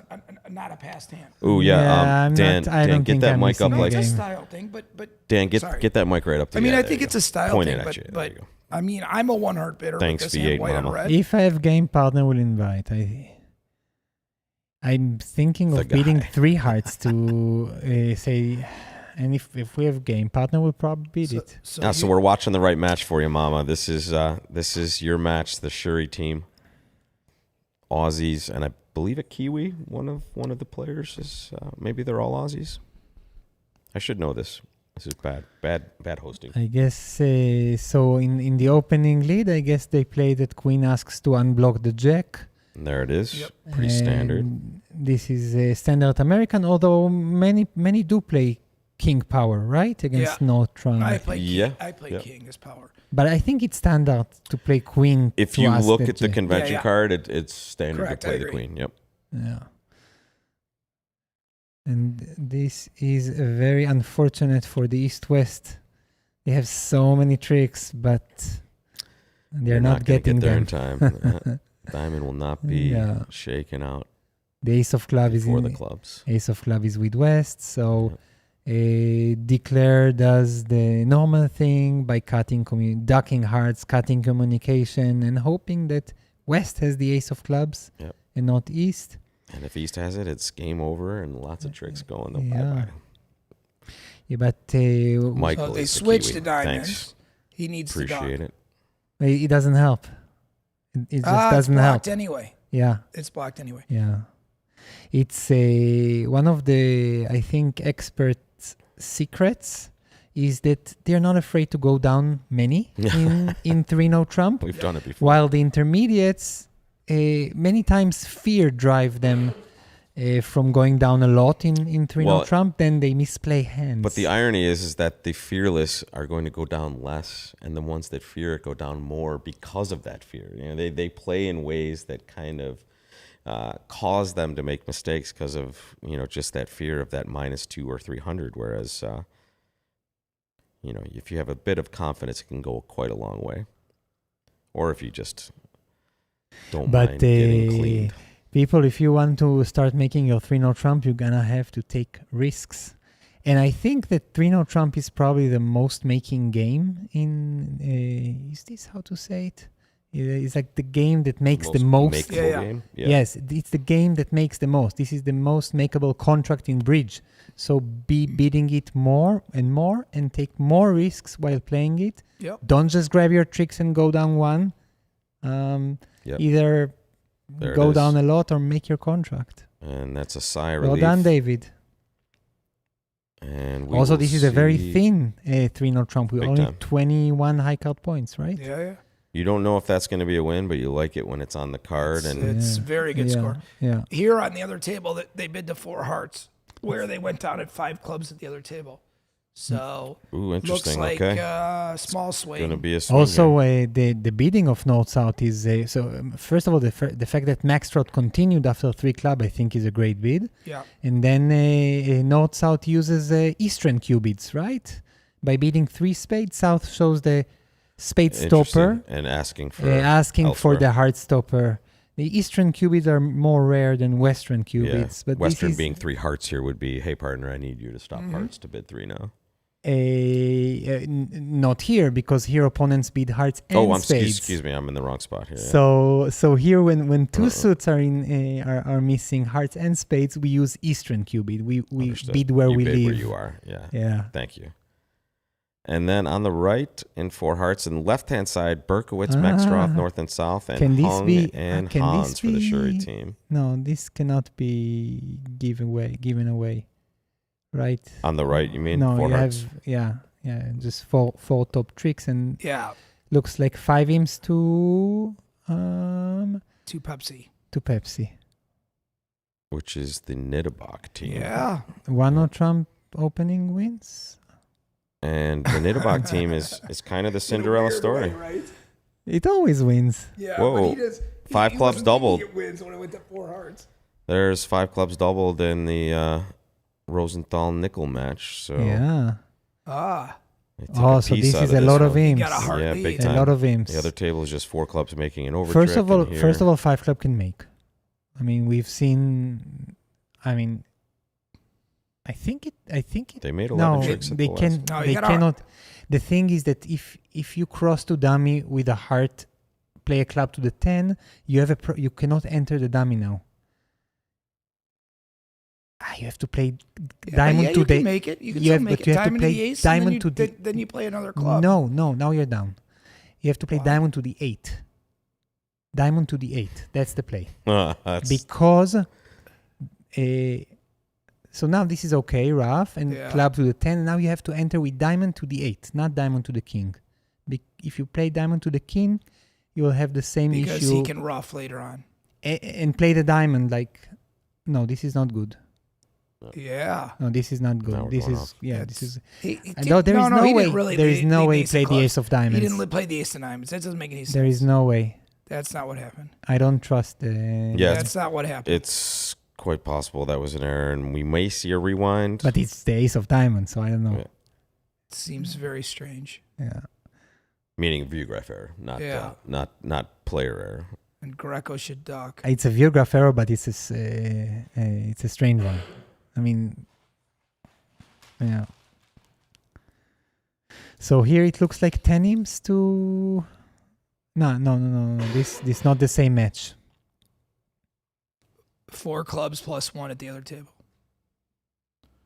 not a past hand. Ooh, yeah. I'm Dan, not, I Dan, don't get think that I'm mic up missing a No, like it's a game. style thing, but Dan. sorry. Get that mic right up to I mean, yeah, I there think you it's go. a style Point thing, it at you. There but you go. I mean, I'm a 1 heart bidder. Thanks, with this V8 hand, white mama. and red. If I have game, partner will invite. I'm thinking The of beating guy. 3 hearts to say, and if we have game partner, we'll probably beat it. So we're watching the right match for you, Mama. This is your match, the Shuri team. Aussies, and I believe a Kiwi. One of the players is maybe they're all Aussies. I should know this. This is bad hosting. I guess so. In the opening lead, I guess they played that Queen asks to unblock the Jack. And there it is. Yep. Pretty standard. And this is a standard American, although many do play King Power, right? Against Yeah. no Trump. I play Yeah. King. I play Yeah. King as power. But I think it's standard to play Queen. If to you ask look that at the Jack. convention Yeah. card, it's standard Correct, to I play the agree. Queen. Yep. Yeah. And this is very unfortunate for the East-West. They have so many tricks, but they're not gonna getting get there them. in time. Diamond will not be Yeah. shaken out The Ace of Club is before in the clubs. Ace of Club is with West, so Declare does the normal thing by ducking hearts, cutting communication, and hoping that West has the Ace of Clubs Yep. and not East. And if East has it, it's game over and lots of tricks going. Yeah. Bye-bye. Yeah, but Michael So they is the switched Kiwi. to diamonds. Thanks. He needs Appreciate to it. it doesn't help. It just doesn't it's help. blocked anyway. Yeah. It's blocked anyway. Yeah, it's one of the, I think, experts' secrets is that they're not afraid to go down many in 3-0 Trump, We've done it before. while the intermediates many times fear drive them from going down a lot in 3-0 Well, Trump, then they misplay hands. But the irony is that the fearless are going to go down less, and the ones that fear it go down more because of that fear. You know, they play in ways that kind of cause them to make mistakes because of just that fear of that -2 or 300. Whereas if you have a bit of confidence, it can go quite a long way. Or if you just don't mind getting cleaned. People, if you want to start making your 3-0 Trump, you're gonna have to take risks. And I think that 3-0 Trump is probably the most making game in, is this how to say it? It's like the game that makes the most. makeable Yeah. game. Yeah. Yes, it's the game that makes the most. This is the most makeable contract in bridge. So be bidding it more and take more risks while playing it. Yep. Don't just grab your tricks and go down one. Yep. Either There it go is. down a lot or make your contract. And that's a sigh of Well relief. done, David. And we Also, will this is a very see- thin 3-0 Trump with Big only time. 21 high card points, right? Yeah. You don't know if that's going to be a win, but you like it when it's on the card. And It's Yeah. very good Yeah, score. Yeah. Here on the other table, that they bid to 4 hearts, where they went down at 5 clubs at the other table. So ooh, looks interesting. like Okay, small going to swing. be a swing Also, here. the bidding of North South is first of all the fact that Max Trot continued after 3 club, I think, is a great bid. Yeah. And then North South uses Eastern Q bids, right? By bidding 3 spades, South shows the spade Interesting. stopper, And asking for asking for elsewhere. the heart stopper. The Eastern Q bids are more rare than Western Q Yeah. bids, but Western this is being 3 hearts here would be, hey partner, I need you to stop hearts to bid 3 now. not here, because here opponents bid hearts and Oh, spades. excuse me, I'm in the wrong spot here. Yeah. So here when 2 suits are in are missing hearts and spades, we use Eastern Q bid. We Understood. bid where You we bid live. where you are. Yeah. Yeah. Thank you. And then on the right, in 4 hearts, and left-hand side, Berkowitz, Maxtroth, North and South, and Can this Hung be- and can this Hans for the Shuri be- team. No, this cannot be given away, right? On the right, you mean? No, 4 you hearts. have just four top tricks, and Yeah. looks like 5 imps to 2 Pepsi. Pepsi. Which is the Nittebach team. Yeah. 1-0 Trump opening wins. And the Nittebach team is kind of the Cinderella story. Right? It always wins. Yeah. Whoa. But he does, 5 clubs wasn't thinking doubled. It wins when it went to 4 hearts. There's 5 clubs doubled in the Rosenthal nickel match. So Yeah. they took Oh, a so piece this out is a this lot of one. imps. Got a heart Yeah, lead. big A time. lot of imps. The other table is just 4 clubs making an over. First of all, here. 5 club can make. I mean, we've seen. I mean, I think it. They made 11 No, tricks at they the can. last. No, you They gotta- cannot. The thing is that if you cross to dummy with a heart, play a club to the 10, you cannot enter the dummy now. You have to play Yeah, diamond yeah, to you the. can make it. You can you still have, make but it. you have to Diamond play to the ace, diamond and then to the. then you play another club. No, now you're down. You have to play Why? diamond to the 8. Diamond to the 8. That's the play. That's, Because so now this is okay, rough, and Yeah. club to the 10. Now you have to enter with diamond to the 8, not diamond to the king. If you play diamond to the king, you will have the same Because issue he can rough later on. and play the diamond like. No, this is not good. Yeah. No, this is not Now good. we're This going is off. this is. He No, there is no he way. didn't really There is lead- no lead way the he ace played of the clubs. ace of He diamonds. didn't play the ace of diamonds. That doesn't make any sense. There is no way. That's not what happened. I don't trust the. Yeah, That's not what happened. it's quite possible that was an error, and we may see a rewind. But it's the ace of diamonds, so I don't know. Yeah. It seems very strange. Yeah. Meaning viewgraph error, not Yeah. not player error. And Greco should duck. It's a Virgraph error, but it's it's a strange one. I mean, yeah. So here it looks like 10 imps to. No. This not the same match. 4 clubs plus 1 at the other table.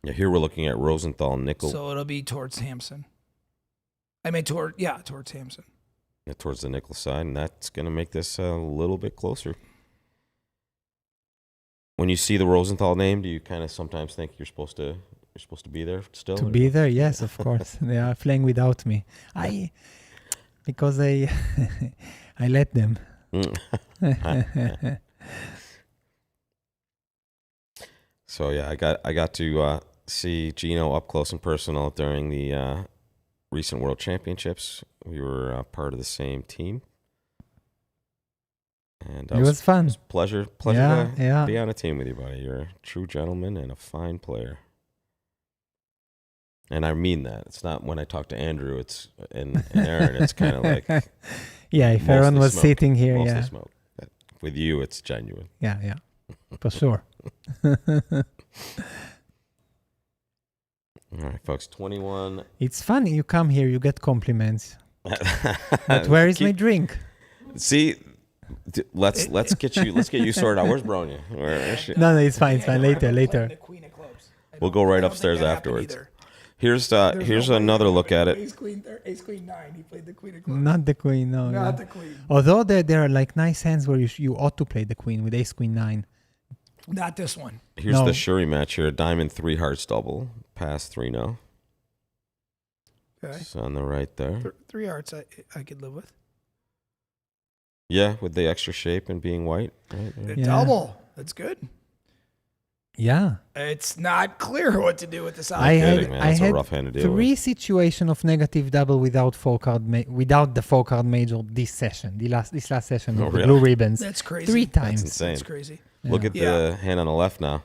Yeah, here we're looking at Rosenthal nickel So it'll be towards Hampson. Towards Hampson. towards the nickel side, and that's going to make this a little bit closer. When you see the Rosenthal name, do you kind of sometimes think you're supposed to be there still? To or- be there, yes, of course. They are playing without me. Because I I let them. So yeah, I got to see Gino up close and personal during the recent World Championships. We were part of the same team, and It was fun. pleasure Yeah, to yeah. be on a team with you, buddy. You're a true gentleman and a fine player. And I mean that. It's not when I talk to Andrew, it's and Aaron, it's kind of like Yeah, if everyone mostly was smoke, sitting here, mostly yeah. smoke. But with you, it's genuine. Yeah, for sure. All right, folks, 21. It's funny. You come here, you get compliments. But where is my drink? See, let's get you sorted out. Where's Bronia? Where is she? No, it's fine. It's fine. Later. The queen of clubs. We'll go right upstairs afterwards. Here's another look at it. Ace queen 9. He played the queen of clubs. Not the queen. No. Not the queen. Although there are like nice hands where you ought to play the queen with ace queen 9. Not this one. Here's No. the Shuri match here. Diamond 3 hearts double. Pass 3-0. Okay. It's on the right there. 3 hearts I could live with. Yeah, with the extra shape and being white. Right? The Yeah. double. That's good. Yeah. It's not clear what to do with this I outfit. kidding, man. That's a rough hand to deal 3 situation of negative double without without the 4-card major this session. This last session Oh, of the really? blue ribbons. That's crazy. 3 That's times. insane. That's crazy. Look at Yeah. the hand on the left now.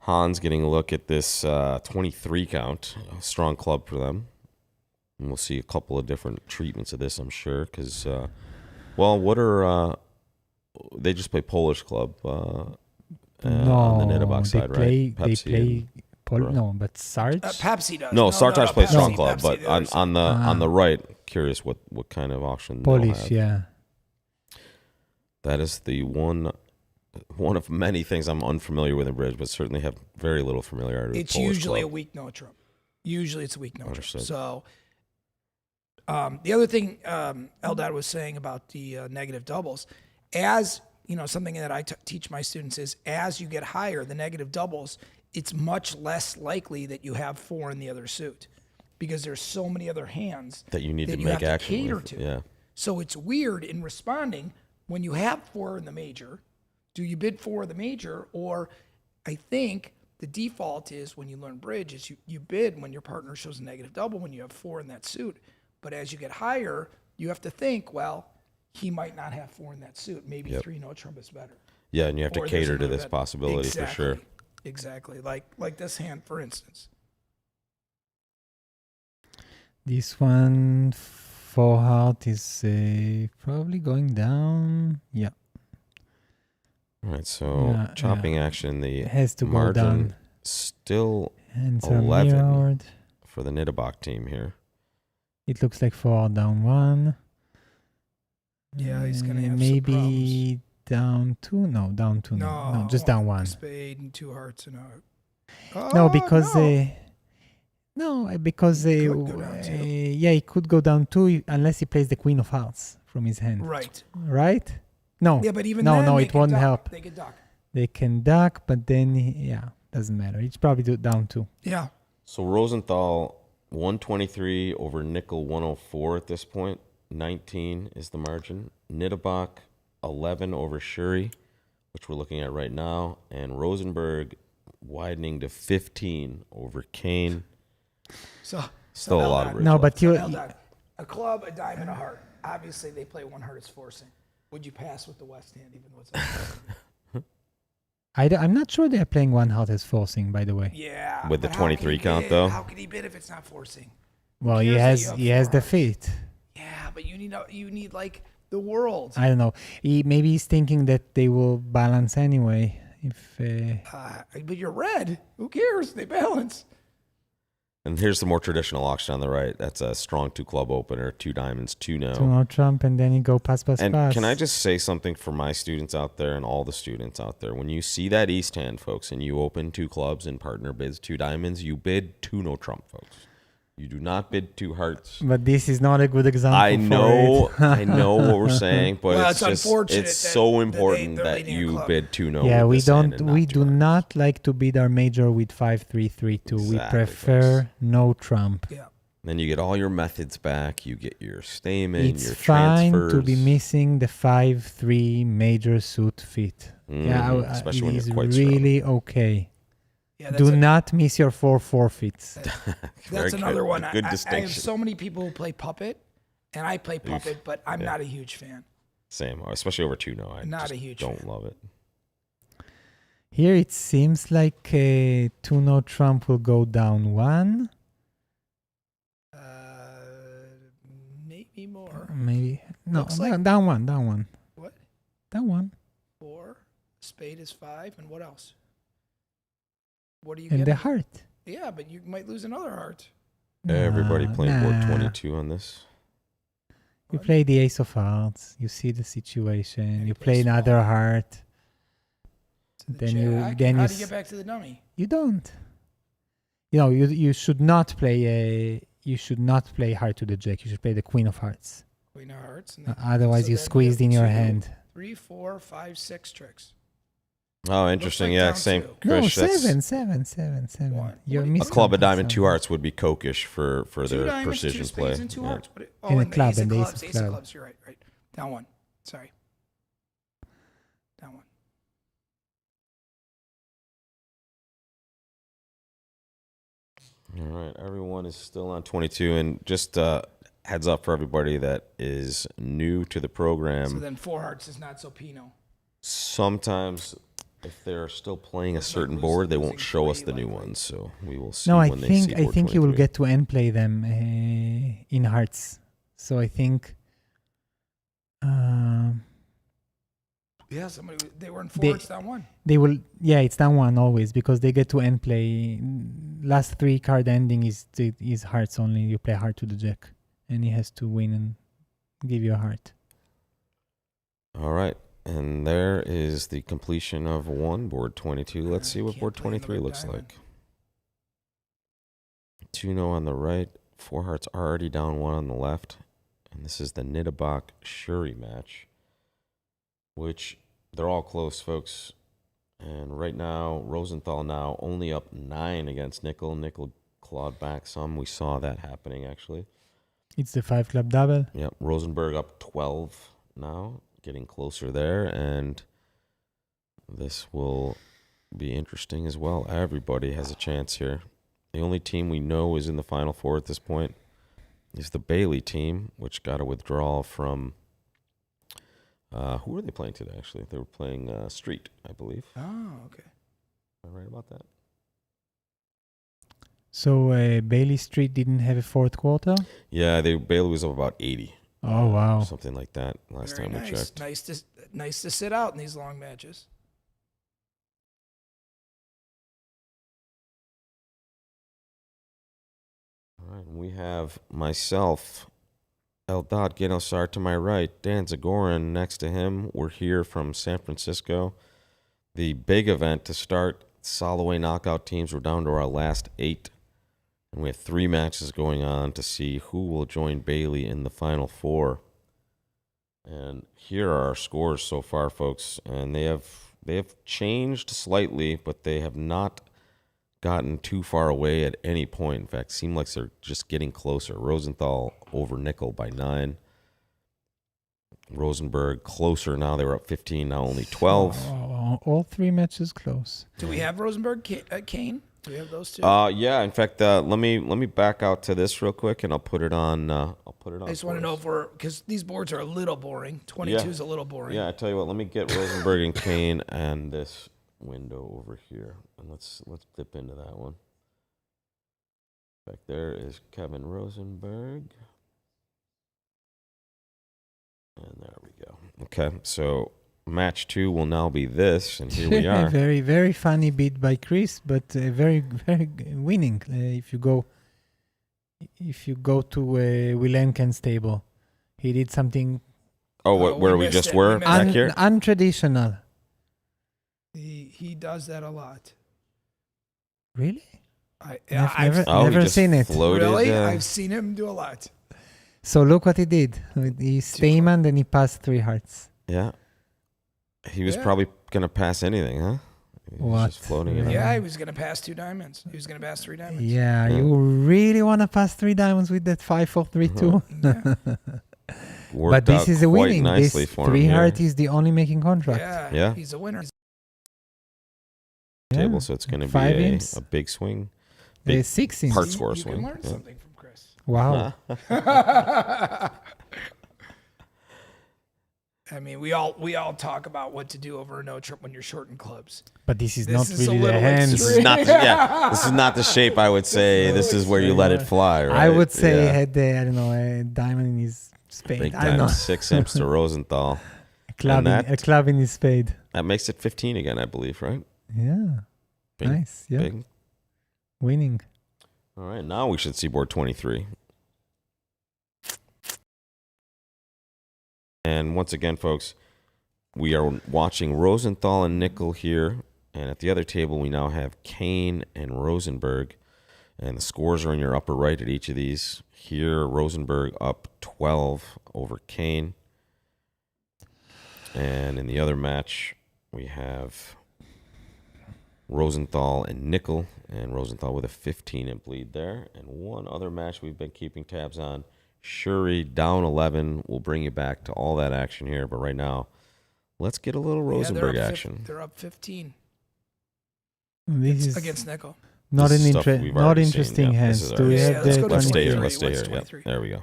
Hans getting a look at this 23 count. A strong club for them. And we'll see a couple of different treatments of this, I'm sure. Because, what are... they just play Polish club on the Netterbox side, right? They play no, but Sarge. Pepsi does. No, Sartaj plays strong Pepsi, club, but the other side. on the right, curious what kind of auction they'll Polish, have. yeah. That is the one of many things I'm unfamiliar with in bridge, but certainly have very little familiarity with It's Polish usually club. a weak no trump. Usually it's a weak no trump. Understood. So the other thing Eldad was saying about the negative doubles, as you know, something that I teach my students is as you get higher, the negative doubles, it's much less likely that you have 4 in the other suit because there's so many other hands that you need to that make have to action cater with. to. Yeah. So it's weird in responding when you have 4 in the major. Do you bid 4 in the major? Or I think the default is when you learn bridge is you bid when your partner shows a negative double when you have 4 in that suit. But as you get higher, you have to think, well, he might not have 4 in that suit. Maybe 3 no trump is better. Yeah, and you have to Or there's cater to another this bet. possibility for sure. Exactly. Like this hand, for instance. This one 4 heart is probably going down. Yeah, All right, so Yeah, chopping action, the it has to go margin down. still And 11. mirrored. for the Niederbach team here. It looks like 4 down 1. Yeah, he's gonna have some maybe down 2. No, down 2. No, just down 1. A spade and 2 hearts and a No, because because could go down two. yeah, he could go down two unless he plays the Queen of Hearts from his hand. Right. Right? No. Yeah, but even no, then, no, they it can won't duck. help. They could duck. They can duck, but then doesn't matter. It's probably down two. Yeah. So Rosenthal 123 over Nickel 104 at this point. 19 is the margin. Niederbach 11 over Shuri, which we're looking at right now, and Rosenberg widening to 15 over Kane. So Still a lot of Eldad, bridge No, left. but you Eldad, a club, a dime, and a heart. Obviously, they play one heart as forcing. Would you pass with the West hand, even though it's I'm not sure they're playing one heart as forcing, by the way. Yeah. With the but how can 23 he count, bid? though? How can he bid if it's not forcing? Well, he cares that has you have he has four the hearts? feet. Yeah, but you need like the world. I don't know. Maybe he's thinking that they will balance anyway. If But you're red. Who cares? They balance. And here's the more traditional auction on the right. That's a strong 2-club opener, 2 diamonds, 2 no. Donald Trump, and then he go pass. And can I just say something for my students out there and all the students out there? When you see that East hand, folks, and you open 2 clubs and partner bids 2 diamonds, you bid 2 no trump, folks. You do not bid 2 hearts. But this is not a good example. I know, For it. I know what we're saying, but Well, it's it's just unfortunate it's that so they're important that leading a you club. bid 2 no. Yeah, with we this hand don't. and We not 2 do hearts. not like to bid our major with 5-3-3-2. We Exactly, prefer folks. no trump. Yeah. Then you get all your methods back. You get your stamen, your It's fine transfers. to be missing the 5-3 major suit fit. especially when it you're is quite strong. really okay. Yeah, Do not miss your 4 forfeits. Very That's another good. one. Good I have distinction. so many people who play puppet, and I play puppet, but I'm not a huge fan. Same, especially over 2 no. I Not just a huge don't fan. love it. Here it seems like 2-0 Trump will go down 1. Maybe more. Maybe. No, Looks like- down 1. Down 1. What? Down 1. 4. Spade is 5, and what else? What are you And the getting? heart. Yeah, but you might lose another heart. Everybody playing board nah. 22 on this. You play the ace of hearts. You see the situation. you You play play small. another heart. To the Then you- jack. then How you do you s- get back to the dummy? You don't. You know, you should not play heart to the jack. You should play the queen of hearts. Queen of hearts. And then, Otherwise, so you then squeezed have in your 2, hand. 3, 4, 5, 6 tricks. Oh, interesting. like Yeah, down same. 2. No, Krish, that's- 7. One. You're What do you- A missing club, a diamond, 2 something. hearts would be cokish for 2 their diamonds, 2 precision spades, play. and 2 Yeah. hearts. Oh, And a and club, the ace and of the ace clubs. of Ace of club. clubs. You're right. Right. Down 1. Sorry. Down 1. All right, everyone is still on 22, and just heads up for everybody that is new to the program. So then 4 hearts is not so Pinot. Sometimes, if they're still playing a certain losing- board, they won't losing show us 3 the new likely. ones. So we will see No, I when they see think board you will 23. get to end play them in hearts. So I think Yeah, they were in 4 They- hearts down 1. they will. Yeah, it's down 1 always because they get to end play. Last 3 card ending is hearts only. You play heart to the jack, and he has to win and give you a heart. All right, and there is the completion of one board 22. Let's see what Can't board play in the 23 red looks diamond. like. 2-0 on the right, 4 hearts already down 1 on the left, and this is the Niederbach Shuri match, which they're all close, folks. And right now, Rosenthal now only up 9 against Nickel. Nickel clawed back some. We saw that happening, actually. It's the 5 club double. Yep, Rosenberg up 12 now, getting closer there, and this will be interesting as well. Everybody has a chance here. The only team we know is in the Final Four at this point is the Bailey team, which got a withdrawal from, who were they playing today, actually? They were playing Street, I believe. Oh, okay. Am I right about that? So Bailey Street didn't have a 4th quarter. Yeah, Bailey was up about 80. Oh wow! Something like that last Very time we nice. checked. Nice to sit out in these long matches. All right, and we have myself, Eldad Genosar to my right, Dan Zagorin next to him. We're here from San Francisco. The big event to start SOLOWAY knockout teams. We're down to our last 8. And we have 3 matches going on to see who will join Bailey in the final 4. And here are our scores so far, folks. And they have changed slightly, but they have not gotten too far away at any point. In fact, seem like they're just getting closer. Rosenthal over Nickel by 9. Rosenberg closer now. They were up 15, now only 12. All 3 matches close. Do we have Rosenberg, Kane? Do we have those two? Yeah. In fact, let me back out to this real quick, and I'll put it on. I just want to know if because these boards are a little boring. 22 is a little boring. Yeah, I tell you what. Let me get Rosenberg and Kane and this window over here, and let's dip into that one. Back there is Kevin Rosenberg, and there we go. Okay, so match 2 will now be this, and here we are. Very, very funny beat by Chris, but very, very winning. If you go to Willemken's table, he did something Where we just were back here? untraditional. He does that a lot. Really? I've Never he seen it. floated, really? I've seen him do a lot. So look what he did. He Stayman, then he passed 3 hearts. Yeah. He was probably going to pass anything, huh? He was What? just floating it Yeah, out. he was going to pass 2 diamonds. He was going to pass 3 diamonds. Yeah, you really want to pass 3 diamonds with that 5-4-3-2? Yeah. Worked But this out is a quite winning. nicely This for him 3 here. heart is the only making contract. Yeah. Yeah. He's a winner. Yeah. Table, so it's going to 5 be imps. a big swing. Big 6 inch. part score You swing. can learn Yeah. something from Chris. Wow. I mean, we all talk about what to do over a no trip when you're short in clubs. But this is This not is a really the little hand. This is not, this is not the shape. I would say this is where you let it fly. Right? I would say he Yeah. had a diamond in his spade. Big I don't know. time 6 imps to Rosenthal. A club in his spade. That makes it 15 again, I believe, right? Yeah. Big, Nice. Yeah. Big. Winning. All right, now we should see board 23. And once again, folks, we are watching Rosenthal and Nickel here. And at the other table, we now have Kane and Rosenberg. And the scores are in your upper right at each of these. Here, Rosenberg up 12 over Kane. And in the other match, we have Rosenthal and Nickel. And Rosenthal with a 15 imp lead there. And one other match we've been keeping tabs on. Shuri down 11. We'll bring you back to all that action here. But right now, let's get a little Rosenberg action. They're up 15 This is against Nickel. not This an is stuff we've already seen. interesting Yeah, hand. this is Do we ours. have Yeah, let's the go to Let's stay here. 23. Let's stay What's here. Yep, 23? there we go.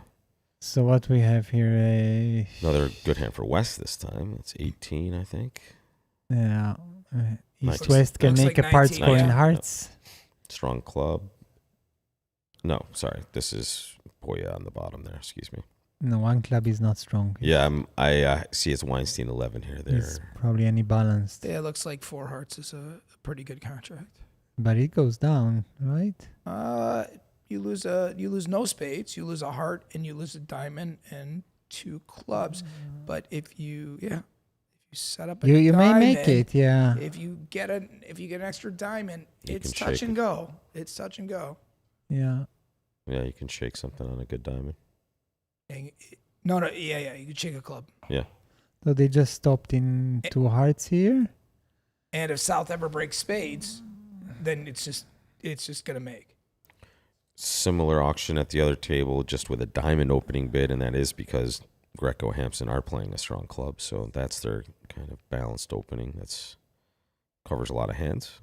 So what we have here? Another good hand for West this time. It's 18, I think. Yeah. Nice. East West can Looks make like a part 19, score in yeah. hearts. Strong club. No, sorry. This is Poya on the bottom there. Excuse me. No, one club is not strong. Yeah, I see it's Weinstein 11 here. It's There. probably any balanced. Yeah, it looks like 4 hearts is a pretty good contract. But it goes down, right? You lose no spades, you lose a heart, and you lose a diamond and 2 clubs. But if you set up a You may diamond, make it, yeah. If you get an extra diamond, You it's can touch shake and it. go. It's touch and go. Yeah. Yeah, you can shake something on a good diamond. No, yeah, you can shake a club. Yeah. So they just stopped in 2 hearts here. And if South ever breaks spades, then it's just gonna make. Similar auction at the other table, just with a diamond opening bid, and that is because Greco Hampson are playing a strong club, so that's their kind of balanced opening. That's covers a lot of hands.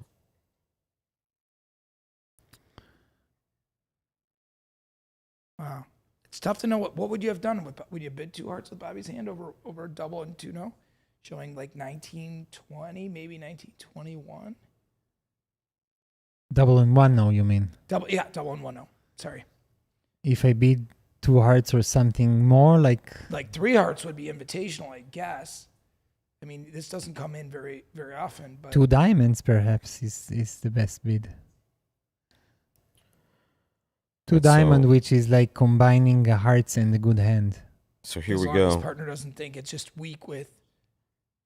Wow, it's tough to know what would you have done with. Would you have bid 2 hearts with Bobby's hand over a double and 2 no, showing like 1920, maybe 1921. Double and 1 no, you mean? Double and 1 no. Sorry. If I bid 2 hearts or something more, like 3 hearts would be invitational, I guess. I mean, this doesn't come in very, very often, but 2 diamonds perhaps is the best bid. 2 So- diamond, which is like combining a hearts and a good hand. So here as we long as go. partner doesn't think it's just weak with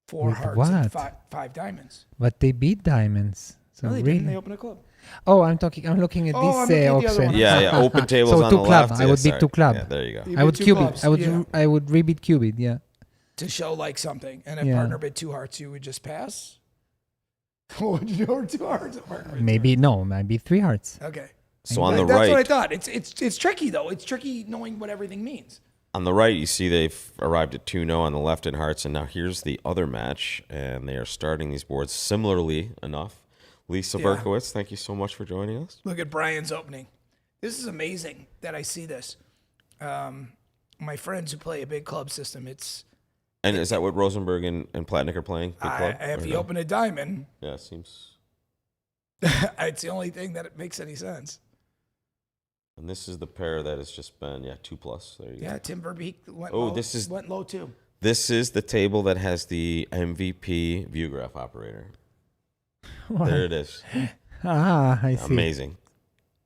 4 With hearts what? and five diamonds. But they beat diamonds. So No, they really, didn't. They opened a club. oh, I'm looking at Oh, this I'm looking at the other option. one. Yeah, open tables So on two the club. left. I would be sorry. two club. Yeah, there you go. You I would bid two cube it. clubs, I would yeah, I would rebid cube it. Yeah. to show like something. And if Yeah. partner bid 2 hearts, you would just pass. What would you do over 2 hearts? Maybe 3 hearts. Okay. So on the That's what I right, thought. It's tricky though. It's tricky knowing what everything means. on the right, you see they've arrived at 2-0 on the left in hearts, and now here's the other match, and they are starting these boards similarly enough. Lisa Yeah. Berkowitz, thank you so much for joining us. Look at Brian's opening. This is amazing that I see this. My friends who play a big club system, And is that what Rosenberg and Platnick are playing? Big club, if or you no? open a diamond, Yeah, it seems. it's the only thing that makes any sense. And this is the pair that has just been 2+. There you go. Yeah, Tim Verbeek went Oh, low. this is- went low too. This is the table that has the MVP view graph operator. There it is. I see. Amazing.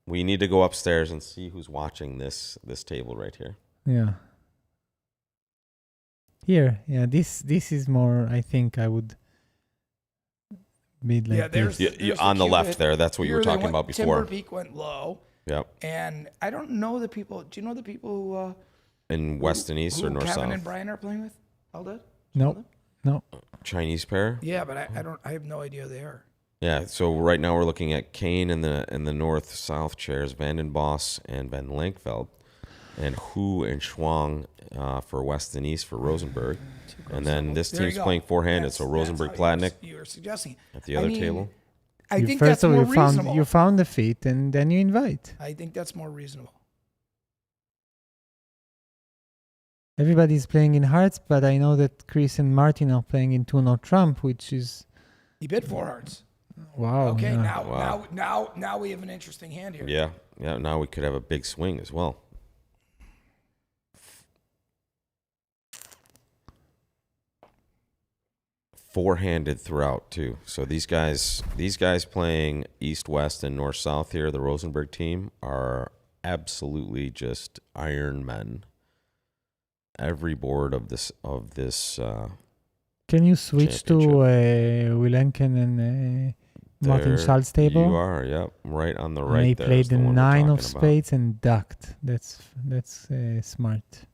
We need to go upstairs and see who's watching this table right here. Yeah. Here, yeah. This is more. I think I would bid like Yeah, there's this. You- on the left cubit. there, that's what you were Here they talking went- about before. Tim Verbeek went low, Yep. and I don't know the people. Do you know the people who In west and east who or north Kevin south? and Brian are playing with? Eldad? No, no. Chinese pair. Yeah, but I don't. I have no idea who they are. Yeah. So right now we're looking at Kane in the north south chairs, Vanden Boss and Van Lankveld, and Hu and Schwang for west and east for Rosenberg. And then this There you team's go. playing four-handed, so That's Rosenberg how Platnick you were suggesting. at the other table. I You think first that's of all, more you found reasonable. you found the feet, and then you invite. I think that's more reasonable. Everybody's playing in hearts, but I know that Chris and Martin are playing in 2-0 Trump, which is He bid 4 hearts. wow. Okay, yeah. now we have an interesting hand here. Yeah. Yeah. Now we could have a big swing as well. Four-handed throughout too. So these guys playing east west and north south here, the Rosenberg team, are absolutely just iron men. Every board of this Can you switch to Championship. Wilenken and Martin there Schall's table? You are, yep, right on the And right. he there played is the one we're 9 of talking about. spades and ducked. That's smart.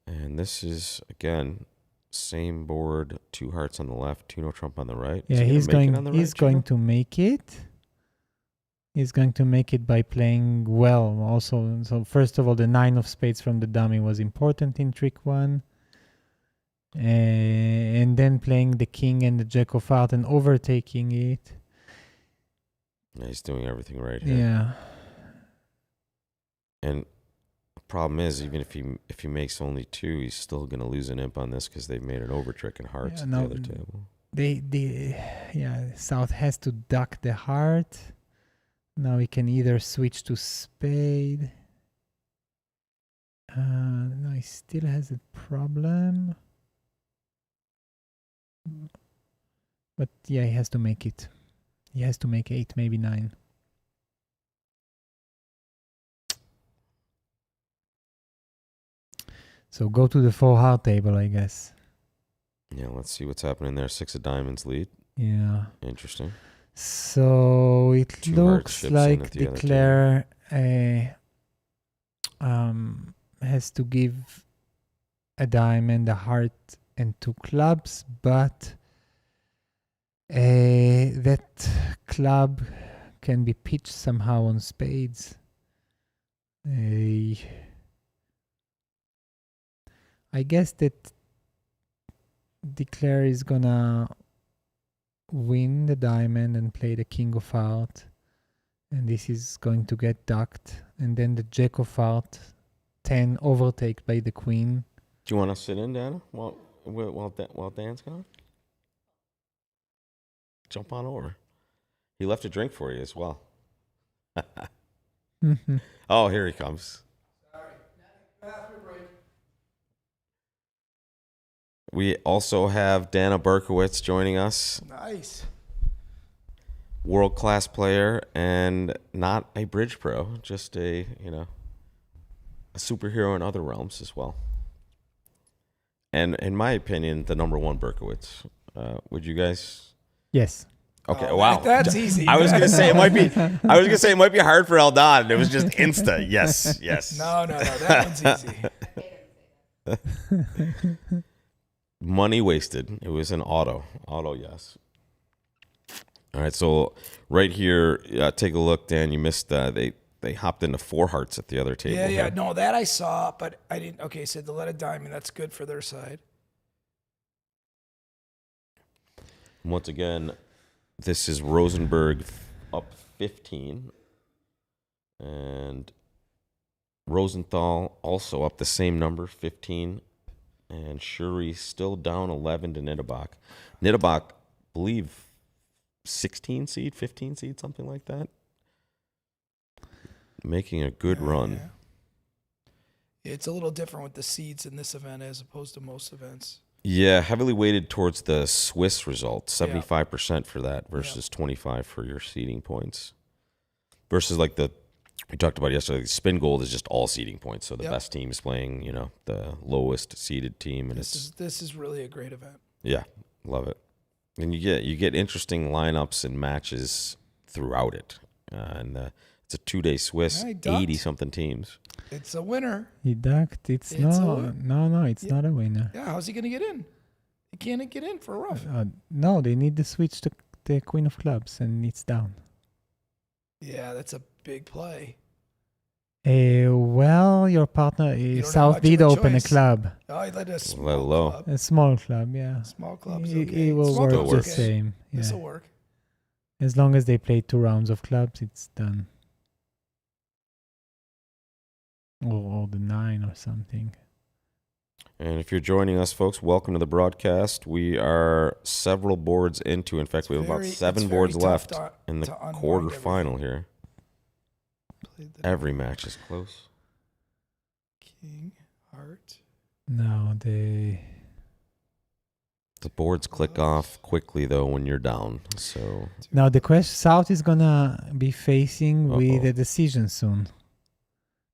And this is again same board, 2 hearts on the left, 2-0 Trump on the right. Yeah, Is he he's gonna make it going. on the He's right, going Gino? to make it. He's going to make it by playing well. Also, so first of all, the 9 of spades from the dummy was important in trick 1, and then playing the king and the jack of heart and overtaking it. Yeah, he's doing everything right here. Yeah, And the problem is, even if he makes only 2, he's still gonna lose an imp on this because they've made an over trick in hearts Yeah, at no, the other table. South has to duck the heart. Now we can either switch to spade. No, he still has a problem. But yeah, he has to make it. He has to make 8, maybe 9. So go to the 4 heart table, I guess. Yeah, let's see what's happening there. 6 of diamonds lead. Yeah. Interesting. So it 2 hearts looks ships in like at the other Declare has to give a diamond, a heart, and 2 clubs, but that club can be pitched somehow on spades. I guess that Declare is gonna win the diamond and play the king of heart, and this is going to get ducked, and then the jack of heart 10 overtake by the queen. Do you want to sit in, Dana, while Dan's gone? Jump on over. He left a drink for you as well. Oh, here he comes. We also have Dana Berkowitz joining us, Nice. world-class player and not a bridge pro, just a superhero in other realms as well. and in my opinion, the number one Berkowitz. Would you guys? Yes. Okay. Wow. That's easy. I was gonna say it might be. I was gonna say it might be hard for Eldon. It was just insta. Yes. Yes. No, that one's easy. Money wasted. It was an auto. Auto. Yes. All right. So right here, take a look, Dan. You missed. They hopped into 4 hearts at the other table. Yeah. here. No, that I saw, but I didn't. Okay, so the let a diamond. That's good for their side. Once again, this is Rosenberg up 15. And Rosenthal also up the same number, 15. And Shuri still down 11 to Nittebach. Nittebach, I believe, 16 seed, 15 seed, something like that. Making a good run. Yeah. It's a little different with the seeds in this event as opposed to most events. Yeah, heavily weighted towards the Swiss result, 75% for that versus 25 for your seeding points. Versus like we talked about yesterday, Spin Gold is just all seeding points. So the best team is playing, the lowest seeded team, and this is really a great event. Yeah, love it. And you get interesting lineups and matches throughout it. It's a 2-day Swiss, 80-something teams. It's a winner. He ducked. It's not a winner. Yeah, how's he going to get in? He can't get in for a rough. No, they need to switch to the Queen of Clubs, and it's down. Yeah, that's a big play. Well, your partner is South did open a club. Oh, he let a small club. A small club, yeah. Small club's okay. It will Small work club's the okay. same. Yeah. This will work. As long as they play 2 rounds of clubs, it's done. Or the 9 or something. And if you're joining us, folks, welcome to the broadcast. We are several boards into. In fact, we have about 7 boards left in the quarterfinal here. Every match is close. King, heart. No, the boards click off quickly though when you're down. So now the question: South is gonna be facing with a decision soon.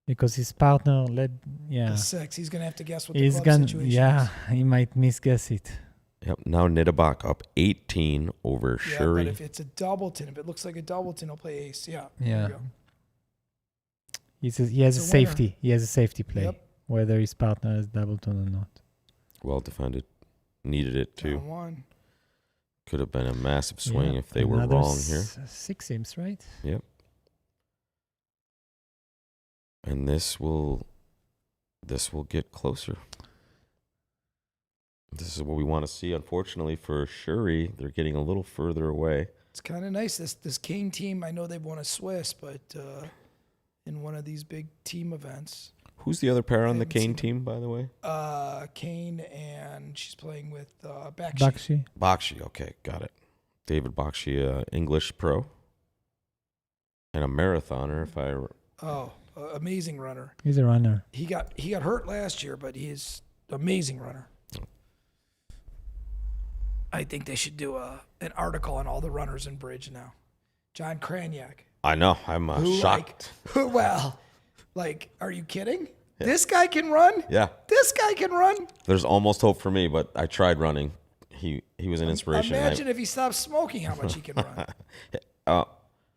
Because his partner The 6. He's gonna have to guess what the club situation is. Yeah, he might misguess it. Yep. Now Nittebach up 18 over Shuri. But if it's a doubleton, if it looks like a doubleton, he'll play ace. Yeah. Yeah. He has a safety. He has a safety play, whether his partner has doubleton or not. Well defended. Needed it too. Down 1. Could have been a massive swing if they were wrong here. 6 seems right. Yep. And this will get closer. This is what we want to see. Unfortunately for Shuri, they're getting a little further away. It's kind of nice. This Kane team, I know they've won a Swiss, but in one of these big team events. Who's the other pair on the Kane team, by the way? Kane, and she's playing with Bakshi. Bakshi, okay, got it. David Bakshi, English pro. And a marathoner, if I... amazing runner. He's a runner. He got hurt last year, but he's amazing runner. I think they should do an article on all the runners in bridge now. John Kraniak. I know. I'm shocked. Are you kidding? Yeah. This guy can run? Yeah. This guy can run? There's almost hope for me, but I tried running. He was an inspiration. Imagine if he stopped smoking, how much he can run.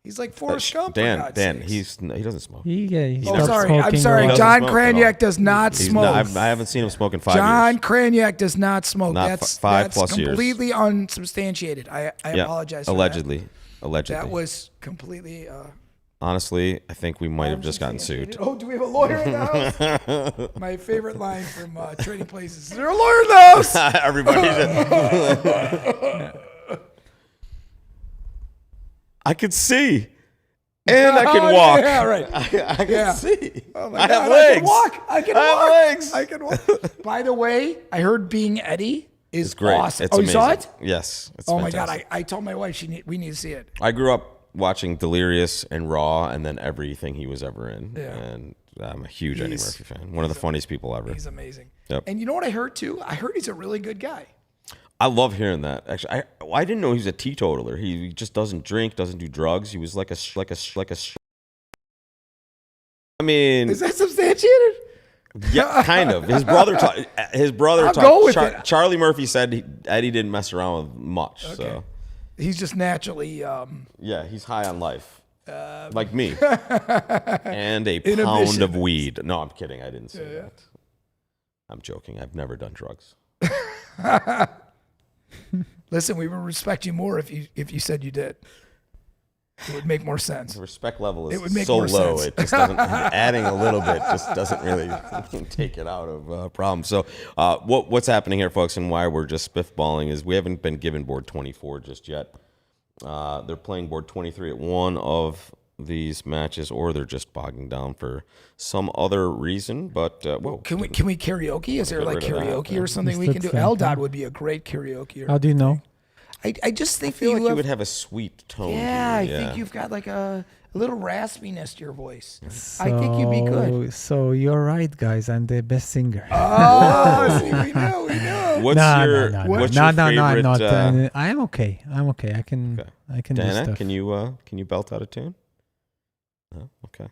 He's like Forrest Gump. Dan, he doesn't smoke. I'm sorry. John Kraniak does not smoke. I haven't seen him smoke in 5 years. John Kraniak does not smoke. That's 5+ years. Completely unsubstantiated. I apologize for allegedly. That was completely... Honestly, I think we might have just gotten sued. Oh, do we have a lawyer in the house? My favorite line from Trading Places. Is there a lawyer in the house? I can see. And I can walk. Yeah, right. I can see. Oh my I God, have legs. I can walk. Legs. I can walk. By the way, I heard Being Eddie is great. awesome. It's amazing. You saw it? Yes. It's fantastic. My God. I told my wife we need to see it. I grew up watching Delirious and Raw and then everything he was ever in. Yeah. And I'm a huge Eddie Murphy fan. One of the funniest people ever. He's amazing. Yep. And you know what I heard too? I heard he's a really good guy. I love hearing that. Actually, I didn't know he was a teetotaler. He just doesn't drink, doesn't do drugs. He was I mean, is that substantiated? Yeah, kind of. His brother. I'll go with it. Charlie Murphy said Eddie didn't mess around with much. Okay. So He's just naturally. yeah, he's high on life, like me, and a pound Inhibition. of weed. No, I'm kidding. I didn't say that. I'm joking. I've never done drugs. Listen, we would respect you more if you said you did. It would make more sense. The respect level It would is make so more low. sense. It just doesn't. Adding a little bit just doesn't really take it out of problems. So, what's happening here, folks, and why we're just spiffballing is we haven't been given board 24 just yet. They're playing board 23 at one of these matches, or they're just bogging down for some other reason. But whoa, Can we karaoke? Is there like get rid of that, karaoke or something we Just can do? let's Eldad would be a great karaoke. How do you know? I just think I feel that like you you have, would have a sweet tone. yeah, to you, I think you've got like a little raspiness to your voice. I think you'd be good. So you're right, guys. I'm the best singer. Oh, see, we know. What's no, your no, no, what's no, your no, no, I'm favorite? not. I'm okay. I'm okay. I can do Dana, stuff. can you belt out a tune? No, okay.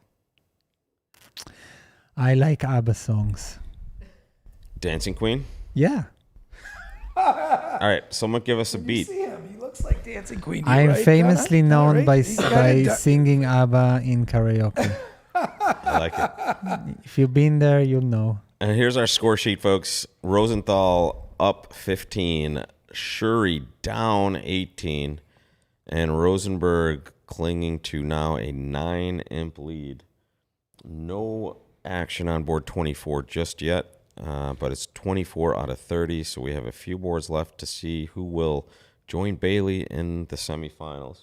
I like ABBA songs. Dancing Queen. Yeah. All right, someone give us a You beat. see him. He looks like Dancing Queen. I am right, famously Donna? known All right. by He's got it done. singing ABBA in karaoke. I like it. If you've been there, you'll know. And here's our score sheet, folks. Rosenthal up 15, Shuri down 18, and Rosenberg clinging to now a 9-imp lead. No action on board 24 just yet, but it's 24 out of 30, so we have a few boards left to see who will join Bailey in the semifinals.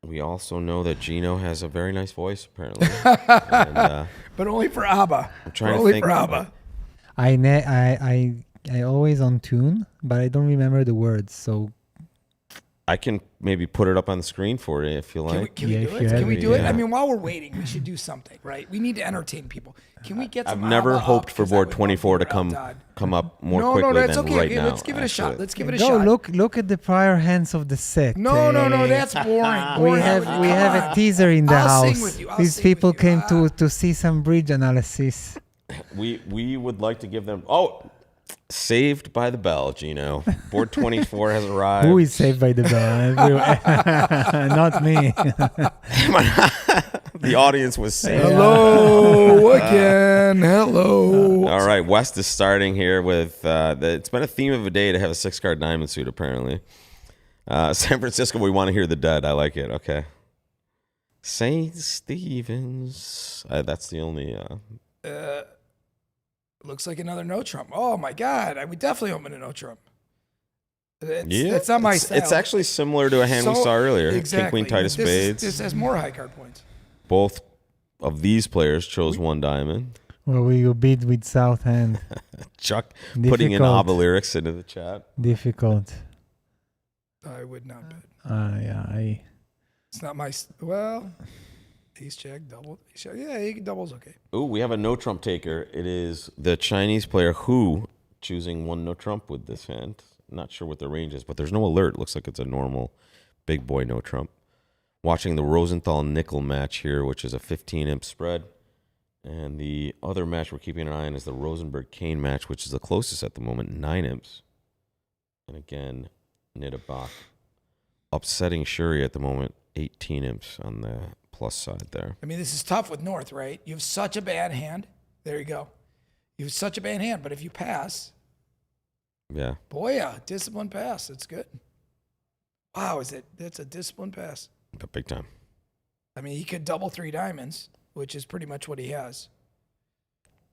We also know that Gino has a very nice voice, apparently. And, But only for ABBA. I'm trying to only think. for ABBA. I always on tune, but I don't remember the words. So I can maybe put it up on the screen for you if you like. Can we Yeah, do if it? you Can have we it, do it? yeah. I mean, while we're waiting, we should do something, right? We need to entertain people. Can we get some I've never ABBA hoped up? for 'Cause I board would love 24 to hear come Eldad. up more No, quickly that's than okay. right Okay, now. let's give it a shot. actually. Let's give it a go shot. look at the prior hands of the set. No, that's boring. We have a teaser in the I'll house. sing with you. I'll These sing people with you. came to see some bridge analysis. We would like to give them. Oh, saved by the bell, Gino. Board 24 has arrived. Who is saved by the bell? Not me. The audience was saved. Hello again. Hello. All right, West is starting here with. It's been a theme of a day to have a 6-card diamond suit, apparently. San Francisco, we want to hear the dead. I like it. Okay. St. Stephen's. That's the only. Looks like another no Trump. Oh my God! I would definitely open a no Trump. Yeah, It's not my it's style. actually similar to a hand we saw earlier. Exactly. King, Queen, Titus, This is- Spades. This has more high card points. Both of these players chose one diamond. Well, we will beat with South Hand. Chuck putting in Difficult. ABBA lyrics into the chat. Difficult. I would not bet. Yeah, It's not my. Well, ace check, double. Ace check. Yeah, double's okay. Ooh, we have a no trump taker. It is the Chinese player Hu choosing one no trump with this hand. Not sure what the range is, but there's no alert. Looks like it's a normal big boy no trump. Watching the Rosenthal nickel match here, which is a 15-imp spread. And the other match we're keeping an eye on is the Rosenberg Kane match, which is the closest at the moment, 9 imps. And again, Nidabach upsetting Shuri at the moment, 18 imps on the plus side there. I mean, this is tough with North, right? You have such a bad hand. There you go. You have such a bad hand, but if you pass, Yeah. boy, yeah, disciplined pass. That's good. Wow, that's a disciplined pass. But big time. I mean, he could double 3 diamonds, which is pretty much what he has.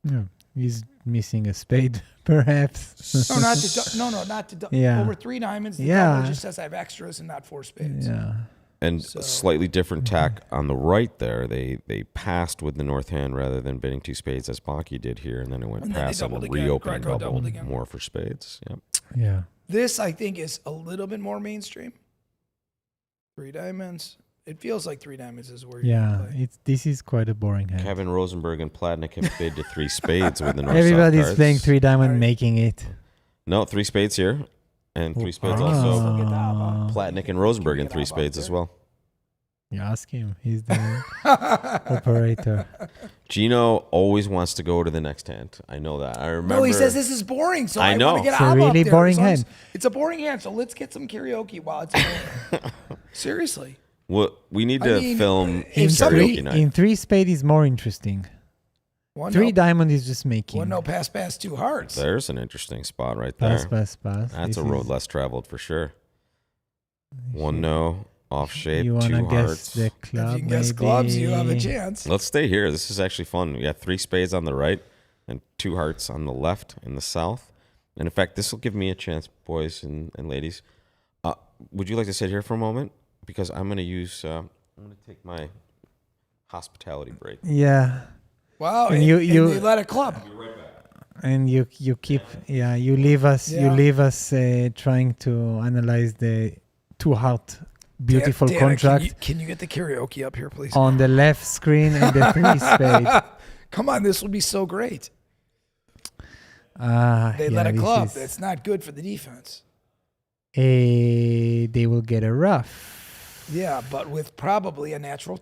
yeah. He's missing a spade, perhaps. No, not to Yeah. over 3 diamonds. The Yeah. double just says I have extras and not 4 spades. Yeah. And So- a slightly different tack on the right there. They passed with the north hand rather than bidding 2 spades as Baki did here, and then it went And then they pass and doubled again. reopening Greco double doubled again. more for spades. Yep. Yeah. This, I think, is a little bit more mainstream. 3 diamonds. It feels like 3 diamonds is where you're Yeah. going to play. This is quite a boring hand. Kevin Rosenberg and Platnick have bid to 3 spades with the north Everybody's cards. playing 3 diamond, Alright. making it. No, 3 spades here, and 3 spades Ah. also. Look at that, huh? Platnick and Rosenberg in Get 3 up spades there. as well. You ask him. He's the operator. Gino always wants to go to the next hand. I know that. I remember. No, he says this is boring, so I I know. want to get It's a Abba really up there. boring So I'm hand. It's a boring hand, so let's get some karaoke while it's boring. Seriously. We need I to mean, film if somebody- karaoke night. In 3 spade is more interesting. 3 diamond is just making. 1 no pass, 2 hearts. There's an interesting spot right there. Pass. That's This a road is- less traveled for sure. 1 no, off shape, You 2 wanna guess hearts. the If club? you can guess maybe? clubs, you have a chance. Let's stay here. This is actually fun. We got 3 spades on the right and 2 hearts on the left in the south. And in fact, this will give me a chance, boys and ladies. Would you like to sit here for a moment? Because I'm going to use. I'm going to take my hospitality break. Yeah, Wow, And and you- you you- let a club. and you keep you leave us trying to analyze the 2 heart beautiful Dana, contract Can you get the karaoke up here, please? on the left screen and the 3 spade. Come on, this will be so great. They Yeah, let a this club. is- That's not good for the defense. they will get a rough. Yeah, but with probably a natural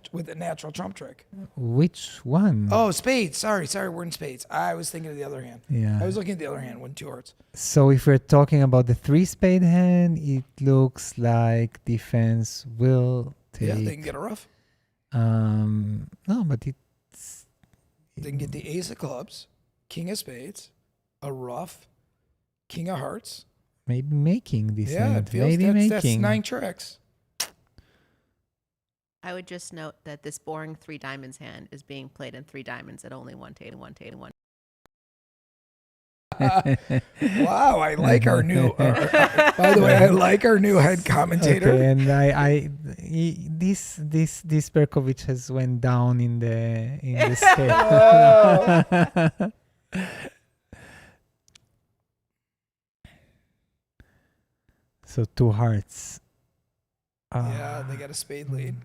trump trick. Which one? Oh, spades. Sorry, we're in spades. I was thinking of the other hand. Yeah. I was looking at the other hand, 1 2 hearts. So if we're talking about the 3 spade hand, it looks like defense will take. Yeah, they can get a rough. No, but it's They can get the ace of clubs, king of spades, a rough, king of hearts. maybe making this Yeah, hand. it feels Maybe that's making. 9 tricks. I would just note that this boring 3 diamonds hand is being played in 3 diamonds at only 1 to 8 and 1 to 8 and 1. Wow, I like our new. By the way, I like our new head commentator. Okay, and this Berkovic has went down in the scale. So 2 hearts. Yeah, they got a spade lead.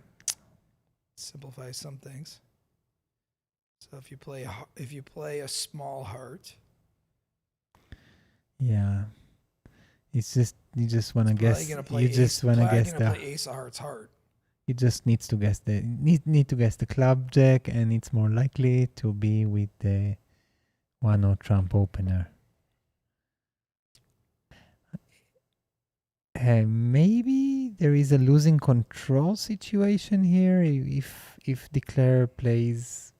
Simplifies some things. So if you play a small heart, Yeah, it's just you just want to probably guess. gonna play You just want to guess gonna the. play ace of hearts heart. He just needs to guess the need to guess the club jack, and it's more likely to be with the 1 trump opener. Maybe there is a losing control situation here if Declare plays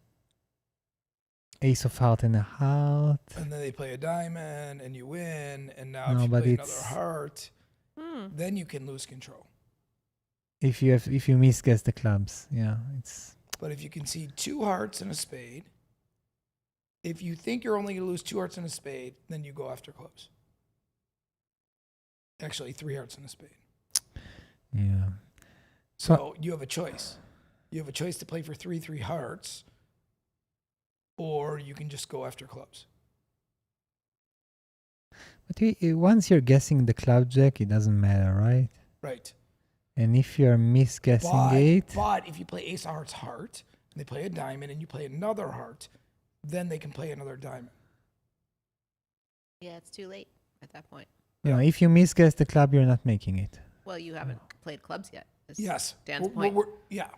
ace of heart and a heart. And then they play a diamond, and you win. And now No, if you but play another it's- heart, then you can lose control. If you misguess the clubs, yeah, it's But if you can see 2 hearts and a spade, if you think you're only going to lose 2 hearts and a spade, then you go after clubs. Actually, 3 hearts and a spade. yeah. So you have a choice. You have a choice to play for 3 hearts, or you can just go after clubs. But once you're guessing the club jack, it doesn't matter, right? Right. And if you're misguessing it, But if you play ace of hearts heart, and they play a diamond, and you play another heart, then they can play another diamond. Yeah, it's too late at that point. if you misguess the club, you're not making it. Well, you haven't played clubs yet. is Yes. Dan's Well, point. yeah.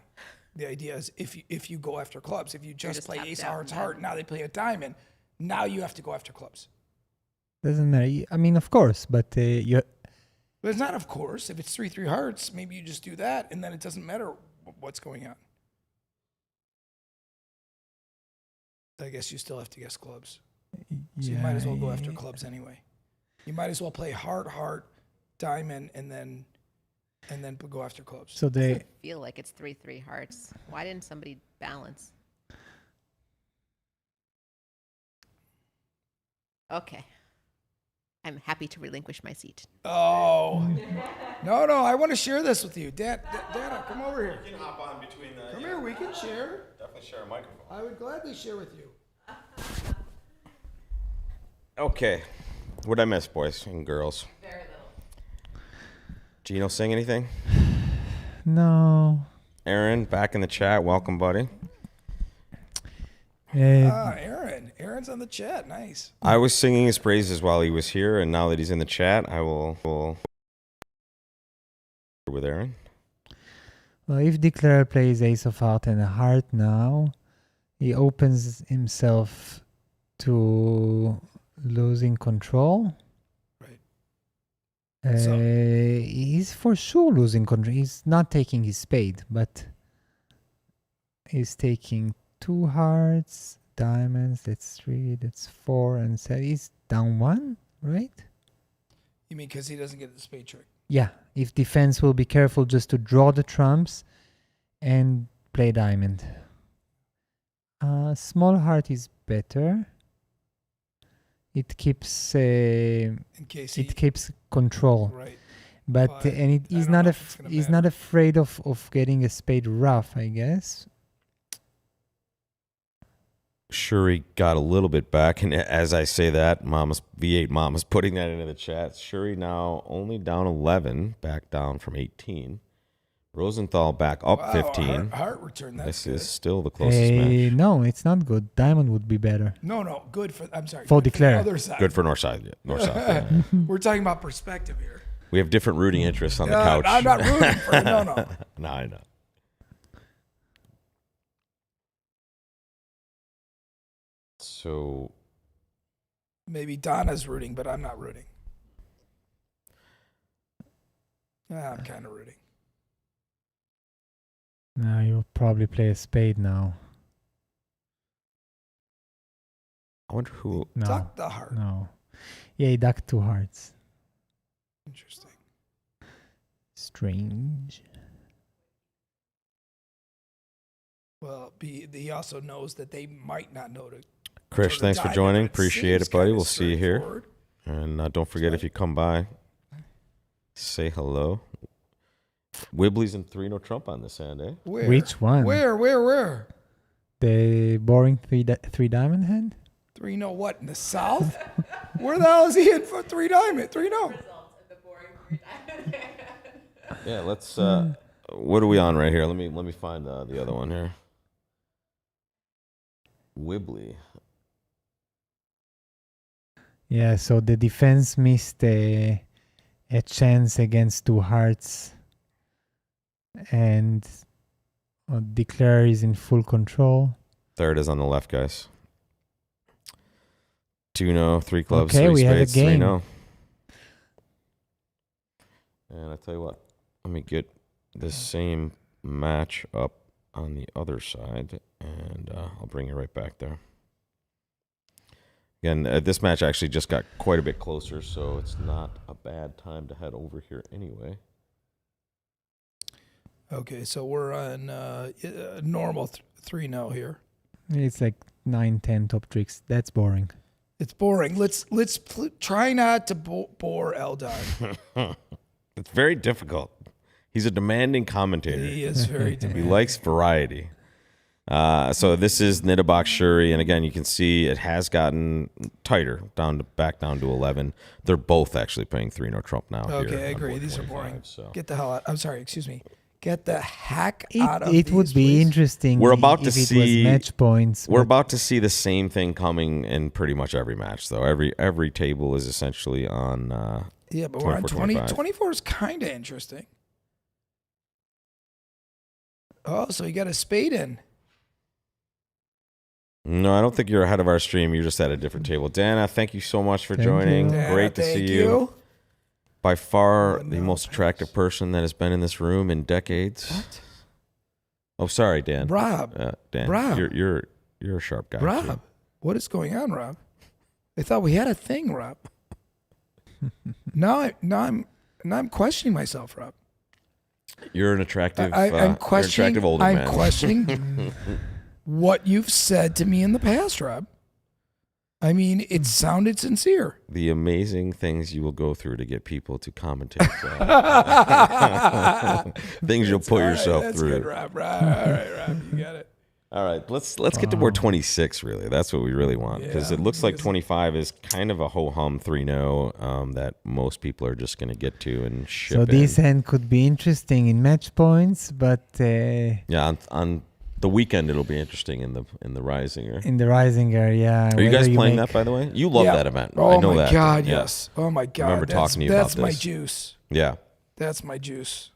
The idea is if you go after clubs, if you just play tapped ace of out hearts and heart, now they play a diamond, now you have to go after clubs. Doesn't matter. I mean, of course, but you. But it's not, of course. If it's 3 hearts, maybe you just do that, and then it doesn't matter what's going on. I guess you still have to guess clubs. So you might as well go after clubs anyway. You might as well play heart, diamond, and then go after clubs. So they. I feel like it's 3 hearts. Why didn't somebody balance? Okay. I'm happy to relinquish my seat. Oh. No, I want to share this with you. Dana, come over here. You can hop on between the. Come here, we can share. Definitely share a microphone. I would gladly share with you. Okay. What did I miss, boys and girls? Very little. Gino, sing anything? No. Aaron, back in the chat. Welcome, buddy. Aaron's on the chat. Nice. I was singing his praises while he was here, and now that he's in the chat, I will with Aaron. Well, if Declare plays Ace of Heart and a Heart now, he opens himself to losing control. Right. So- He's for sure losing control. He's not taking his spade, but he's taking 2 hearts, diamonds. That's 3, that's 4, and so he's down 1, right? You mean because he doesn't get the spade trick? Yeah, if defense will be careful just to draw the trumps and play diamond. Small heart is better. It keeps In case he... it keeps control, Right. but But and I he's don't not know if it's gonna he's matter. not afraid of getting a spade rough, I guess. Shuri got a little bit back, and as I say that, Mama's V8 Mama's putting that into the chat. Shuri now only down 11, back down from 18. Rosenthal back up Wow, 15. Heart return. That's This good. is still the closest match. No, it's not good. Diamond would be better. No, good for... I'm sorry. For good Declare. the other side. Good for Northside. Yeah, North-South. Yeah. We're talking about perspective here. We have different rooting interests on the couch. I'm not rooting for it. No. No, I know. So Maybe Donna's rooting, but I'm not rooting. I'm kind of rooting. Now you'll probably play a spade now. I wonder who. No, Tuck the heart. no. Yeah, he ducked 2 hearts. Interesting. Strange. Well, he also knows that they might not know to. Krish, thanks for joining. Appreciate it, buddy. We'll see you here. Forward. And don't forget, if you come by, say hello. Wibbly's and 3 no trump on this hand, eh? Where? Which one? Where? The boring 3 diamond hand? 3-0 what? In the south? Where the hell is he in for 3 diamond? 3-0. Yeah, let's. What are we on right here? Let me find the other one here. Wibbly. Yeah, so the defense missed a chance against 2 hearts. And Declare is in full control. There it is on the left, guys. 2-0, 3 clubs, Okay, 3 we have a spades, game. 3-0. And I tell you what, let me get the same match up on the other side, and I'll bring you right back there. Again, this match actually just got quite a bit closer, so it's not a bad time to head over here anyway. Okay, so we're on normal 3-0 here. It's like 9-10 top tricks. That's boring. It's boring. Let's try not to bore Eldon. It's very difficult. He's a demanding commentator. He is very He demanding. likes variety. So this is Nitterbox Shuri, and again, you can see it has gotten tighter, back down to 11. They're both actually playing 3 no trump now. Okay, here I on agree. board These are 25, boring. so. Get the hell out. I'm sorry. Excuse me. Get the heck out of It these, would be please. interesting We're about if to it see- was match points. We're but about to see the same thing coming in pretty much every match, though. Every table is essentially on. Yeah, but we're on 24, 20. 25. 24 is kind of interesting. Oh, so you got a spade in. No, I don't think you're ahead of our stream. You're just at a different table. Dana, thank you so much for Thank joining. you. Yeah, Great to thank see you. By far the most attractive person that has been in this room in decades. What? Oh, sorry, Dan. Rob. Dan, Rob. you're a sharp guy. too. Rob, what is going on, Rob? I thought we had a thing, Rob. now I'm questioning myself, Rob. You're an attractive. I'm you're an questioning. attractive older I'm man. questioning what you've said to me in the past, Rob. I mean, it sounded sincere. The amazing things you will go through to get people to commentate. Things you'll put yourself That's through. good, Rob. All right, Rob, you got it. All right, let's get to board 26. Really, that's what we really want, because Yeah, it looks like because- 25 is kind of a ho hum 3-0 that most people are just going to get to and ship. so this in. hand could be interesting in match points, but Yeah, on the weekend it'll be interesting in the Risinger. in the rising area. Are you guys playing make, that, by the way? You love Yeah. that event. Oh I know my that. God, Yeah. yes. Oh my God. remember talking to you about That's my this. juice. Yeah. That's my juice.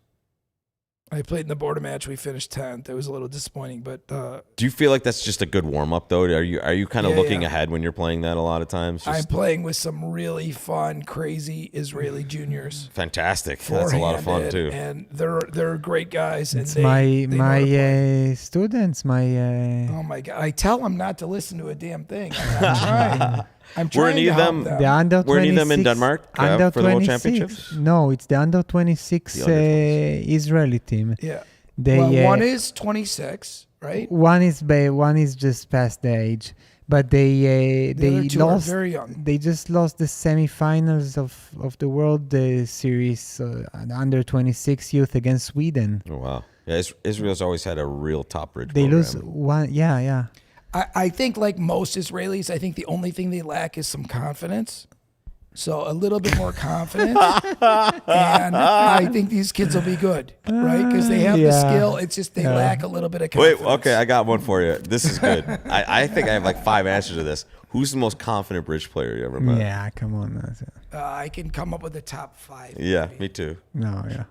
I played in the border match. We finished 10th. It was a little disappointing, but Do you feel like that's just a good warm up though? Are you kind of Yeah, looking yeah. ahead when you're playing that a lot of times? I'm Just playing with some really fun, crazy Israeli juniors. fantastic. That's a lot of fun Four-handed, too. and they're great guys. It's and they know how to play. students, Oh my god! I tell them not to listen to a damn thing. I'm trying. I'm Were trying any to of help them- them. the under 26. Were any of them in Denmark, Under for the World 26. Championships? No, it's the under 26 The under Israeli team. Yeah. They Well, one is 26, right? one is just past the age, but The they other two are lost. very young. They just lost the semifinals of the World Series under 26 youth against Sweden. Oh, wow. Yeah, Israel's always had a real top bridge. They program. lose one. Yeah. I think like most Israelis, I think the only thing they lack is some confidence. So a little bit more confidence, and I think these kids will be good, right? Because they have the Yeah. skill. It's just they lack a little bit of Wait, confidence. okay, I got one for you. This is good. I think I have like 5 answers to this. Who's the most confident bridge player you ever met? Yeah, come on. I can come up with the top 5. Yeah, me too. No, yeah.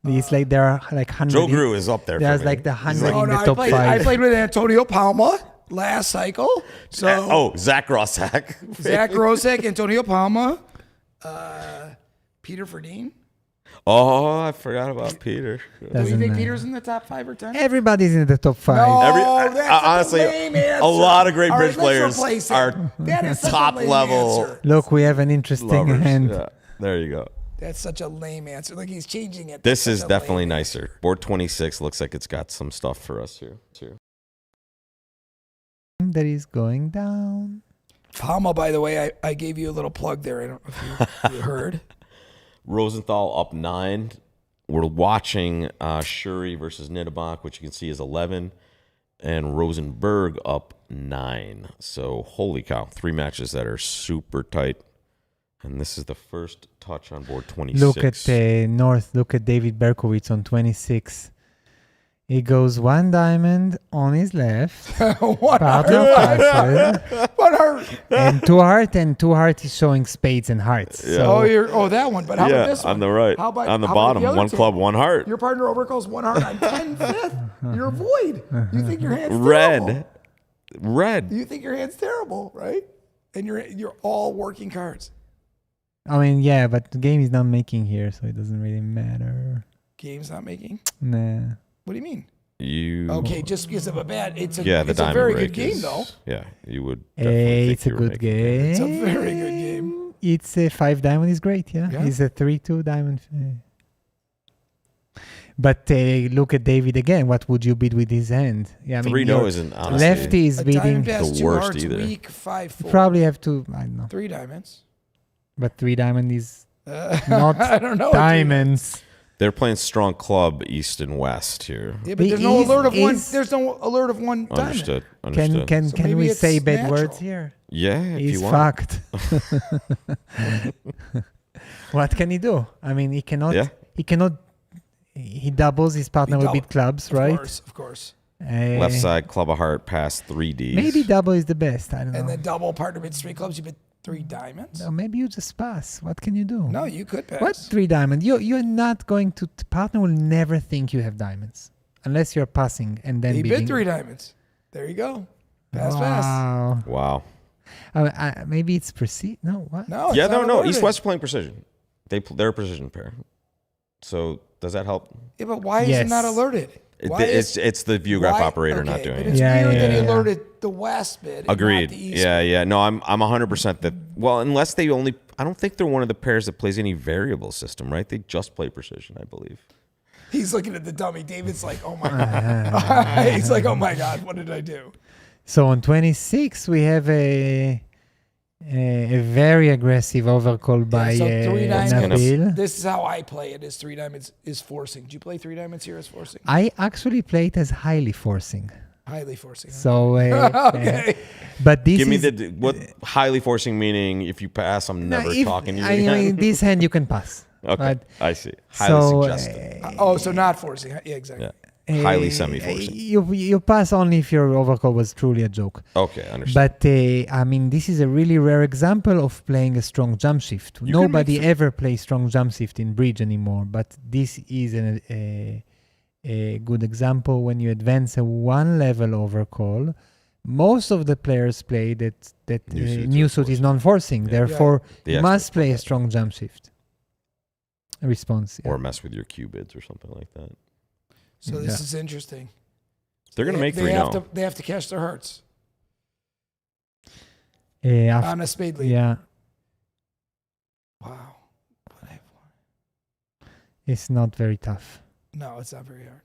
It's like there are like 100. Joe Grew is up there. There's for me. like the He's 100 like- in the I top played, 5. I played with Antonio Palma last cycle. So Zach Rossack. Zach Rosek, Antonio Palma, Peter Ferdine. Oh, I forgot about Peter. Do you Doesn't think matter. Peter's in the top 5 or 10? Everybody's in the top 5. No, that's honestly, a lame answer. a lot of great All bridge right, let's players replace it. are That is such a top lame level answer. Look, we have an interesting lovers. hand. Yeah, there you go. That's such a lame answer. Like he's changing it. This That's is such a definitely lame nicer. Board 26 looks like it's got some stuff for us here too. That is going down. Palma, by the way, I gave you a little plug there. I don't know if you heard. Rosenthal up 9. We're watching Shuri versus Niederbach, which you can see is 11, and Rosenberg up 9. So holy cow, 3 matches that are super tight. And this is the first touch on board 26. Look at North. Look at David Berkowitz on 26. He goes 1 diamond on his left. What Partner passes. What hurt? And 2 heart is showing spades and hearts. Yeah. So Oh, that one. But how about this one? on the right. How about on the how about bottom, other 1 two? club, 1 heart. Your partner overcalls 1 heart on 10/5. You're void. You think your hand's terrible. Red. You think your hand's terrible, right? And you're all working cards. I mean, yeah, but the game is not making here, so it doesn't really matter. Game's not making. Nah. What do you mean? You Okay, just because of a bad. It's a the it's a diamond very rake good game is- though. Yeah, you would definitely think It's a you were good making it. It's a game. very good game. It's a 5 diamond is great, yeah. Yeah. It's a 3-2 diamond. But look at David again. What would you bid with his hand? Yeah, I mean, 3-0 your isn't honestly. lefty is A bidding. diamond has the 2 worst hearts, either. weak, 5/4. You probably have to. I don't know. 3 diamonds. But 3 diamond is I not don't know. diamonds. They're playing strong club east and west here. Yeah, but But there's no is- alert of one. is- There's no alert of 1 diamond. Understood. Can Understood. can So can maybe we it's say bad natural. words here? Yeah, if He's you want. fucked. What can he do? I mean, he cannot. Yeah. He cannot. He doubles his partner with big clubs, right? Of course. Left side, club of heart, pass 3 Ds. Maybe double is the best. I don't know. And then double partner bids 3 clubs. You bid 3 diamonds. No, maybe you just pass. What can you do? No, you could pass. What 3 diamond? You're not going to. Partner will never think you have diamonds unless you're passing and then He bidding. bid 3 diamonds. There you go. Pass fast. Wow. Wow. Maybe it's proceed. No, what? No. Yeah, it's not no. alerted. East West playing precision. They're a precision pair. So does that help? Yeah, but why is it Yes. not alerted? Why It's the view graph why- operator not okay, doing but it. it's Yeah, weird yeah, that he yeah. alerted the West bid. and not Agreed. the East Yeah, bid. yeah. No, I'm 100% that. Well, unless they only, I don't think they're one of the pairs that plays any variable system, right? They just play precision, I believe. He's looking at the dummy. David's like, oh my God. He's like, oh my God, what did I do? So on 26 we have a very aggressive overcall by so 3 diamonds. Nabil. This is how I play it. Is 3 diamonds is forcing. Do you play 3 diamonds here as forcing? I actually play it as highly forcing. Highly forcing. Huh? So, Okay. but this Give me is what highly forcing meaning. If you pass, I'm never talking to you I again. mean, this hand you can pass. Okay, But, I see. Highly so, suggestive. Oh, so not forcing. Yeah, exactly. Yeah. Highly semi-forcing. You pass only if your overcall was truly a joke. Okay, understood. But I mean, this is a really rare example of playing a strong jump shift. can Nobody make ever plays strong jump shift in bridge anymore. But this is a good example. When you advance a one level overcall, most of the players play that new suit is non-forcing. Therefore, The you extra must play a stuff. strong jump shift response. Or mess with your Q bids or something like that. So this is interesting. They're going to make they 3-0. They have to cash their hearts After, on a spade lead. yeah, Wow. But it's not very tough. no, it's not very hard.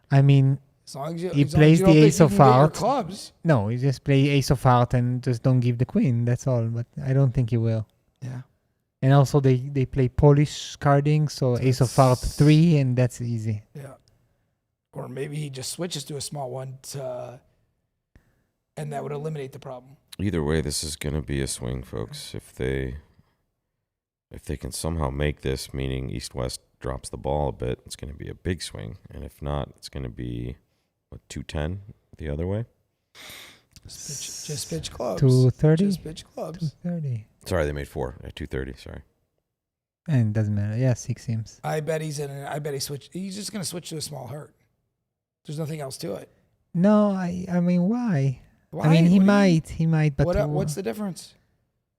I mean, As long as you, he as long as plays you the don't think ace you of can get your hearts. clubs. No, you just play ace of heart and just don't give the queen. That's all. But I don't think he will. Yeah. And also they play Polish carding, so ace of heart 3, and that's easy. Yeah. Or maybe he just switches to a small one and that would eliminate the problem. Either way, this is going to be a swing, folks. If they can somehow make this, meaning East-West drops the ball a bit, it's going to be a big swing. And if not, it's going to be, 210 the other way? Just pitch clubs. 230? Just pitch clubs. 230. Sorry, they made 4 at 230, sorry. And it doesn't matter. Yeah, 6 seems. I bet he's he's just going to switch to a small hurt. There's nothing else to it. No, I mean, why? Why? I mean, he What do you- might, but what's the difference?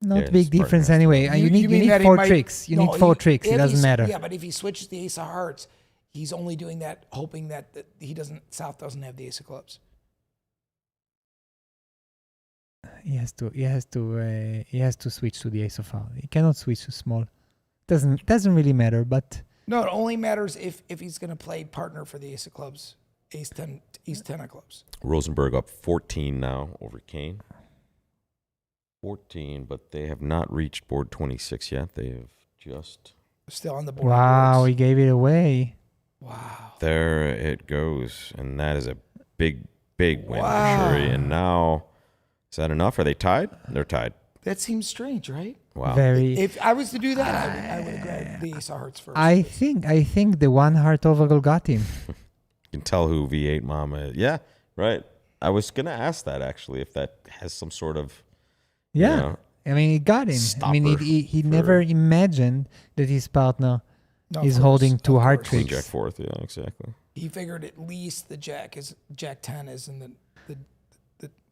not Yeah, big it's part difference of it. anyway. You mean need that he 4 might- tricks. You No, need 4 tricks. It if doesn't he's- matter. Yeah, but if he switches the ace of hearts, he's only doing that hoping that he doesn't. South doesn't have the ace of clubs. He has to switch to the ace of heart. He cannot switch to small. Doesn't really matter, but No, it only matters if he's going to play partner for the ace of clubs, ace 10 of clubs. Rosenberg up 14 now over Kane. 14, but they have not reached board 26 yet. They have just... Still on the board. wow, he gave it away. Wow. There it goes. And that is a big, big win Wow. for Shuri. And now, is that enough? Are they tied? They're tied. That seems strange, right? Wow. Very. If I was to do that, I would have grabbed the ace of hearts first. I think the one heart overall got him. You can tell who V8 Mama is. Yeah, right. I was going to ask that, actually, if that has some sort of... Yeah. You know, I mean, he got him. I mean, stopper he for- never imagined that his partner No, is of holding course, 2 of heart course. Queen tricks. Jack fourth. Yeah, exactly. He figured at least the Jack 10 is in the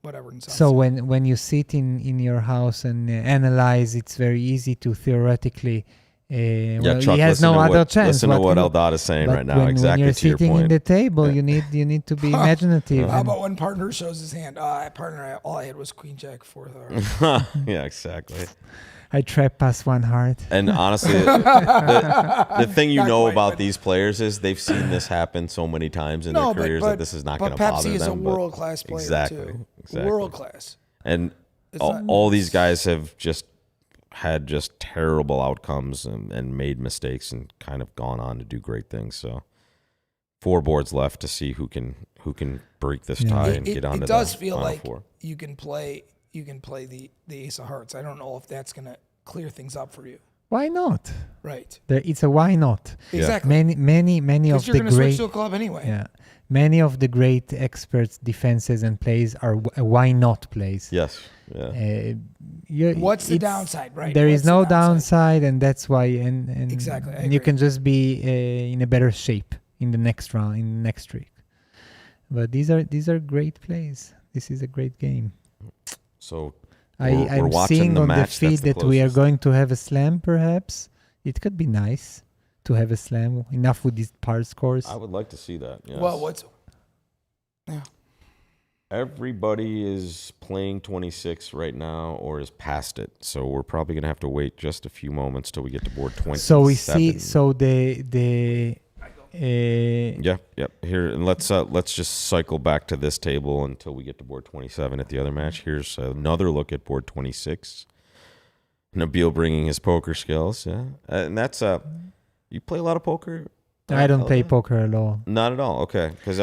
whatever. In So when you sit in your house and analyze, it's very easy to theoretically. Well, Chuck, he has listen no to other what, chance. Listen to but what you- Eldad is saying but right now. when Exactly you're to your sitting in point. the table, you need to be imaginative. How and- about when partner shows his hand? Partner, all I had was Queen Jack 4th. Yeah, exactly. I trap past 1 heart. And honestly, the thing you Not know quite, about but- these players is they've seen this happen so many times in their careers that this is not going to bother Pepsi is a them. but- world class player Exactly, too. exactly. World class. And It's all, not- all these guys have just had just terrible outcomes and made mistakes and kind of gone on to do great things. So 4 boards left to see who can break this tie and get onto It does the feel final like 4. you can play the ace of hearts. I don't know if that's gonna clear things up for you. Why not? Right. It's a why not. Exactly. Many of Because you're the gonna switch great to a club anyway. yeah, many of the great experts defenses and plays are why not plays. Yes. Yeah. What's the it's- downside? Right. There is What's the no downside, and that's why. And Exactly, I and you agree. can just be in a better shape in the next round, in the next trick. But these are great plays. This is a great game. So we're I'm watching seeing the on the match. feed That's the that we are closest. going to have a slam. Perhaps it could be nice to have a slam. Enough with these par scores. I would like to see that. Yes. Well, what's Everybody is playing 26 right now or is past it. So we're probably going to have to wait just a few moments till we get to board 27. So we see. So the Yeah. Here, and let's just cycle back to this table until we get to board 27 at the other match. Here's another look at board 26. Nabil bringing his poker skills. Yeah. And that's you play a lot of poker? I don't play Eldad? poker at all. Not at all. Okay. Because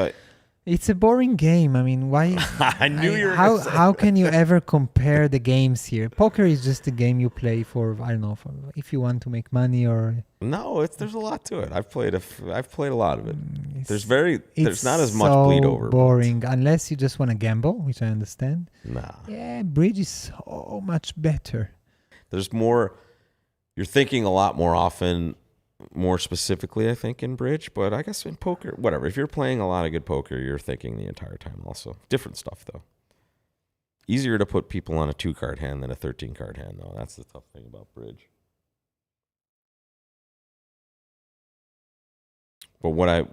It's a boring game. I mean, why? I knew you were how gonna say how can you ever compare the games here? Poker is just a game you play for, I don't know, for if you want to make money or. No, there's a lot to it. I've played a lot of it. It's- There's not as much so bleed over. but- boring unless you just want to gamble, which I understand. Nah. Yeah, bridge is so much better. There's more. You're thinking a lot more often more specifically, I think, in bridge, but I guess in poker, whatever. If you're playing a lot of good poker, you're thinking the entire time also. Different stuff, though. Easier to put people on a 2-card hand than a 13-card hand, though. That's the tough thing about bridge. But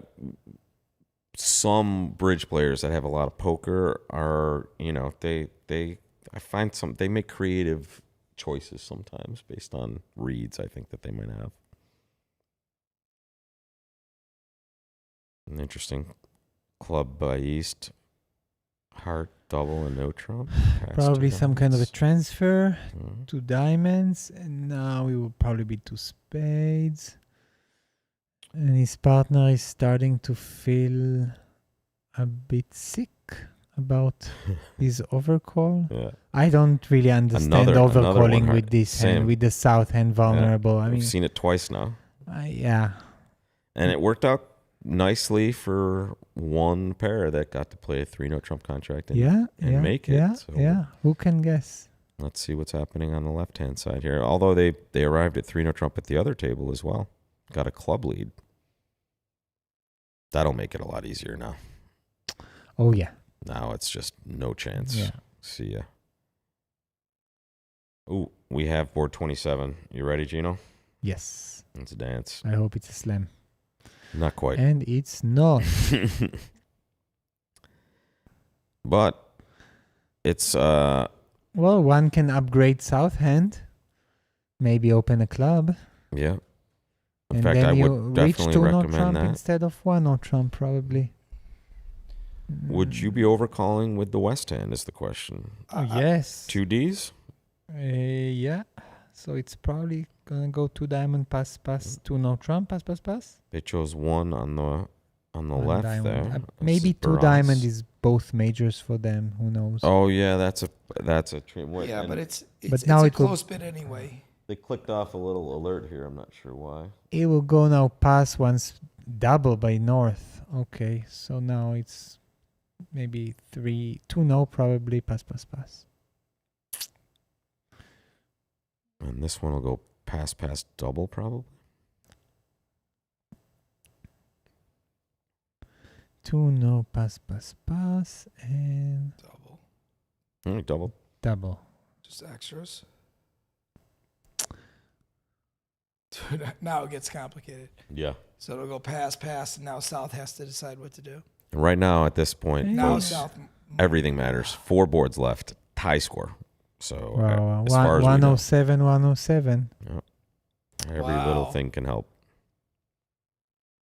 some bridge players that have a lot of poker are, I find they make creative choices sometimes based on reads I think that they might have. An interesting club by East. Heart, double, and no trump. Probably some kind of a transfer to diamonds, and now we will probably be 2 spades. And his partner is starting to feel a bit sick about his overcall. Yeah. I don't really understand Another overcalling one, with this hand, same. with the south hand vulnerable. I mean, We've seen it twice now. yeah. And it worked out nicely for one pair that got to play a 3-no trump contract and make it. Yeah, So yeah. Who can guess? let's see what's happening on the left-hand side here. Although they arrived at 3-no trump at the other table as well. Got a club lead. That'll make it a lot easier now. Oh, yeah. Now it's just no chance. Yeah. See ya. Ooh, we have board 27. You ready, Gino? Yes. It's a dance. I hope it's a slam. Not quite. And it's not. But it's Well, one can upgrade south hand. Maybe open a club. yeah. In And fact, then I you would reach definitely 2-no recommend trump that. instead of 1-no trump, probably. Would you be overcalling with the west hand is the question. Yes. 2Ds? Yeah. So it's probably gonna go 2 diamond pass, 2-no trump, pass. They chose 1 on the One left diamond. there. Maybe This is 2 bronze. diamond is both majors for them. Who knows? Oh yeah, that's a treat. Yeah, but it's now a it will- close bid anyway. They clicked off a little alert here. I'm not sure why. It will go now pass once double by north. Okay, so now it's maybe 2-no probably pass. And this one will go pass double probably. 2-no pass, and Double. Double. Just extras. Dude, now it gets complicated. Yeah. So it'll go pass, and now South has to decide what to do. And right now at this point, Now folks, South. everything matters. 4 boards left. Tie score. So wow, as far as we know, 107. every Wow. little thing can help.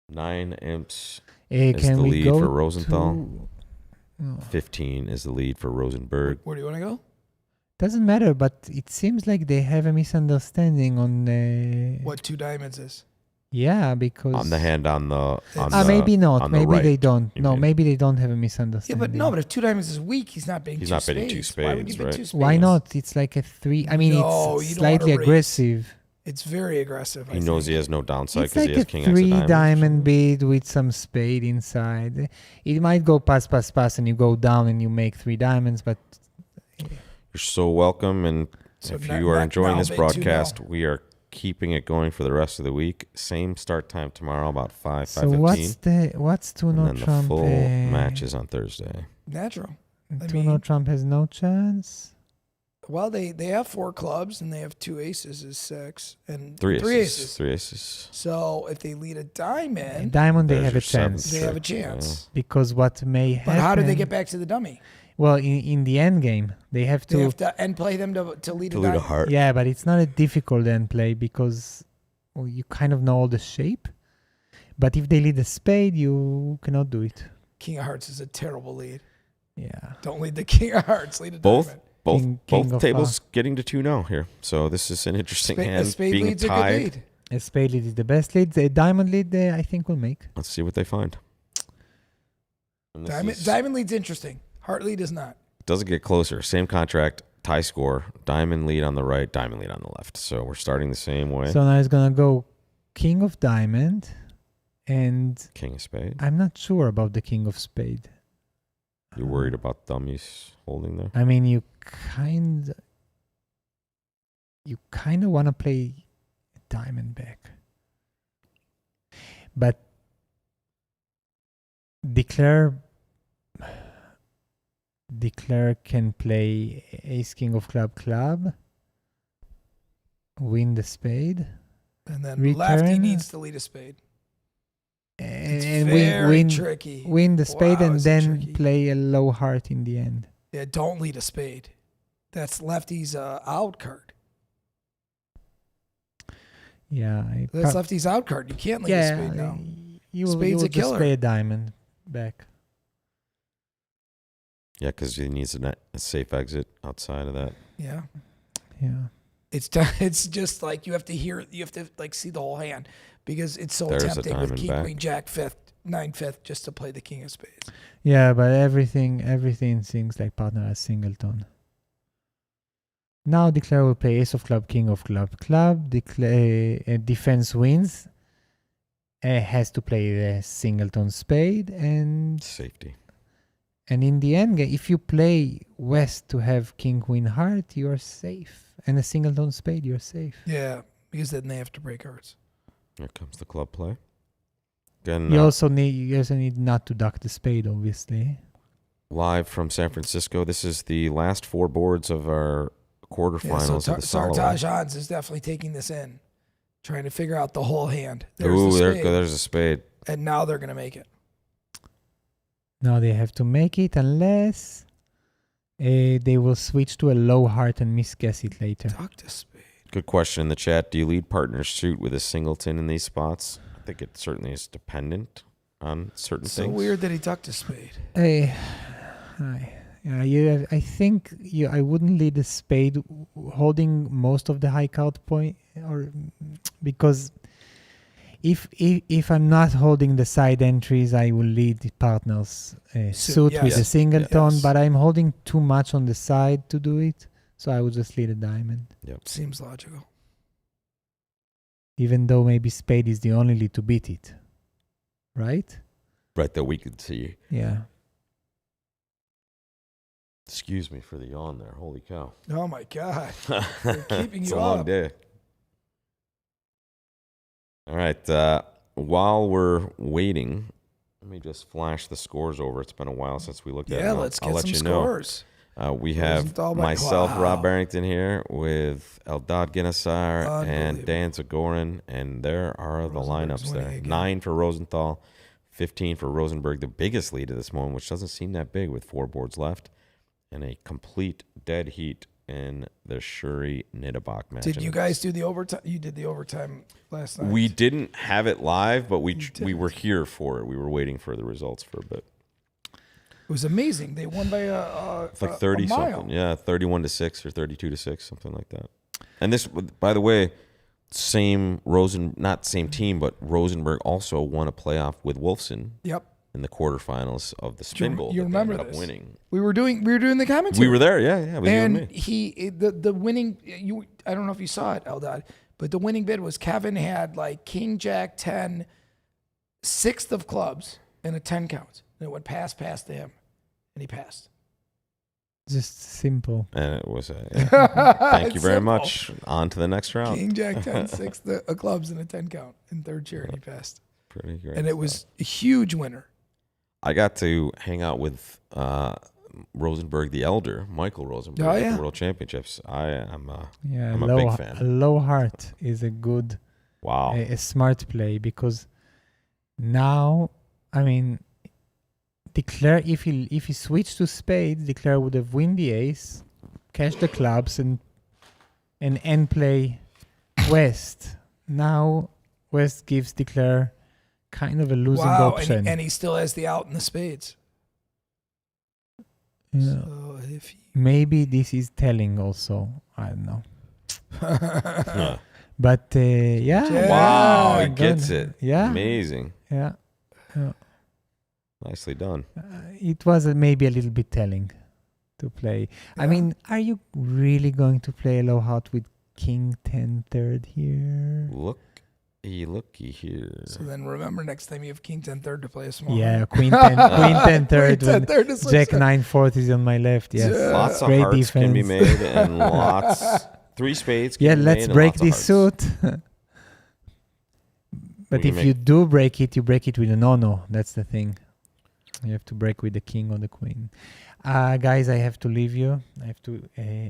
9 imps. Hey, Is can the we lead go for Rosenthal? No. 15 is the lead for Rosenberg. Where do you want to go? Doesn't matter, but it seems like they have a misunderstanding on What 2 diamonds is? Yeah, because On the hand on the maybe not. on the Maybe they right, don't. you No, mean. maybe they don't have a Yeah, misunderstanding. but if 2 diamonds is weak, he's not bidding He's two not bidding two Why would you spades, bid right? 2 spades? Why not? It's like a 3. I mean, No, it's you don't wanna slightly raise. aggressive. It's very aggressive. He knows he has no downside It's because like he has a king X of 3 diamonds. diamond bid with some spade inside. It might go pass, and you go down and you make 3 diamonds, but You're so welcome, and So if not- you are not enjoying now, this bid 2 broadcast, now. we are keeping it going for the rest of the week. Same start time tomorrow, about 5, so 5:15. what's 2 and no then the trump? full match is on Thursday. Natural. I 2 no mean- trump has no chance. Well, they have 4 clubs and they have 2 aces is 6 and 3 3 aces. aces. 3 aces. So if they lead a diamond, Diamond, they There's have your a chance. seventh they have a trick, chance. Because what may happen. But how do they get back to the dummy? Well, in the end game, they have to. They have to end play them to lead To a lead a diamond. heart. Yeah, but it's not a difficult end play because you kind of know all the shape. But if they lead a spade, you cannot do it. King of Hearts is a terrible lead. Yeah. Don't lead the King of Hearts. Lead a Both diamond. King both of tables getting to 2-0 here. So this is an interesting A hand. spade Being lead's a good tied. lead. A spade lead is the best lead. A diamond lead, I think, will make. Let's see what they find. And this Diamond lead's interesting. Heart lead is not. doesn't get closer. Same contract, tie score, diamond lead on the right, diamond lead on the left. So we're starting the same way. So now it's going to go king of diamond. And King of spade. I'm not sure about the king of spade. You're worried about dummies holding there? I mean, you kind of want to play diamond back. But declare can play ace king of club, win the spade, And then Return. lefty needs to lead a spade. and Very tricky. win the spade, Wow, and is it then tricky? play a low heart in the end. Yeah, don't lead a spade. That's lefty's out card. Yeah, That's lefty's out card. You can't lead a spade now. You Spade's will a just killer. play a diamond back. Yeah, because he needs a safe exit outside of that. Yeah. Yeah. It's just like you have to like see the whole hand because it's so There's a tempting with diamond king, back. queen, jack, fifth, 9/5 just to play the king of spades. Yeah, but everything seems like partner has singleton. Now declare will play ace of club, king of club. Declare defense wins. Has to play the singleton spade, and Safety. in the end, if you play west to have king queen heart, you're safe, and a singleton spade, you're safe. Yeah, because then they have to break hearts. Here comes the club play. Again, You also need not to duck the spade, obviously. live from San Francisco. This is the last 4 boards of our Yeah, quarterfinals so of the SOLOWAY. Sartaj Hans is definitely taking this in, trying to figure out the whole hand. There's Ooh, the spade, there's a spade. and now they're gonna make it. Now they have to make it unless they will switch to a low heart and misguess it later. Duck the spade. Good question in the chat. Do you lead partner suit with a singleton in these spots? I think it certainly is dependent on certain So things. weird that he ducked a spade. I think I wouldn't lead the spade holding most of the high count point, or because if I'm not holding the side entries, I will lead the partners suit with a yes. singleton, Yes. but I'm holding too much on the side to do it, so I would just lead a diamond. Seems logical. Even though maybe spade is the only lead to beat it, right? Right, that we could see. Yeah. Excuse me for the yawn there. Holy cow. Oh my God. They're keeping It's you a long up. day. All right. While we're waiting, let me just flash the scores over. It's been a while since we looked at it. Yeah, I'll- let's I'll get let some you know. scores. We have Rosenthal by- myself, Wow. Rob Barrington, here with Eldad Guinnessar and Unbelievable. Dan Zagorin, and there are the Rosenberg's lineups winning there. again. 9 for Rosenthal, 15 for Rosenberg, the biggest lead at this moment, which doesn't seem that big with 4 boards left, and a complete dead heat in the Shuri Nidabach match. Did you guys do the overtime? You did the overtime last night. We didn't have it live, but we didn't. were here for it. We were waiting for the results for a bit. It was amazing. They won by a It's like 30 a mile. something. Yeah, 31-6 or 32-6, something like that. And this, by the way, not same team, but Rosenberg also won a playoff with Wolfson Yep. in the quarterfinals of the spin bowl. you that they remember ended up this? winning. We were doing the commentary. We were there, yeah, with and you and me. the winning. I don't know if you saw it, Eldad, but the winning bid was Kevin had like King Jack 10, 6th of clubs and a 10 count. And it went pass to him, and he passed. Just simple. And it was thank you very Simple. much. On to the next round. King Jack 10, 6th of clubs and a 10 count in third chair, and he passed. Pretty great. And it was a huge winner. I got to hang out with Rosenberg the Elder, Michael Rosenberg, Oh, at yeah. the World Championships. I'm a low, big fan. A low heart is a good, Wow. a smart play, because now, I mean, declare if he switched to spades, declare would have win the ace, cash the clubs, and end play West. Now West gives declare kind of a losing option. And he still has the out in the spades. Yeah. So if he, Maybe this is telling also. I don't know. Huh. But yeah. Yeah. Wow, he good. gets it. Yeah. Amazing. Yeah. Nicely done. It was maybe a little bit telling to play. I Yeah. mean, are you really going to play a low heart with King 10 third here? Looky here. so then remember next time you have King 10 third to play a small. Yeah, Queen 10 third. Queen 10 when third is Jack so- 9 4 is on my left. Yes. Yeah. Lots of Great hearts can be defense. made, and lots. 3 spades. Can Yeah, be let's made and break lots of this hearts. suit. But We if can you do break it, you break it with a no-no. That's the thing. You have to break with the king or the queen. Guys, I have to leave you. I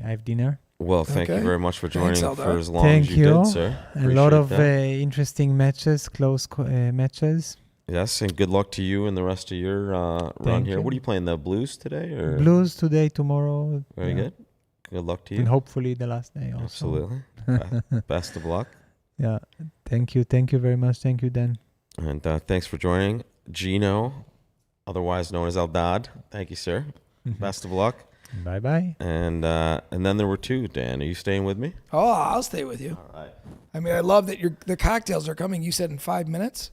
have dinner. Well, thank you Okay. very much for Thanks, joining Eldar. for as long Thank as you you. did, sir. A lot Appreciate of that. interesting matches, close matches. Yes, and good luck to you and the rest of your run Thank here. you. What are you playing, the Blues today? Or? Blues today, tomorrow. Very yeah. good. Good luck to And you. hopefully the last day also. Absolutely. Best of luck. Yeah. Thank you. Thank you very much. Thank you, Dan. And thanks for joining. Gino, otherwise known as Eldad. Thank you, sir. Best of luck. Bye-bye. And then there were two, Dan. Are you staying with me? Oh, I'll stay with you. All right. I mean, I love that the cocktails are coming. You said in 5 minutes.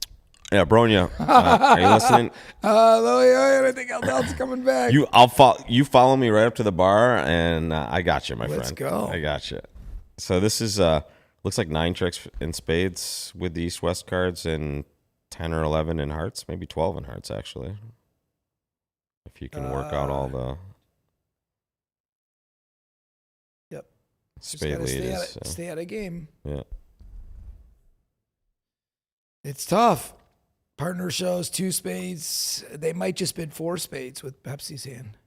Yeah, Bronia, are you listening? I think Eldad's coming back. You follow me right up to the bar, and I got you, my friend. Let's go. I got you. So this is looks like 9 tricks in spades with the East-West cards, and 10 or 11 in hearts, maybe 12 in hearts actually. If you can work out all the Yep. Just spade gotta lead is. stay at a game. Yeah. It's tough. Partner shows 2 spades. They might just bid 4 spades with Pepsi's hand.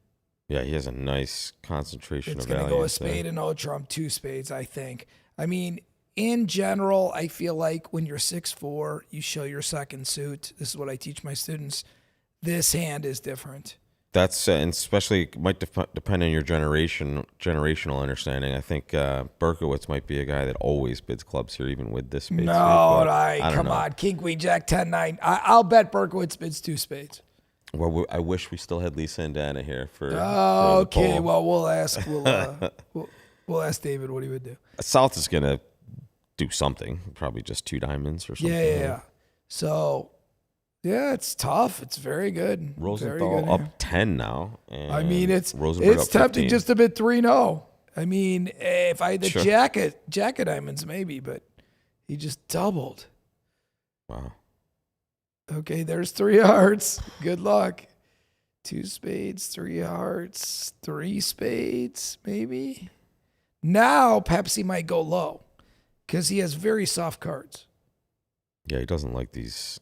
Yeah, he has a nice concentration It's of going to value. go a spade and no trump, 2 spades, I think. I mean, in general, I feel like when you're 6'4", you show your second suit. This is what I teach my students. This hand is different. That's and especially might depend on your generational understanding. I think Berkowitz might be a guy that always bids clubs here, even with this spade. suit, but I don't come know. on. King, queen, jack, 10, 9. I'll bet Berkowitz bids 2 spades. Well, I wish we still had Lisa and Dana here for. Okay, the poll. well, we'll ask. We'll ask David what he would do. South is gonna do something. Probably just 2 diamonds or something. Yeah. So, yeah, it's tough. It's very good. Very Rosenthal good up here. 10 now. And I mean, it's Rosenberg up tempting 15. just to bid 3-0. I mean, if I had the Sure. jack of diamonds, maybe, but he just doubled. Wow. Okay, there's 3 hearts. Good luck. 2 spades, 3 hearts, 3 spades, maybe. Now Pepsi might go low because he has very soft cards. Yeah, he doesn't like these.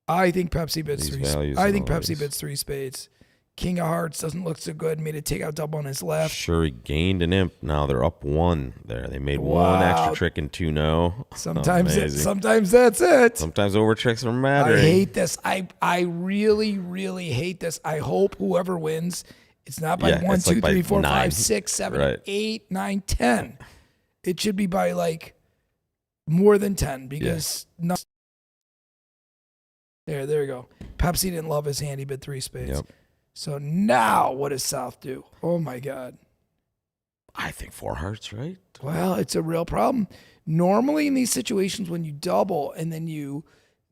I think Pepsi bids These 3. values I and think all Pepsi these. bids 3 spades. King of hearts doesn't look so good. Made a takeout double on his left. Sure, he gained an imp. Now they're up 1 there. They made 1 extra Wow. trick and 2 no. Sometimes Amazing. that's it. Sometimes over tricks are I mattering. hate this. I really, really hate this. I hope whoever wins, it's not by Yeah, 1, it's 2, like by 3, 4, 9. 5, 6, 7, Right. 8, 9, 10. It should be by like more than 10 because there you go. Pepsi didn't love his hand. He bid 3 spades. Yep. So now what does South do? Oh my God. I think 4 hearts, right? Well, it's a real problem. Normally in these situations when you double and then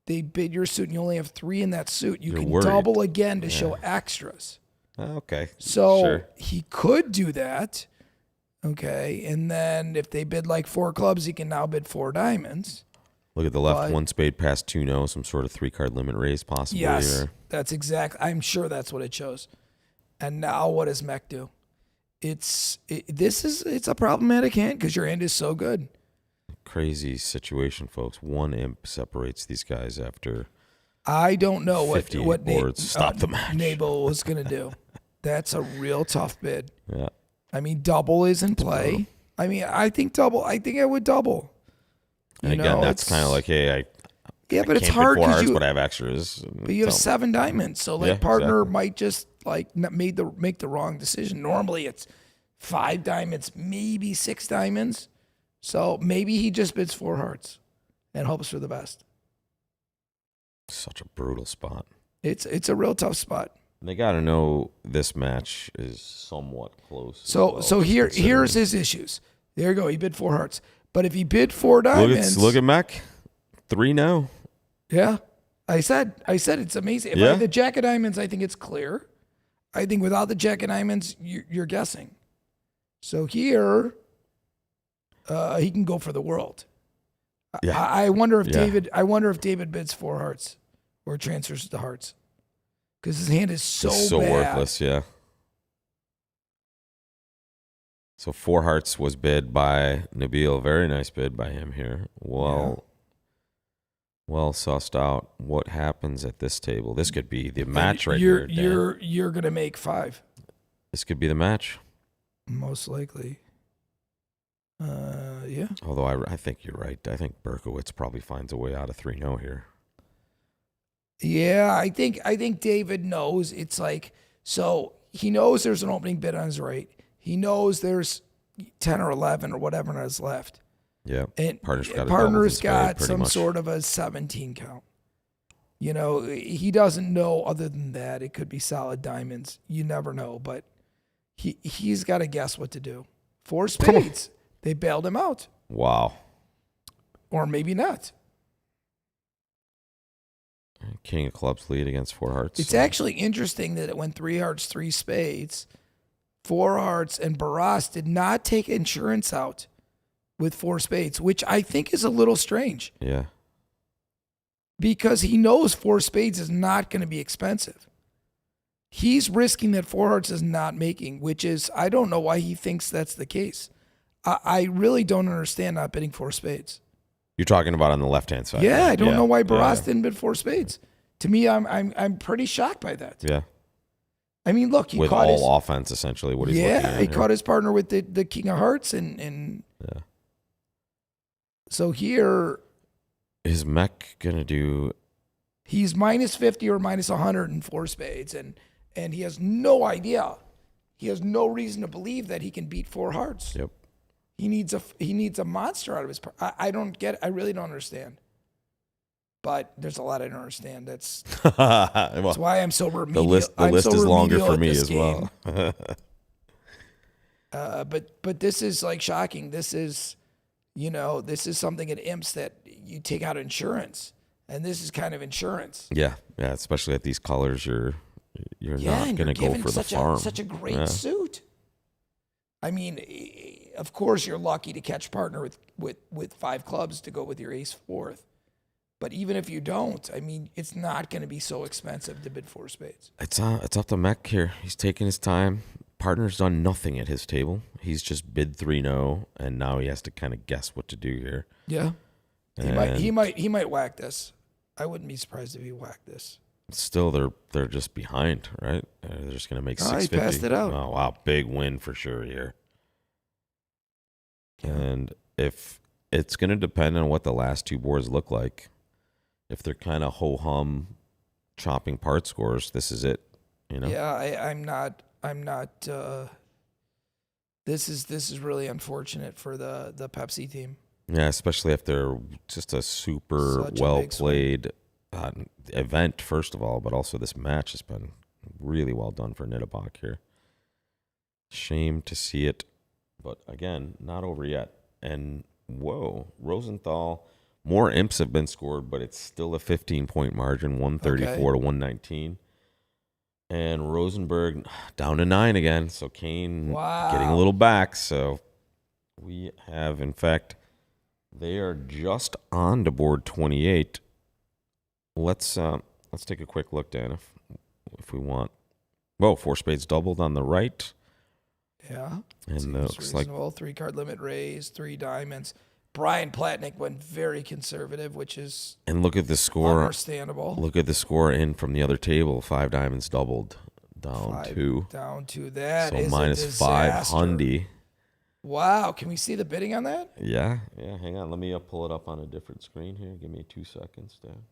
they bid your suit and you only have 3 in that suit, you You're can worried. double again to show extras. Okay. So Sure. he could do that. Okay. And then if they bid like 4 clubs, he can now bid 4 diamonds. Look at the left, But- 1 spade past 2 no, some sort of 3-card limit raise possibly. Yes. Or, That's exactly. I'm sure that's what it shows. And now what does Mech do? It's a problematic hand because your hand is so good. crazy situation, folks. 1 imp separates these guys after. I don't know what 58 boards. Stop the match. Nabel was going to do. That's a real tough bid. Yeah. I mean, double is in play. I mean, I think I would double. And You again, know, that's it's- kind of like, hey, Yeah, but I it's can't hard bid 4 because hearts, but I have extras. but you have 7 diamonds, so like Yeah, partner exactly. might just like make the wrong decision. Normally it's 5 diamonds, maybe 6 diamonds. So maybe he just bids 4 hearts and hopes for the best. Such a brutal spot. It's a real tough spot. And they got to know this match is somewhat close. as So well, so just here's considering. his issues. There you go. He bid 4 hearts. But if he bid 4 diamonds, Look at Mech. 3 no. yeah. I said it's amazing. If I Yeah. had the jack of diamonds, I think it's clear. I think without the jack of diamonds, you're guessing. So here, he can go for the world. Yeah. I wonder if Yeah. David bids 4 hearts or transfers to hearts because his hand is so It's so bad. worthless, yeah. So 4 hearts was bid by Nabil. Very nice bid by him here. Well, well sussed out. What happens at this table? This could be the match right here. Dan. You're gonna make 5, This could be the match. most likely. Yeah. Although I think you're right. I think Berkowitz probably finds a way out of 3-0 here. Yeah, I think David knows. It's like, so he knows there's an opening bid on his right. He knows there's 10 or 11 or whatever on his left. Yeah. And Partner's got some sort of a 17 count. You know, he doesn't know other than that. It could be solid diamonds. You never know, but he's got to guess what to do. 4 spades. They bailed him out. Wow. Or maybe not. King of clubs lead against 4 hearts. It's actually interesting that it went 3 hearts, 3 spades, 4 hearts, and Barras did not take insurance out with 4 spades, which I think is a little strange. Yeah. Because he knows 4 spades is not going to be expensive. He's risking that 4 hearts is not making, which is, I don't know why he thinks that's the case. I really don't understand not bidding 4 spades. You're talking about on the left-hand side. Yeah, right? I don't know why Barras didn't bid 4 spades. To me, I'm pretty shocked by that. Yeah. I mean, look, he With caught all offense, essentially, what he's looking at. he caught his partner with the King of Hearts, and Yeah. so here Is Mech going to do... he's minus 50 or minus 100 in 4 spades, and he has no idea. He has no reason to believe that he can beat 4 hearts. Yep. He needs a monster out of his. I don't get. I really don't understand. But there's a lot I don't understand. That's Well, why I'm so remedial. the list is longer for me as game. well. But this is like shocking. This is, this is something at imps that you take out insurance, and this is kind of insurance. Yeah, especially at these colors, you're Yeah, not and going to you're go given for the such farm. such a great Yeah. suit. I mean, of course you're lucky to catch partner with 5 clubs to go with your ace 4th. But even if you don't, I mean, it's not going to be so expensive to bid 4 spades. It's up to Mech here. He's taking his time. Partner's done nothing at his table. He's just bid 3-0, and now he has to kind of guess what to do here. Yeah, he might whack this. I wouldn't be surprised if he whacked this. Still, they're just behind, right? They're just going to make Oh, he 650. passed it out. Oh, wow. Big win for sure here. And if it's going to depend on what the last 2 boards look like. If they're kind of ho-hum chopping part scores, this is it, Yeah, I'm not. This is really unfortunate for the Pepsi team. Yeah, especially if they're just a super Such a well big played event, first of all, but also this match has been really well done for Nittebach here. Shame to see it, but again, not over yet. And whoa, Rosenthal, more imps have been scored, but it's still a 15-point margin, 134 to 119. And Rosenberg down to 9 again, so Kane getting a little back. So we have, in fact, they are just on to board 28. Let's take a quick look, Dan, if we want. Whoa, 4 spades doubled on the right. Yeah, And seems looks like reasonable. 3 card limit raise, 3 diamonds. Brian Platnick went very conservative, which is and look at the score. understandable. Look at the score in from the other table. 5 diamonds doubled down 5 2. down to that. So is minus a 5 disaster. hundy. Wow, can we see the bidding on that? Yeah. Hang on, let me pull it up on a different screen here. Give me 2 seconds, Dan.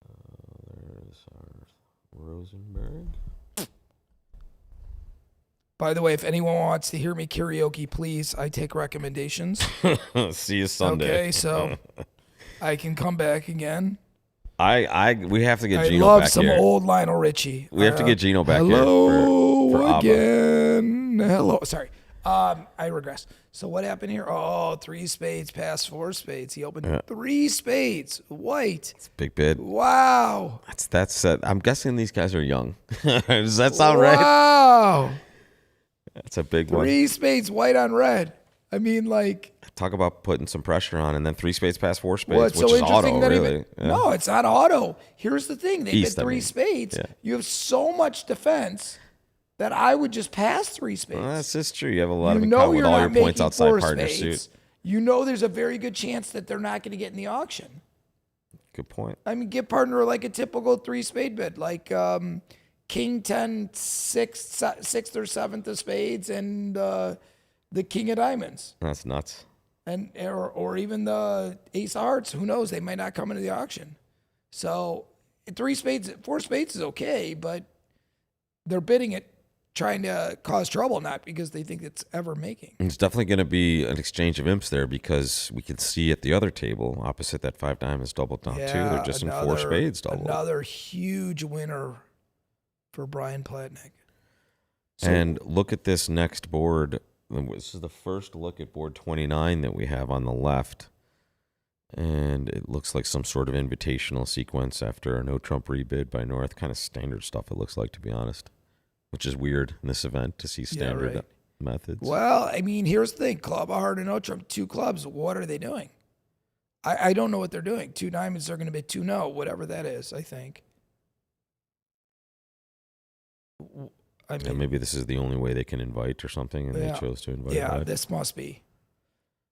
There's our Rosenberg. By the way, if anyone wants to hear me karaoke, please, I take recommendations. See you Sunday. Okay, so I can come back again. We have to get I Gino love back some here. old Lionel Richie. We have to get Gino back hello here for ABBA. again. Hello. Sorry. I regress. So what happened here? Oh, 3 spades past 4 spades. He opened 3 spades. White. It's a big bid. Wow. That's I'm guessing these guys are young. Does that sound right? Wow. That's a big one. 3 spades white on red. I mean, like, Talk about putting some pressure on, and then 3 spades past 4 spades, what's which so is interesting auto, that really. even Yeah. no, it's not auto. Here's the thing: they East, bid I 3 mean. spades. Yeah. You have so much defense that I would just pass 3 spades. Well, that's just true. You have a lot of you know account you're with all not your points making outside 4 partner spades. suit. you know there's a very good chance that they're not going to get in the auction. Good point. I mean, get partner like a typical 3-spade bid, like King 10, 6th or 7th of spades, and the King of diamonds, That's nuts. and or even the Ace of hearts. Who knows? They might not come into the auction. So 4 spades is okay, but they're bidding it, trying to cause trouble, not because they think it's ever making. It's definitely going to be an exchange of imps there because we can see at the other table opposite that 5 diamonds doubled down too. They're just in 4 spades doubled. Another huge winner for Brian Platnick. And look at this next board. This is the first look at board 29 that we have on the left. And it looks like some sort of invitational sequence after a no Trump rebid by North. Kind of standard stuff, it looks like, to be honest. Which is weird in this event to see standard methods. Well, I mean, here's the thing. Club, a heart, and no Trump, 2 clubs. What are they doing? I don't know what they're doing. 2 diamonds, they're going to be 2 no, whatever that is, I think. I Yeah, mean, maybe this is the only way they can invite or something, and they chose to invite. yeah, back. this must be.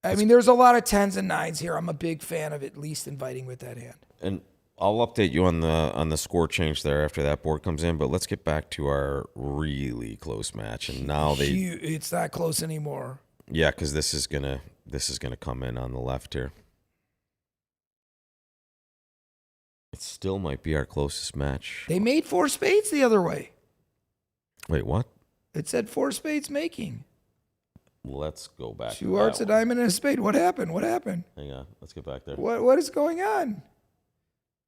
I mean, there's a lot of 10s and 9s here. I'm a big fan of at least inviting with that hand. And I'll update you on the score change there after that board comes in. But let's get back to our really close match. And now It's not close anymore. yeah, because this is gonna come in on the left here. It still might be our closest match. They made 4 spades the other way. Wait, what? It said 4 spades making. Let's go back. 2 hearts, a diamond, and a spade. What happened? What happened? Hang on. Let's get back there. What is going on?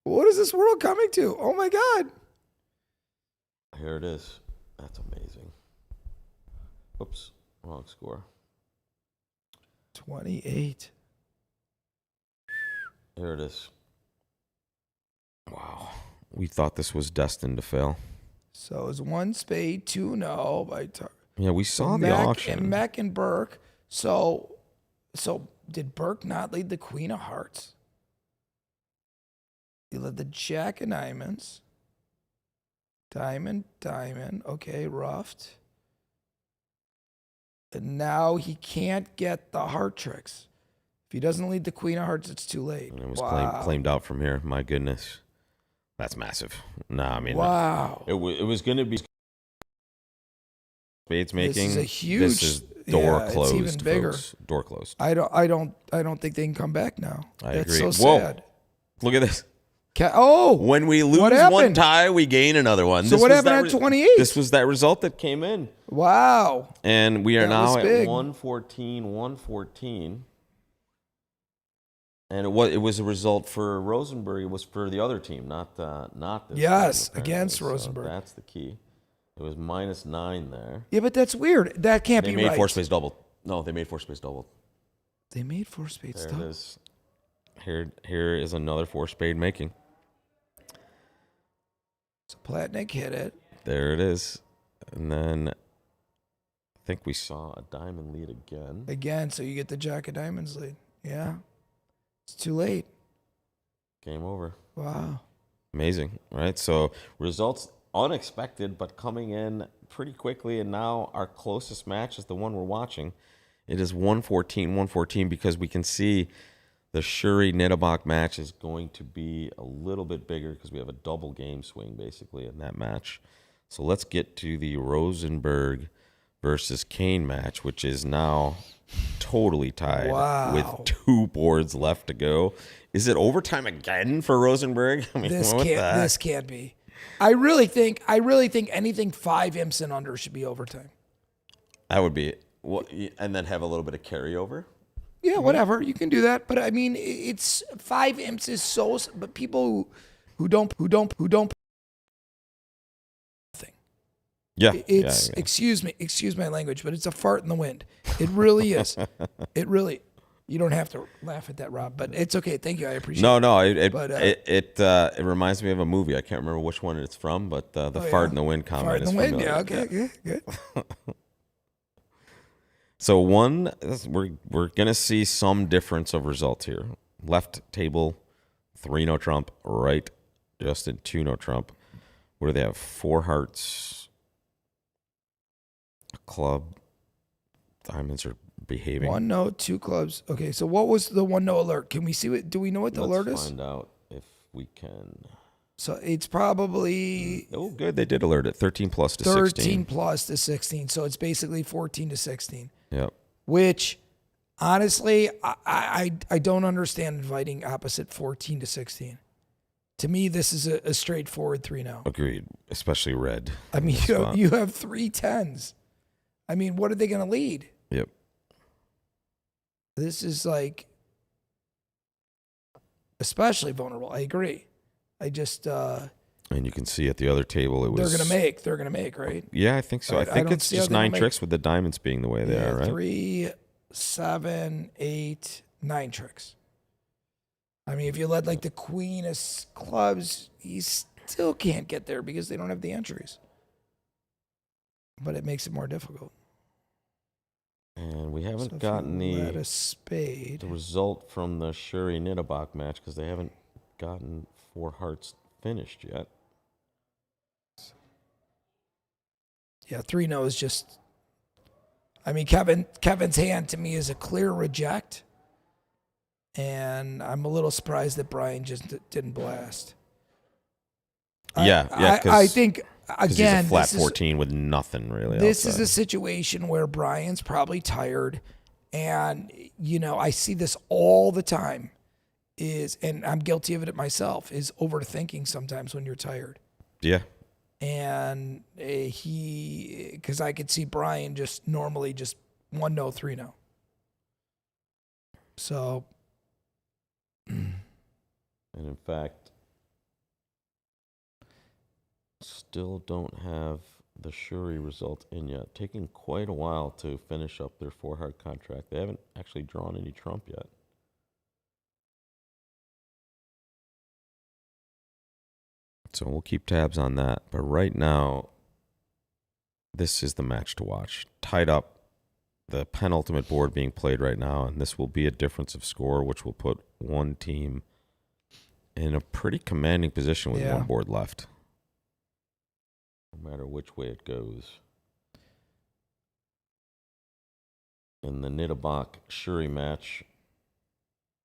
What is this world coming to? Oh my God. Here it is. That's amazing. Oops. Wrong score. 28. Here it is. Wow. We thought this was destined to fail. So it's 1 spade, 2 no by Yeah, we saw the auction. And Mac and Burke. So did Burke not lead the Queen of Hearts? He led the Jack of diamonds. Diamond. Okay, ruffed. And now he can't get the heart tricks. If he doesn't lead the Queen of Hearts, it's too late. And it was claimed out from here. My goodness. That's massive. Nah, I mean, wow. It was going to be spades making. This is a huge. This is door closed. It's even bigger. Folks. Door closed. I don't think they can come back now. That's so Whoa. sad. Look at this. Oh, When we lose what one happened? tie, we gain another one. So what happened on 28? This was that result that came in. Wow. And we are That was now at big. 114. And it was a result for Rosenberg. It was for the other team, not this Yes, team, against apparently. Rosenberg. So that's the key. It was -9 there. Yeah, but that's weird. That can't They be made right. 4 spades doubled. No, they made 4 spades doubled. They made 4 spades There double. it is. Here is another 4 spade making. So Platnick hit it. There it is. And then I think we saw a diamond lead again. Again, so you get the Jack of diamonds lead. Yeah. It's too late. Game over. Wow. Amazing, right? So results unexpected, but coming in pretty quickly. And now our closest match is the one we're watching. It is 114 because we can see the Shuri Nittebach match is going to be a little bit bigger because we have a double game swing basically in that match. So let's get to the Rosenberg versus Kane match, which is now totally tied with 2 boards left to go. Is it overtime again for Rosenberg? I mean, This can't be. I really think anything 5 imps and under should be overtime. That would be and then have a little bit of carryover. Yeah, whatever. You can do that. But I mean, it's 5 imps is so. But people who don't. Yeah, It's yeah. excuse my language, but it's a fart in the wind. It really is. It really. You don't have to laugh at that, Rob, but it's okay. Thank you. I appreciate it. No. But, It reminds me of a movie. I can't remember which one it's from, but the fart in the wind comment Fart in is the wind. familiar. Yeah. Okay. Good. So we're gonna see some difference of results here. Left table, 3 no Trump. Right, Justin 2 no Trump. What do they have? 4 hearts, a club, diamonds are behaving. 1-0, 2 clubs. Okay, so what was the 1-0 alert? Can we see what? Do we know what the alert Let's is? find out if we can. So it's probably Oh, good. They did alert it. 13 plus to 13 16. plus to 16. So it's basically 14 to 16. Yep. Which, honestly, I don't understand inviting opposite 14 to 16. To me, this is a straightforward 3-0. Agreed. Especially red. I mean, Spot. you have 3 10s. I mean, what are they going to lead? Yep. This is like especially vulnerable. I agree. I just And you can see at the other table it was. they're gonna make, right? Yeah, I think so. I I think don't it's see how just they're gonna 9 make- tricks with the diamonds being the way they are, right? 3, 7, 8, 9 tricks. I mean, if you let like the queen of clubs, you still can't get there because they don't have the entries. But it makes it more difficult. And we haven't So if gotten you let the a spade. result from the Shuri Nidabach match because they haven't gotten 4 hearts finished yet. Yeah, 3-0 is just. I mean, Kevin's hand to me is a clear reject, and I'm a little surprised that Brian just didn't blast. Yeah, I think Because he's again, a flat this is- 14 with nothing really. This outside. is a situation where Brian's probably tired, and I see this all the time. And I'm guilty of it myself. Is overthinking sometimes when you're tired, Yeah. and because I could see Brian just normally just 1-0, 3-0. So, And in fact, still don't have the Shuri result in yet. Taking quite a while to finish up their 4-heart contract. They haven't actually drawn any trump yet. So we'll keep tabs on that. But right now, this is the match to watch. Tied up, the penultimate board being played right now, and this will be a difference of score, which will put one team in a pretty commanding position with Yeah. one board left. No matter which way it goes. In the Nidabach Shuri match,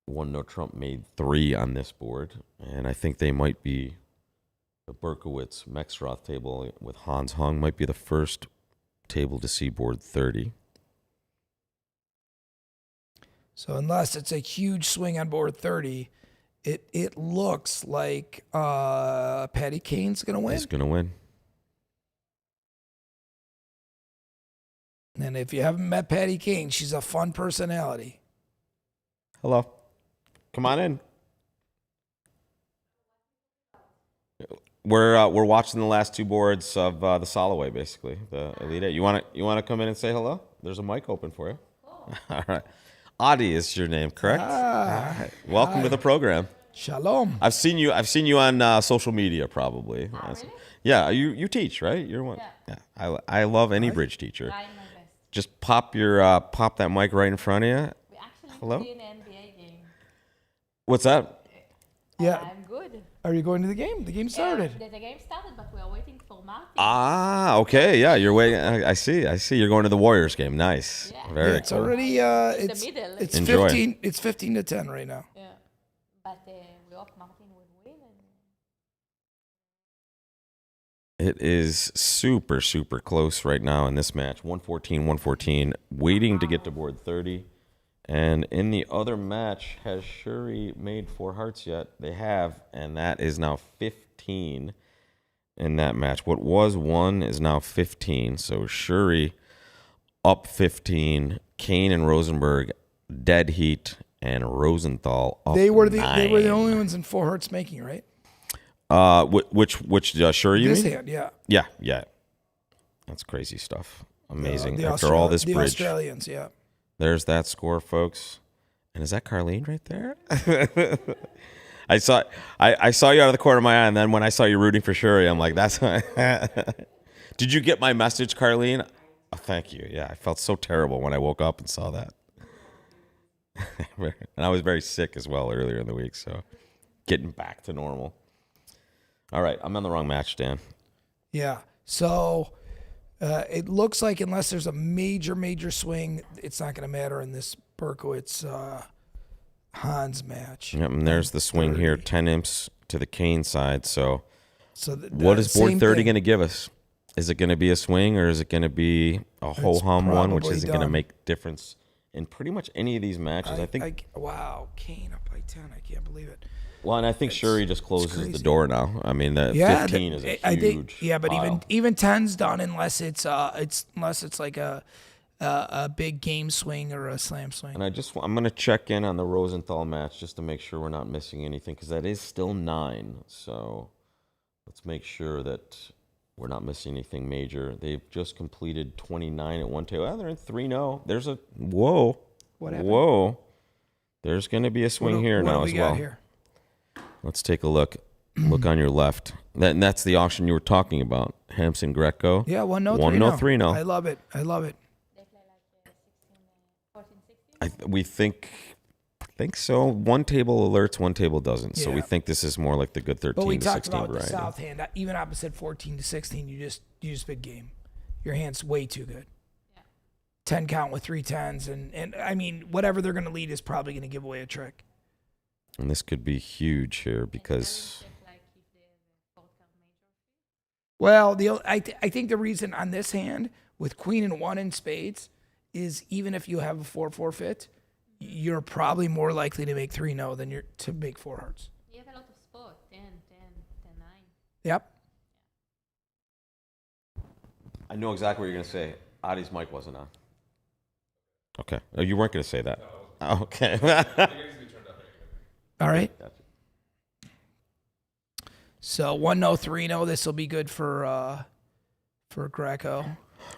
1-0 Trump made 3 on this board, and I think they might be the Berkowitz Mexroth table with Hans Hung might be the first table to see board 30. So unless it's a huge swing on board 30, it looks like Patty Kane's going to win. He's going to win. And if you haven't met Patty Kane, she's a fun personality. Hello. Come on in. We're watching the last 2 boards of the Soloway, basically the Elite Eight. You want to come in and say hello? There's a mic open for you. All right. Adi is your name, correct? All right. Welcome to the program. Shalom. I've seen you on social media, probably. Really? Yeah, you teach, right? You're one. Yeah. I love any bridge teacher. Trying my best. Just pop that mic right in front of you. We actually Hello? played an NBA game. What's that? Yeah. I'm good. Are you going to the game? The game started. The game started, but we are waiting for Martin. Ah, okay, yeah, you're waiting. I see. You're going to the Warriors game. Nice, Yeah. very Yeah, it's cool. already In the it's middle. it's Enjoy. 15 it's 15 to 10 right now. Yeah. But we hope Martin will win. And It is super, super close right now in this match. 114, waiting to get to board 30. And in the other match, has Shuri made 4 hearts yet? They have, and that is now 15 in that match. What was 1 is now 15. So Shuri up 15. Kane and Rosenberg dead heat, and Rosenthal up They were the 9. only ones in 4 hearts making, right? Which Shuri you This mean? hand, yeah. Yeah. That's crazy stuff. Amazing. The After all this the bridge. Australians, yeah. There's that score, folks. And is that Carlene right there? I saw you out of the corner of my eye, and then when I saw you rooting for Shuri, I'm like, that's Did you get my message, Carlene? Oh, thank you. Yeah, I felt so terrible when I woke up and saw that. And I was very sick as well earlier in the week, so getting back to normal. All right, I'm on the wrong match, Dan. Yeah. So It looks like unless there's a major swing, it's not going to matter in this Berkowitz Hans match. Yep, and there's the swing here, 10 imps to the Kane side. So what is same board 30 thing. going to give us? Is it going to be a swing or is it going to be a ho-hum one, which probably isn't going to done. make difference in pretty much any of these matches? I think. Wow, Kane up by 10. I can't believe it. Well, and I think Shuri just closes the crazy. door now. I mean, that Yeah, 15 is a huge I think. Yeah, but pile. even 10's done unless it's like a big game swing or a slam swing. And I'm going to check in on the Rosenthal match just to make sure we're not missing anything because that is still 9. So let's make sure that we're not missing anything major. They've just completed 29 at one table. Well, they're in 3-0. There's a whoa. What happened? Whoa. There's going to be a swing here What do now we as got well. here? Let's take a look. Look on your left. That's the auction you were talking about. Hampson Greco. Yeah, 1-0, 1-0, 3-0. 3-0. I love it. They play like 14, 16. We think so. One table alerts, one table doesn't. So we Yeah. think this is more like the good 13 But we to talked 16 about the variety. south hand. Even opposite 14 to 16, you just big game. Your hand's way too good. 10 count with 3 10s, and I mean whatever they're going to lead is probably going to give away a trick. And this could be huge here because Like if they have a 4-card major. Well, I think the reason on this hand with queen and 1 in spades is even if you have a 4-4 fit, you're probably more likely to make 3-0 than to make 4 hearts. You have a lot of spot. 10, 10, 10, 9. Yep. I know exactly what you're going to say. Adi's mic wasn't on. Okay. Oh, you weren't going to say that. No. Okay. All right. Gotcha. So 1-0, 3-0. This will be good for Greco.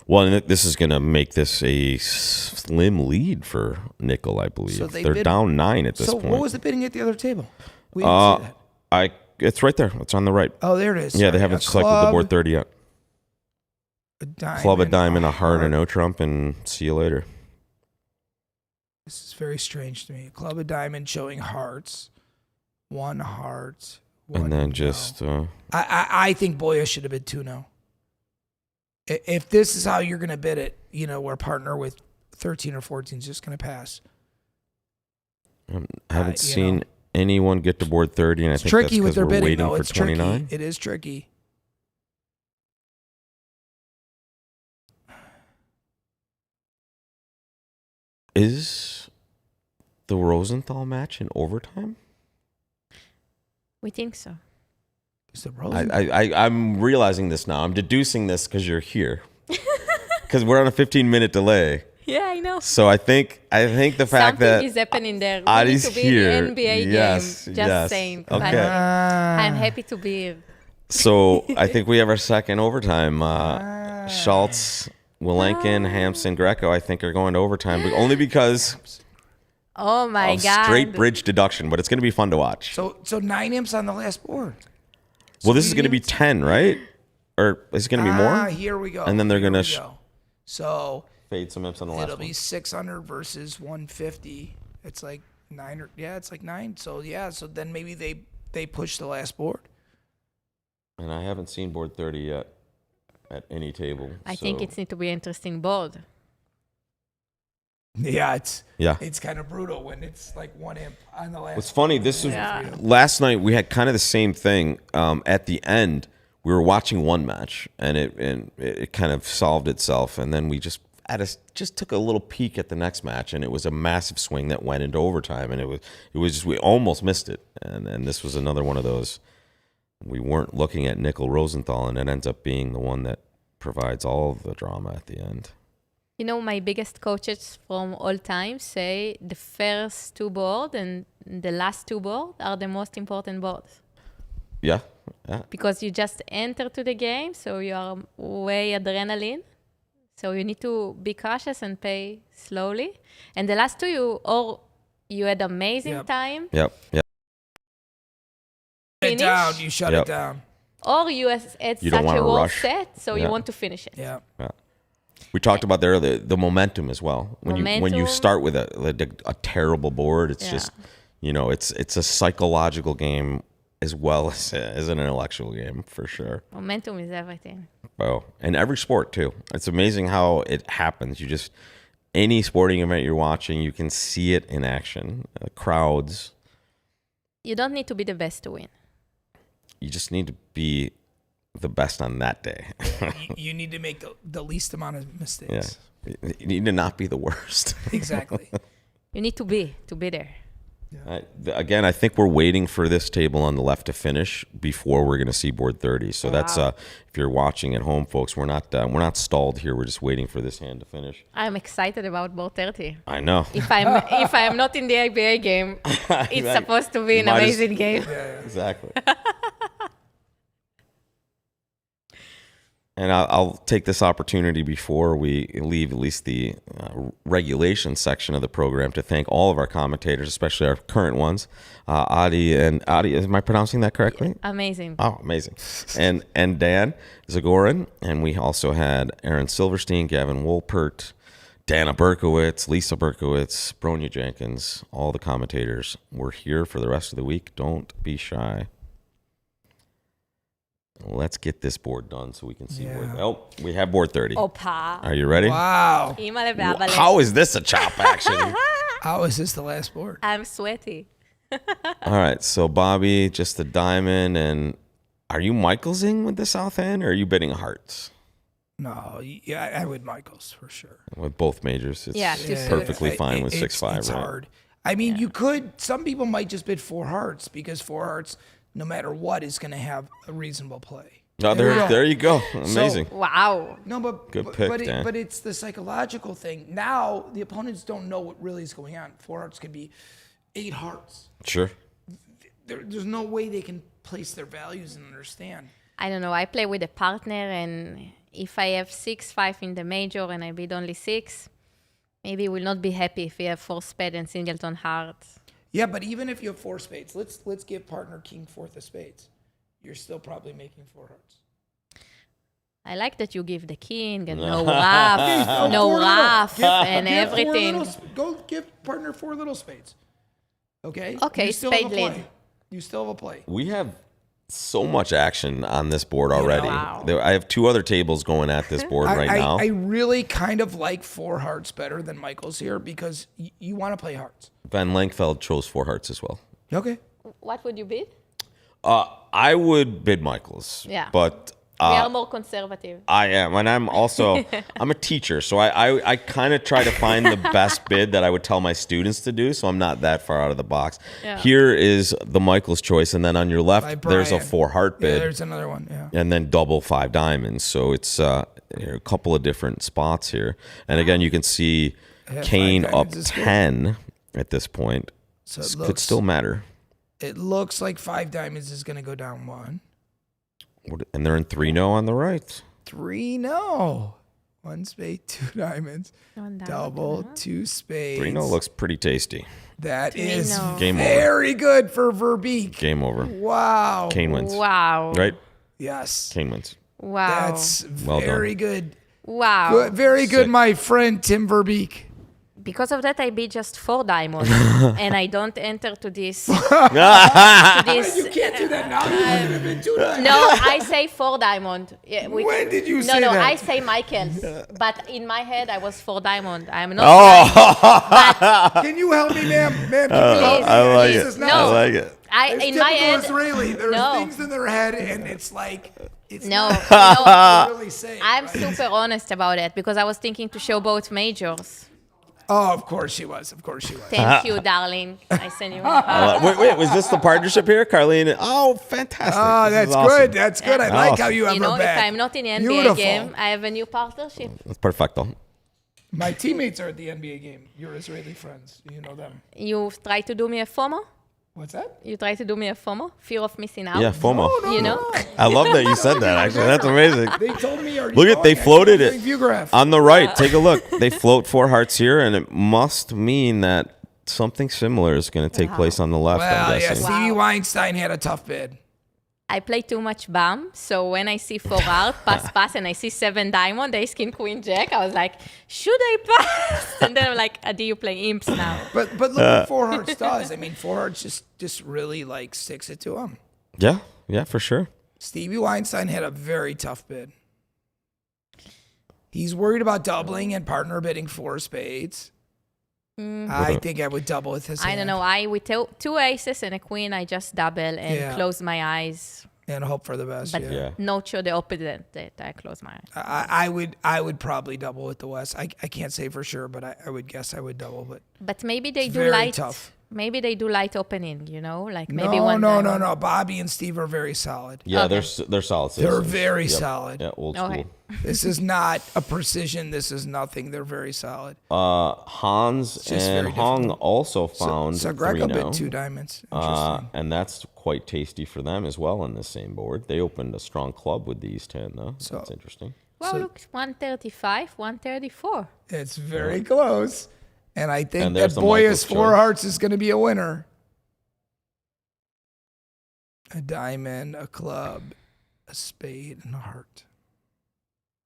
Well, and this is going to make this a slim lead for Nickel, I believe. So they They're bid- down 9 at this So point. what was the bidding at the other table? We didn't see that. It's right there. It's on the right. Oh, there it is. Yeah, they Sorry. haven't A selected the club, board 30 yet. A diamond, Club, a diamond, a heart, a no trump, and see you later. This is very strange to me. Club, a diamond showing hearts. 1 heart. And then no. just... I think Boya should have bid 2-0. If this is how you're going to bid it, where partner with 13 or 14 is just going to pass. I haven't you seen know. anyone get to board 30, and I It's think tricky that's with because their we're bidding, waiting though. for It's 29. tricky. It is tricky. Is the Rosenthal match in overtime? We think so. Is the Rosen? I'm realizing this now. I'm deducing this because you're here. Because we're on a 15-minute delay. Yeah, I know. So I think the fact Something that is happening there. We Adi's need to be here. in the NBA Yes, game. Just yes. saying. Okay. But I'm happy to be here. So I think we have our second overtime. Schultz, Wilenkin, Hampson, Greco, I think are going to overtime, but only because Oh my of God. straight bridge deduction. But it's going to be fun to watch. So 9 imps on the last board. Well, this is going to be 10, right? Or is it going to be more? Here we go. And then they're Here gonna we go. So Fade some imps on the last it'll one. be 600 versus 150. It's like 9 or it's like 9. So so then maybe they push the last board. And I haven't seen board 30 yet at any table. I think so- it's need to be interesting board. Yeah, Yeah. it's kind of brutal when it's like 1 imp on the last. What's funny, this was Yeah. last night. We had kind of the same thing. At the end, we were watching one match, and it kind of solved itself. And then we just took a little peek at the next match, and it was a massive swing that went into overtime, and it was we almost missed it. And this was another one of those. We weren't looking at Nickel Rosenthal, and it ends up being the one that provides all of the drama at the end. You know, my biggest coaches from all time say the first 2 boards and the last 2 boards are the most important boards. Yeah. Because you just enter to the game, so you are way adrenaline. So you need to be cautious and play slowly. And the last 2, you had amazing Yep. time, Yep. Shut it finish. down. You shut Yep. it down. or you had You don't such wanna a well rush. set, so Yeah. you want to finish it. Yeah. We talked about there the momentum as well. When you Momentum. start with a terrible board, it's Yeah. just it's a psychological game as well as an intellectual game for sure. Momentum is everything. Oh, and every sport too. It's amazing how it happens. You just any sporting event you're watching, you can see it in action. Crowds. You don't need to be the best to win. You just need to be the best on that day. You need to make the least amount of Yeah, mistakes. you need to not be the worst. Exactly. You need to be there. Again, I think we're waiting for this table on the left to finish before we're going to see board 30. So that's if you're watching at home, folks, we're not stalled here. We're just waiting for this hand to finish. I'm excited about board 30. I know. If I'm not in the IBA game, it's supposed to be an Might as- amazing game. Exactly. And I'll take this opportunity before we leave at least the regulation section of the program to thank all of our commentators, especially our current ones. Adi, am I pronouncing that correctly? Amazing. Oh, amazing. And Dan Zagorin. And we also had Aaron Silverstein, Gavin Wolpert, Dana Berkowitz, Lisa Berkowitz, Bronia Jenkins. All the commentators were here for the rest of the week. Don't be shy. Let's get this board done so we can see board. Oh, we have board 30. Opa. Are you ready? Wow. Imale be'abale. How is this a chop action? How is this the last board? I'm sweaty. All right, so Bobby, just the diamond, and are you Michaelsing with the south end, or are you bidding hearts? No, yeah, I would Michaels for sure. With both majors, it's Yeah, perfectly fine with 6-5, It's right? hard. I mean, you could. Some people might just bid 4 hearts because 4 hearts, no matter what, is going to have a reasonable play. Oh, there you go. Amazing. Wow. No, but Good but, pick, but, Dan. but it's the psychological thing. Now the opponents don't know what really is going on. 4 hearts could be 8 hearts. Sure. There's no way they can place their values and understand. I don't know. I play with a partner, and if I have 6-5 in the major and I bid only 6, maybe we'll not be happy if we have 4 spade and singleton hearts. Yeah, but even if you have 4 spades, let's give partner king 4th of spades. You're still probably making 4 hearts. I like that you give the king and no rough, no rough, and Give 4 everything. go give partner 4 little spades. Okay? Okay, You still have a spade play. lead. You still have a play. We have so much action on this board already. Wow. I have 2 other tables going at this board right now. I really kind of like 4 hearts better than Michael's here because you want to play hearts. Van Langfeld chose 4 hearts as well. Okay. What would you bid? I would bid Michaels. Yeah. But We are more conservative. I am, and I'm also I'm a teacher, so I kind of try to find the best bid that I would tell my students to do, so I'm not that far out of the box. Yeah. Here is the Michael's choice, and then on your By left there's a Brian. 4 heart Yeah, bid, there's another one. Yeah. and then double 5 diamonds. So it's a couple of different spots here, and again you can see Yeah, Kane 5 up diamonds is good. 10 at this point. So This it could looks, still matter, it looks like 5 diamonds is going to go down 1. and they're in 3-0 on the right. 3, no. 1 spade, 2 diamonds. One diamond, Double, 2 spades. 3-0 looks pretty tasty. That is 3-0. Game over. very good for Verbeek. Game over. Wow. Kane wins. Wow. Right? Yes. Kane wins. Wow. That's Well done. very good. wow. Good. Very good, Sick. my friend Tim Verbeek. Because of that, I bid just 4 diamonds, and I don't enter to this. You can't do that now. You wouldn't have been doing that. No, I say 4 diamond. Yeah, When did you no, say no, that? I say Michael's. But in my head, I was 4 diamond. I'm not. Can you help me, ma'am? Ma'am, can you help me? I like This it. is No. not- I like it. It's In my typical head. Israeli. There's No. things in their head, and it's like it's No, not no. really saying. I'm right? super honest about it because I was thinking to show both majors. Oh, of course she was. Of course she was. Thank you, darling. I send you a hug. Wait, was this the partnership here, Carlene? Oh, fantastic. Oh, This that's is awesome. good. That's good. I like Awesome. how you have You know, her back. if I'm not in the NBA Beautiful. game, I have a new partnership. That's perfecto. My teammates are at the NBA game. Your Israeli friends. You know them. You try to do me a FOMO? What's that? You try to do me a FOMO? Fear of missing out? Yeah, FOMO. You know? I love that you said that, actually. That's amazing. They told me. Are you Look at, going? they I floated can't it. bring Viewgraph. On the right, take a look. They float 4 hearts here, and it must mean that something similar is going to take place on the left, Well, I'm yeah, guessing. Stevie Weinstein had a tough bid. I play too much BAM, so when I see 4 out, pass, and I see 7 diamond, ace, king, queen, jack, I was like, should I pass? And then I'm like, Adi, you play imps now. But look what 4 hearts does. I mean, 4 hearts just really like sticks it to him. Yeah, for sure. Stevie Weinstein had a very tough bid. He's worried about doubling and partner bidding 4 spades. I think I would double with his I hand. don't know. With two aces and a queen, I just double and close my eyes. And hope for the best. But yeah. not sure the opposite that I close my eyes. I would probably double with the West. I can't say for sure, but I would guess I would double. But Maybe they it's do very light. tough. Maybe they do light opening. Like maybe no. Bobby and Steve are very solid. Yeah, Okay. they're solid. They're citizens. very solid. Yeah, old school. Okay. This is not a precision. This is nothing. They're very solid. Hans just and very Hong difficult. also found So 3 Greco bid now. 2 diamonds. Interesting. And that's quite tasty for them as well on this same board. They opened a strong club with these 10, though. So that's interesting. Well, So- look, 135, 134. It's very close. And I think And there's that the Boyas Michael's 4 choice. hearts is going to be a winner. A diamond, a club, a spade, and a heart.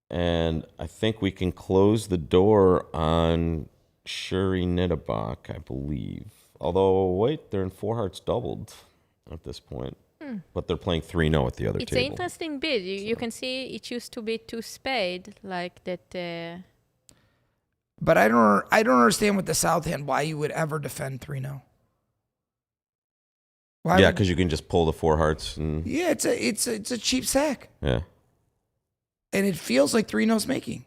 And I think we can close the door on Shuri Nidabak, I believe. Although, wait, they're in 4 hearts doubled at this point. But they're playing 3-0 at the other It's an table. interesting bid. You can see it used to be 2 spade, like that. But I don't understand with the south hand why you would ever defend 3-0. Why Yeah, would- because you can just pull the 4 hearts and yeah, it's a cheap sack. yeah. And it feels like 3-0's making.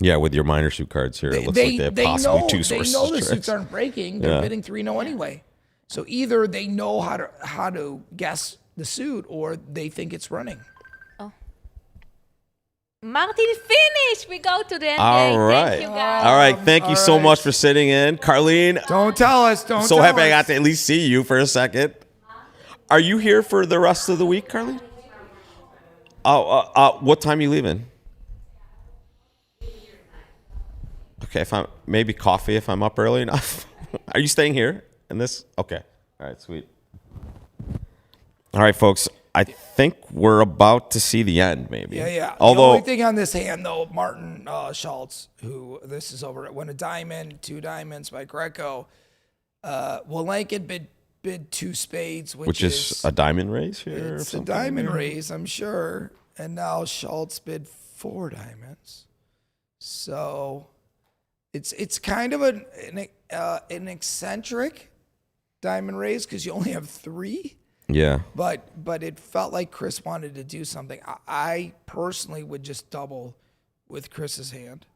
Yeah, with your minor suit cards here, it looks like they have possibly know, 2 sources. They know the of suits tricks. aren't breaking. They're Yeah. bidding 3-0 anyway. So either they know how to guess the suit or they think it's running. Martin finished. We go to the end. All right. Thank you, guys. All right. Thank you all so right. much for sitting in. Carlene, Don't tell us. Don't so tell happy I us. got to at least see you for a second. Are you here for the rest of the week, Carlene? Oh, what time are you leaving? Okay, if I'm maybe coffee if I'm up early enough. Are you staying here in this? Okay. All right, sweet. All right, folks. I think we're about to see the end, maybe. Yeah. The Although, only thing on this hand, though, Martin Schultz, who this is over, won a diamond, 2 diamonds by Greco. Lankin bid 2 spades, which is a diamond raise here. or it's a something? diamond raise, I'm sure. And now Schultz bid 4 diamonds. So it's kind of an eccentric diamond raise because you only have 3. Yeah. But it felt like Chris wanted to do something. I personally would just double with Chris's hand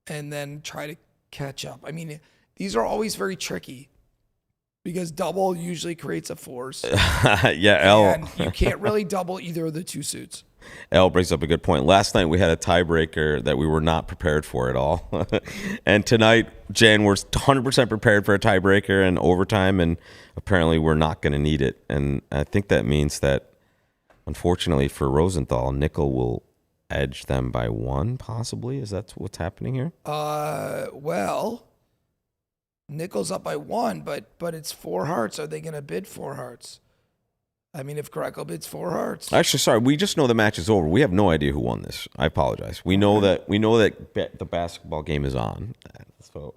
and then try to catch up. I mean, these are always very tricky because double usually creates a force. Yeah, L. And you can't really double either of the 2 suits. L brings up a good point. Last night we had a tiebreaker that we were not prepared for at all. And tonight, Jan, we're 100% prepared for a tiebreaker and overtime, and apparently we're not going to need it. And I think that means that, unfortunately for Rosenthal, Nickel will edge them by 1, possibly. Is that what's happening here? Well, Nickel's up by 1, but it's 4 hearts. Are they going to bid 4 hearts? I mean, if Greco bids 4 hearts. Actually, sorry, we just know the match is over. We have no idea who won this. I apologize. We know that the basketball game is on. So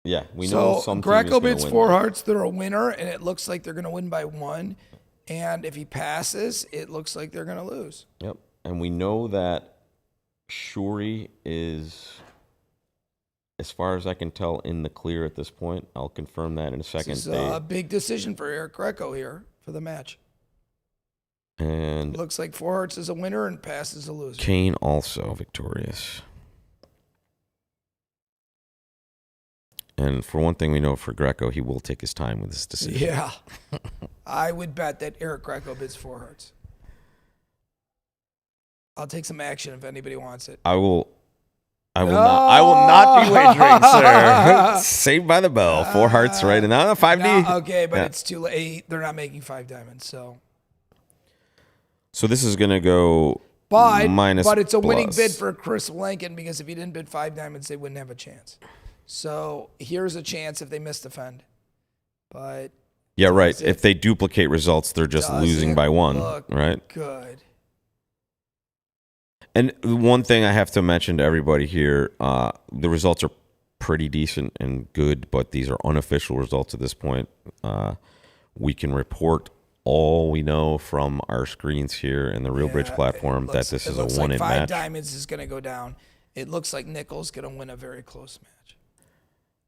yeah, we know some team is Greco gonna bids win. 4 hearts. They're a winner, and it looks like they're going to win by 1. And if he passes, it looks like they're going to lose. Yep, and we know that Shuri is, as far as I can tell, in the clear at this point. I'll confirm that in a second. This is a big decision for Eric Greco here for the match. And Looks like 4 hearts is a winner and passes a loser. Kane also victorious. And for one thing we know for Greco, he will take his time with this decision. Yeah. I would bet that Eric Greco bids 4 hearts. I'll take some action if anybody wants it. I will not be wagering, sir. Saved by the bell. 4 hearts right in that. 5D. No, okay, but Yeah. it's too late. They're not making 5 diamonds, so. So this is going to go But minus it's a winning plus. bid for Chris Lankin because if he didn't bid 5 diamonds, they wouldn't have a chance. So here's a chance if they misdefend. But Yeah, right. does it- If they duplicate results, they're just does losing it by 1, look right? good. And one thing I have to mention to everybody here, the results are pretty decent and good, but these are unofficial results at this point. We can report all we know from our screens here in the Real Bridge platform that this is a one-in Five match. Diamonds is going to go down. It looks like Nickel's going to win a very close match.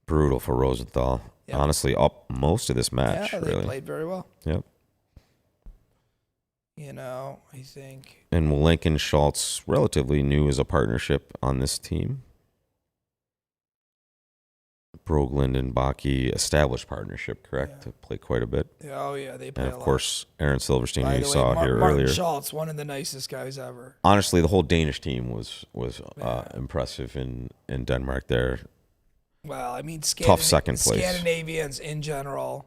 Brutal for Rosenthal. Yeah. Honestly, up most of this match. Yeah, they really. played very well. Yep. You know, I think. And Lincoln Schultz, relatively new as a partnership on this team. Brogland and Baki, established partnership, correct? To play quite a bit. Oh, yeah, they play And a of lot. course, Aaron Silverstein, By who you the way, saw here Martin earlier. Schultz, one of the nicest guys ever. Honestly, the whole Danish team was impressive in Denmark there. Well, I mean, Tough second place. Scandinavians in general,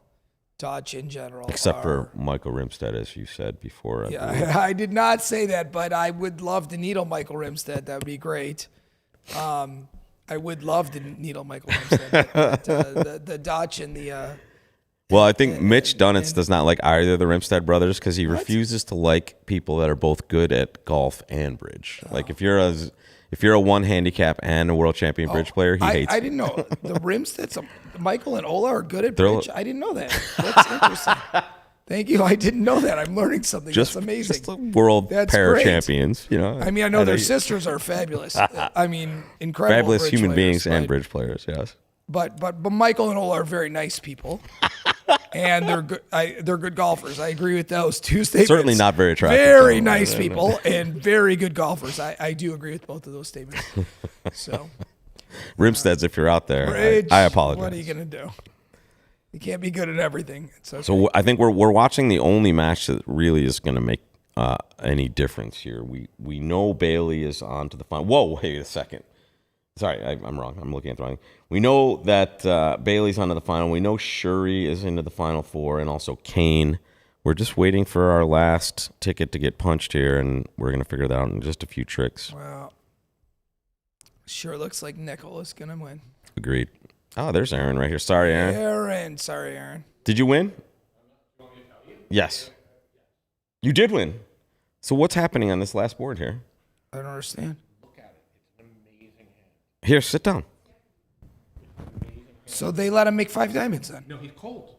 Dutch in general. Except are, for Michael Rimstead, as you said before. I believe. Yeah, I did not say that, but I would love to needle Michael Rimstead. That would be great. I would love to needle Michael Rimstead. But, the Dutch and the. Well, I think Mitch Dunitz does not like either of the Rimstead brothers because he refuses to like people that are both good at golf and bridge. Like if you're a one handicap and a world champion bridge player, he hates. I didn't know the Rimsteads. Michael and Ola are good at They're- bridge. I didn't know that. That's interesting. Thank you. I didn't know that. I'm learning something. That's amazing. Just the world That's pair great. champions. You know. I mean, I know their sisters are fabulous. I mean, incredible. Fabulous bridge human players, beings and but- bridge players. Yes. But Michael and Ola are very nice people, and they're good. They're good golfers. I agree with those two statements. Certainly not very attractive. Very though. nice people and very good golfers. I do agree with both of those statements. So Rimsteads, if you're out there, bridge, I apologize. What are you gonna do? You can't be good at everything. It's okay. So I think we're watching the only match that really is going to make any difference here. We know Bailey is on to the final. Whoa, wait a second. Sorry, I'm wrong. I'm looking at the wrong. We know that Bailey's onto the final. We know Shuri is into the final four, and also Kane. We're just waiting for our last ticket to get punched here, and we're going to figure that out in just a few tricks. Well, sure looks like Nickel is gonna win. Agreed. Oh, there's Aaron right here. Sorry, Aaron. Sorry, Aaron. Did you win? Yes. You did win. So what's happening on this last board here? I don't understand. Here, sit down. So they let him make 5 diamonds then. No, he's cold.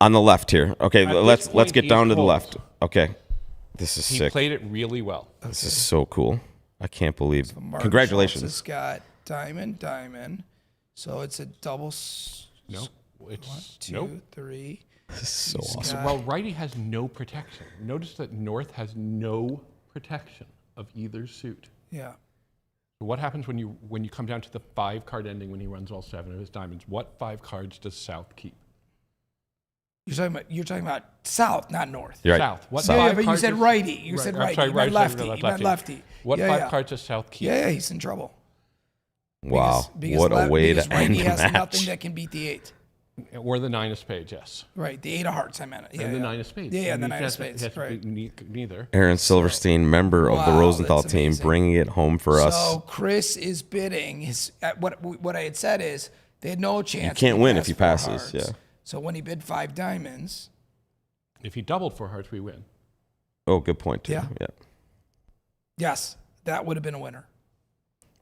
On the left here. Okay, At let's this let's point, get he's down to the cold. left. Okay. This is He sick. played it really well. This is so cool. I can't believe. Martin Congratulations. Schultz has got diamond. So it's a double. No, it's 1, 2, nope. 3. This is so He's awesome. got- Well, righty has no protection. Notice that North has no protection of either suit. Yeah. What happens when you come down to the 5-card ending when he runs all 7 of his diamonds? What 5 cards does South keep? You're talking about south, not north. You're right. South. What Yeah, 5 but you cards said does- righty. You said I'm righty. sorry, You meant right, lefty. You meant lefty. What Yeah, 5 yeah. cards does South keep? Yeah, he's in trouble. Wow. Because What a way because to end righty the has match. nothing that can beat the 8. Or the 9 of spades, yes. Right, the 8 of hearts, I meant it. Yeah, And the yeah. 9 of spades. Yeah, And the he 9 of has- spades. he has to Right. be neither. Aaron Silverstein, member of the Wow, Rosenthal that's team, amazing. bringing it home for us. So Chris is bidding. What I had said is they had no chance. can't he win passed if he 4 passes, hearts. yeah. So when he bid 5 diamonds, If he doubled 4 hearts, we win. Oh, good point, too. Yeah. Yeah. yes, that would have been a winner.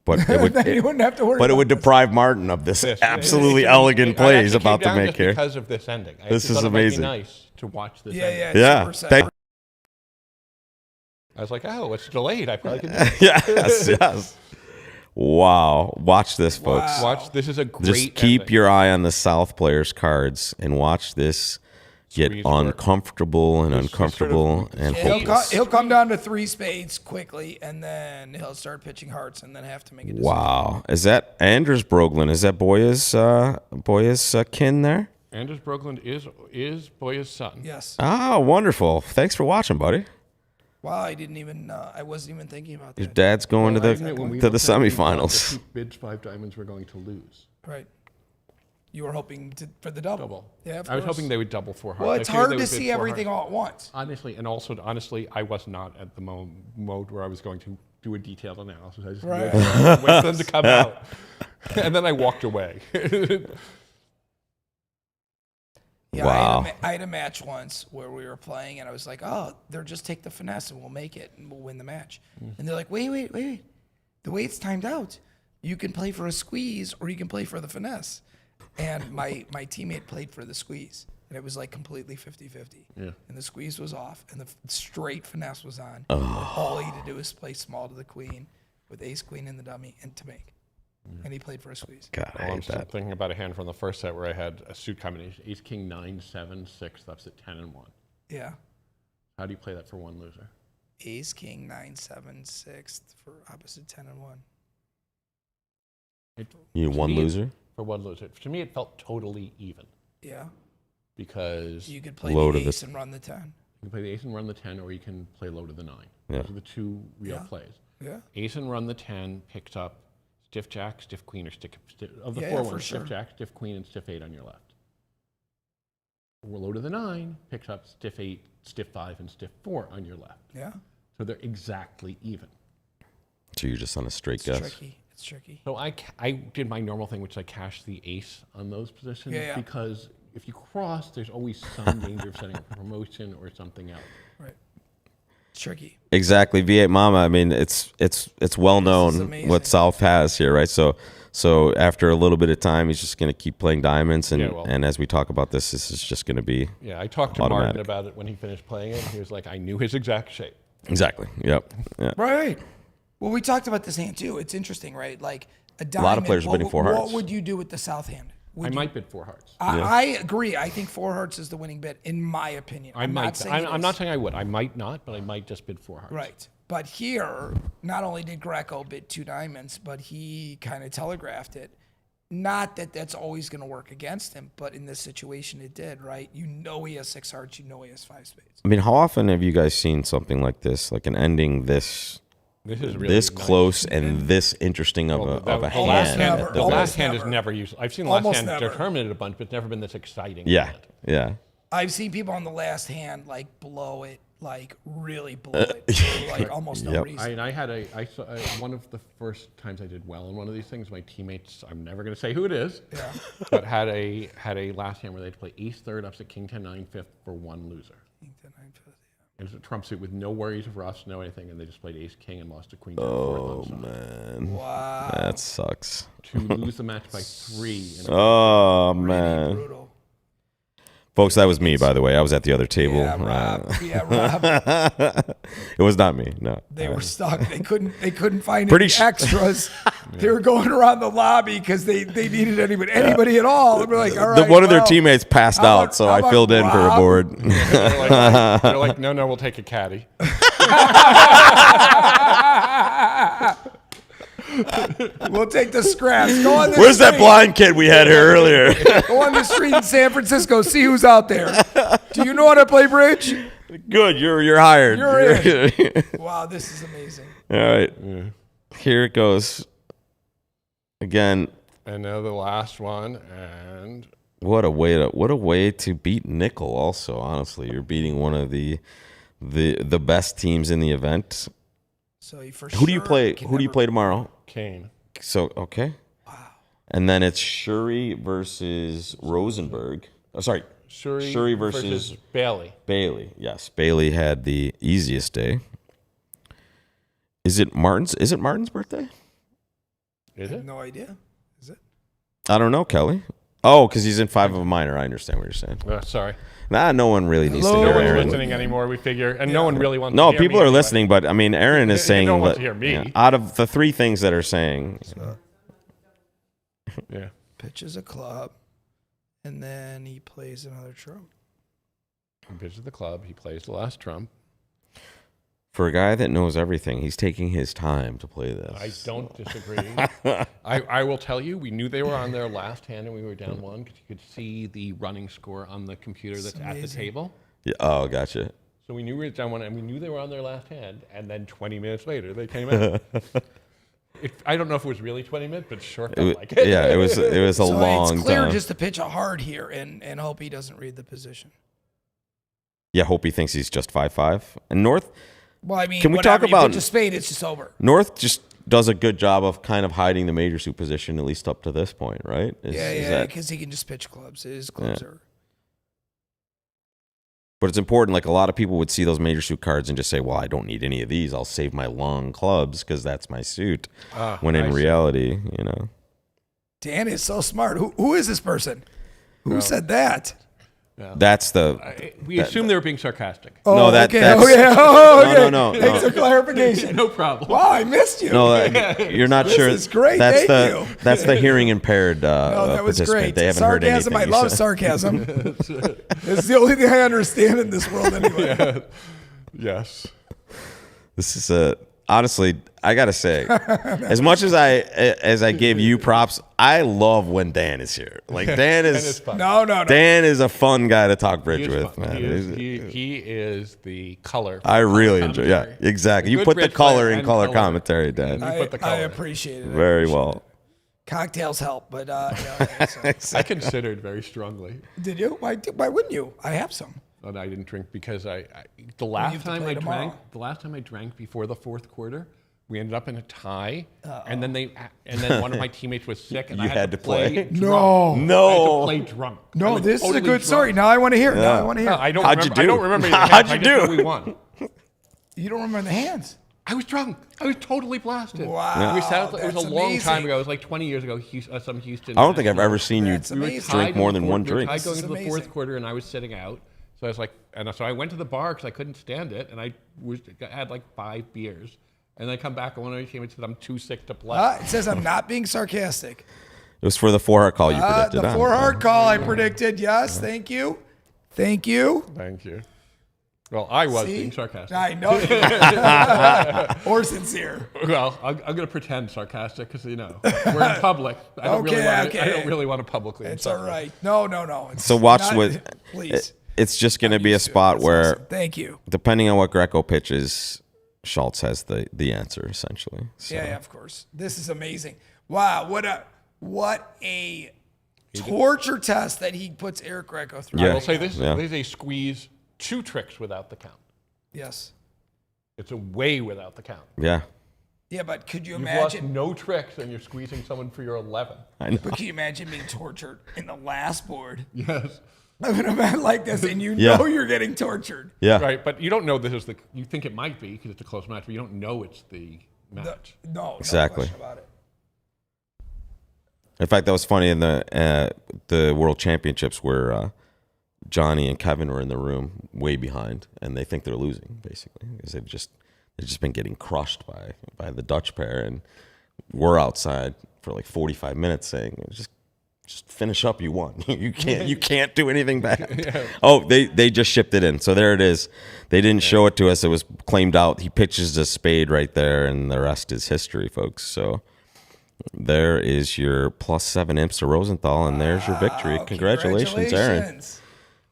But it would, Then you wouldn't have to worry. but it about would this. deprive Martin of this Yes, absolutely it- elegant play I he's actually about came to down make just here. because of this ending. I This actually is thought it might be amazing. nice to watch this Yeah, ending. yeah, Yeah. super sad. Thank I was like, oh, it's delayed. I probably can do it. yes. Wow. Watch this, folks. Watch, this is a great Just keep ending. your eye on the South players' cards and watch this get Squeeze work. uncomfortable and This is uncomfortable sort of- and Yeah, hopeless. He'll come down to 3 spades quickly, and then he'll start pitching hearts, and then have to make a decision. Wow. Is that Anders Broglen? Is that Boya's kin there? Anders Brogland is Boya's son. Yes. Ah, wonderful. Thanks for watching, buddy. Wow, I didn't even. I wasn't even thinking about Your that. dad's going Well, to I admit, when we the looked at it, we thought semifinals. if he bids 5 diamonds, we're going to lose. Right. You were hoping for the double. Double. Yeah, of I was course. hoping they would double 4 hearts. Well, I it's figured hard they to would bid see 4 everything hearts. all at once. Honestly, I was not at the mode where I was going to do a detailed analysis. I just Right. waited for them to come out, and then I walked away. Yeah, Wow. I had a match once where we were playing, and I was like, "Oh, they'll just take the finesse, and we'll make it, and we'll win the match." And they're like, "Wait. The way it's timed out, You can play for a squeeze or you can play for the finesse. And my teammate played for the squeeze. And it was like completely 50-50. Yeah. And the squeeze was off and the straight finesse was on. All he had to do was play small to the queen with ace queen in the dummy and to make. And he played for a squeeze. God, I I'm hate still that. thinking about a hand from the first set where I had a suit combination, ace, king, 9, 7, 6, that's at 10 and 1. Yeah. How do you play that for one loser? Ace, king, 9, 7, 6 for opposite 10 and 1. You To one me, loser? For one loser. To me, it felt totally even Yeah. because You could play Low to the the- ace and run the 10. you can play the ace and run the 10, or you can play low to the 9. Yeah. Those are the two real Yeah. plays. Yeah. Ace and run the 10 picks up stiff jack, stiff queen, or of the Yeah, four for ones, sure. stiff jack, stiff queen, and stiff 8 on your left. Or low to the 9 picks up stiff 8, stiff 5, and stiff 4 on your left. Yeah. So they're exactly even. So you're just on a straight It's guess. tricky. It's tricky. So I did my normal thing, which I cashed the ace on those positions Yeah, yeah. because if you cross, there's always some danger of setting up a promotion or something else. Right. It's tricky. Exactly, V8 Mama. I mean, it's well known amazing. what South has here, right? So after a little bit of time, he's just going to keep playing diamonds, and Yeah, well- and as we talk about this is just going to be Yeah, I talked to Martin Automatic. about it when he finished playing it. He was like, I knew his exact shape. exactly. Yep. Yeah. Right. Well, we talked about this hand too. It's interesting, right? Like a diamond. lot of players are what bidding four What hearts. would you do with the south hand? I might bid 4 hearts. I agree. I think 4 hearts is the winning bid, in my opinion. I might. Not saying I'm not saying I would. I might not, but I might just bid 4 hearts. Right. But here, not only did Greco bid 2 diamonds, but he kind of telegraphed it. Not that that's always going to work against him, but in this situation it did, right? You know he has 6 hearts. You know he has 5 spades. I mean, how often have you guys seen something like this, like an ending this This is really this nice. close and this interesting of Well, a the hand? last at never- the The almost last very- hand is never. never used. I've seen the last Almost hand never. determined a bunch, but it's never been this exciting. Yeah. yet. Yeah. I've seen people on the last hand like blow it, like really blow it, for like almost no Yep. reason. I had I saw one of the first times I did well in one of these things. My teammates, I'm never going to say who it is, but had a last hand where they had to play ace third, upset king 10 9 fifth for one loser. It was a trump suit with no worries of roughs, no anything, and they just played ace king and lost to queen 10 Oh fourth on side. man. Wow. That sucks. To lose the match by 3. Oh man. Brutal. Folks, that was me, by the way. I was at the other table. Yeah, Rob. Yeah, Rob. It was not me. No. They were stuck. They couldn't find Pretty any sh- extras. They were going around the lobby because they needed anybody at all. And we're like, all right. One of their well, teammates passed how out, about- so how I about filled in for a Rob? board. They're like, no, we'll take a caddy. We'll take the scraps. Go on the Where's that street. blind kid we had here earlier? Go on the street in San Francisco. See who's out there. Do you know how to play bridge? Good, you're hired. You're in. Wow, this is amazing. All right. Here it goes. Again, And now the last one, and what a way to beat nickel. Also, honestly, you're beating one of the best teams in the event. So you for Who do you sure play? can Who do you never- play tomorrow? Kane. So okay. Wow. And then it's Shuri versus Rosenberg. Oh, sorry, Shuri versus Bailey. Bailey. Yes, Bailey had the easiest day. Is it Martin's birthday? Is I have it? no idea. Is it? I don't know, Kelly. Oh, because he's in 5 of a minor. I understand what you're saying. Sorry. Nah, no one really needs to Hello? hear No one's Aaron. listening anymore, we figure. And no one really wants to No, hear people me are anyway. listening, but I mean, Aaron is saying No one wants that- to hear me. yeah, out of the 3 things that are saying, Yeah. Pitches a club, and then he plays another trump. He visits the club. He plays the last trump. for a guy that knows everything, he's taking his time to play this. I don't disagree. I will tell you, we knew they were on their last hand and we were down 1 because you could see the running score on the computer that's at the amazing. table. Yeah, oh, gotcha. So we knew we were down 1 and we knew they were on their last hand. And then 20 minutes later, they came in. I don't know if it was really 20 minutes, but sure felt like it. Yeah, it was a So long it's clear time. just to pitch a hard here and hope he doesn't read the position. Yeah, hope he thinks he's just 5-5. And North Well, I mean, Can we talk whatever, you about- pitch a spade, it's just over. North just does a good job of kind of hiding the major suit position, at least up to this point, right? Is Yeah, that- because he can just pitch clubs. His clubs are But it's important. Like a lot of people would see those major suit cards and just say, "Well, I don't need any of these. I'll save my long clubs because that's my suit." When in reality, you know, Dan is so smart. Who is this person? Who said that? that's the. We assume they were being sarcastic. Oh, No, okay. that's- Okay. Oh, okay. No. Thanks for clarification. No problem. Wow, I missed you. No, you're not This sure. is great. That's Thank the you. that's the hearing impaired No, that was participant. great. They haven't heard Sarcasm. anything. I you love said. sarcasm. It's the only thing I understand in this world anyway. Yes. This is honestly, I gotta say, as much as I give you props, I love when Dan is here. Like Dan is fun. No. Dan is a fun guy to talk bridge He is with, fun. man. He is the color. I really enjoy. Yeah, commentary. exactly. You Good put the bridge color player in and color color. commentary, Dan. put the I color. appreciate it. Very well. Cocktails help, but I considered very strongly. did you? Why wouldn't you? I have some. And I didn't drink because the have last to time play I tomorrow. drank, the last time I drank before the fourth quarter, we ended up in a tie, and then one of my teammates was sick, and You I had to play. No. drunk. No. I had to play drunk. I No, was this is a totally good drunk. story. Now I want to hear. Now I want to hear. No, I don't. How'd you remember, I do? don't remember. any How'd hands. you I just do? know we won. You don't remember the hands. I was drunk. I was totally blasted. Wow, We sat, it was that's a long time amazing. ago. It was like 20 years ago. Some Houston. I don't think I've ever seen you That's amazing. drink more than one We were drink. tied going This into is the fourth amazing. quarter, and I was sitting out. So I was like, so I went to the bar because I couldn't stand it, and I had like 5 beers, and I come back, and one of my teammates said I'm too sick to play. It says I'm not being sarcastic. It was for the 4-heart call you predicted. The huh? 4-heart call I predicted. Yes, thank you. Thank you. Thank you. Well, I was See? being sarcastic. I know you were. Or sincere. Well, I'm going to pretend sarcastic because we're in public. I don't really want to publicly. It's insult all you. right. No. It's So watch not- with. Please. It's just going to be a Used to it. spot That's where, awesome. Thank you. depending on what Greco pitches, Schultz has the answer essentially. So. Yeah, of course. This is amazing. Wow, what a torture test that he puts Eric Greco through. Yeah. I will say this: Yeah. this is a squeeze 2 tricks without the count. Yes. It's a way without the count. Yeah, Yeah, but could you You've lost imagine? no tricks, and you're squeezing someone for your 11. I know. But can you imagine being tortured in the last board? Yes. I'm in a event like this, and you Yeah. know you're getting tortured. Yeah, Right, but you don't know this is you think it might be because it's a close match, but you don't know it's the match. No Exactly. question about it. In fact, that was funny in the World Championships where Johnny and Kevin were in the room way behind, and they think they're losing basically because they've just been getting crushed by the Dutch pair, and we're outside for like 45 minutes saying just finish up, you won. you can't do anything bad. Oh, they just shipped it in, so there it is. They didn't show it to us. It was claimed out. He pitches a spade right there, and the rest is history, folks. So there is your +7 imps to Rosenthal, and there's your victory. Congratulations, Aaron.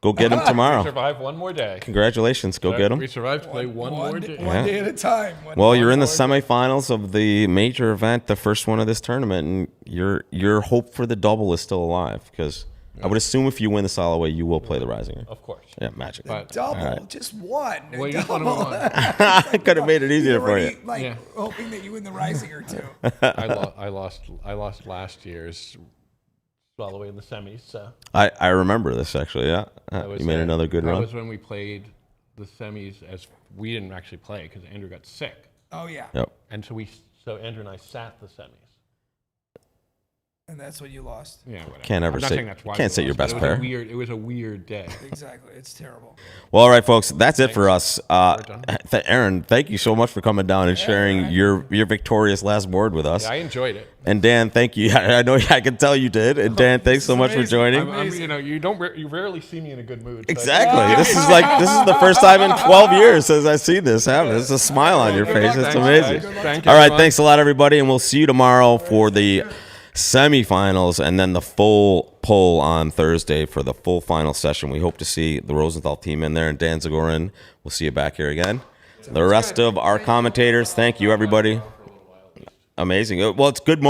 Go get him We tomorrow. survived one more day. Congratulations. Go get him. We survived to play one more day. One day at a time. Well, you're in the semifinals of the major event, the first one of this tournament, and your hope for the double is still alive because I would assume if you win the Soloway, you will play the Risinger. Of course. Yeah, magic. Double, just one. Well, you just want to Double. move on. I could have made it easier You're for already, you. like Yeah. hoping that you win the Risinger too. I lost last year's Swalloway in the semis. So I remember this actually. Yeah, you made another good that run. was when we played the semis. As we didn't actually play because Andrew got sick, Oh yeah, Yep. and so Andrew and I sat the semis. and that's what you lost. Yeah, whatever. Can't ever I'm not say- saying that's why can't we say your lost, best but pair. It was a weird day. Exactly, it's terrible. Well, all right, folks, that's it for us. done. Aaron, thank you so much for coming down and sharing your victorious last board with us. Yeah, I enjoyed it. And Dan, thank you. I know I can tell you did. And Dan, thanks so much for joining. You rarely see me in a good mood. so- Exactly. This is the first time in 12 years since I see this happen. There's a smile on your face. It's Thanks, amazing. guys. Thank you, All right, everyone. thanks a lot, everybody, and we'll see you tomorrow for the semifinals and then the full poll on Thursday for the full final session. We hope to see the Rosenthal team in there, and Dan Zagorin. We'll see you back here again. The rest of our commentators, thank you, everybody. Amazing. Well, it's good.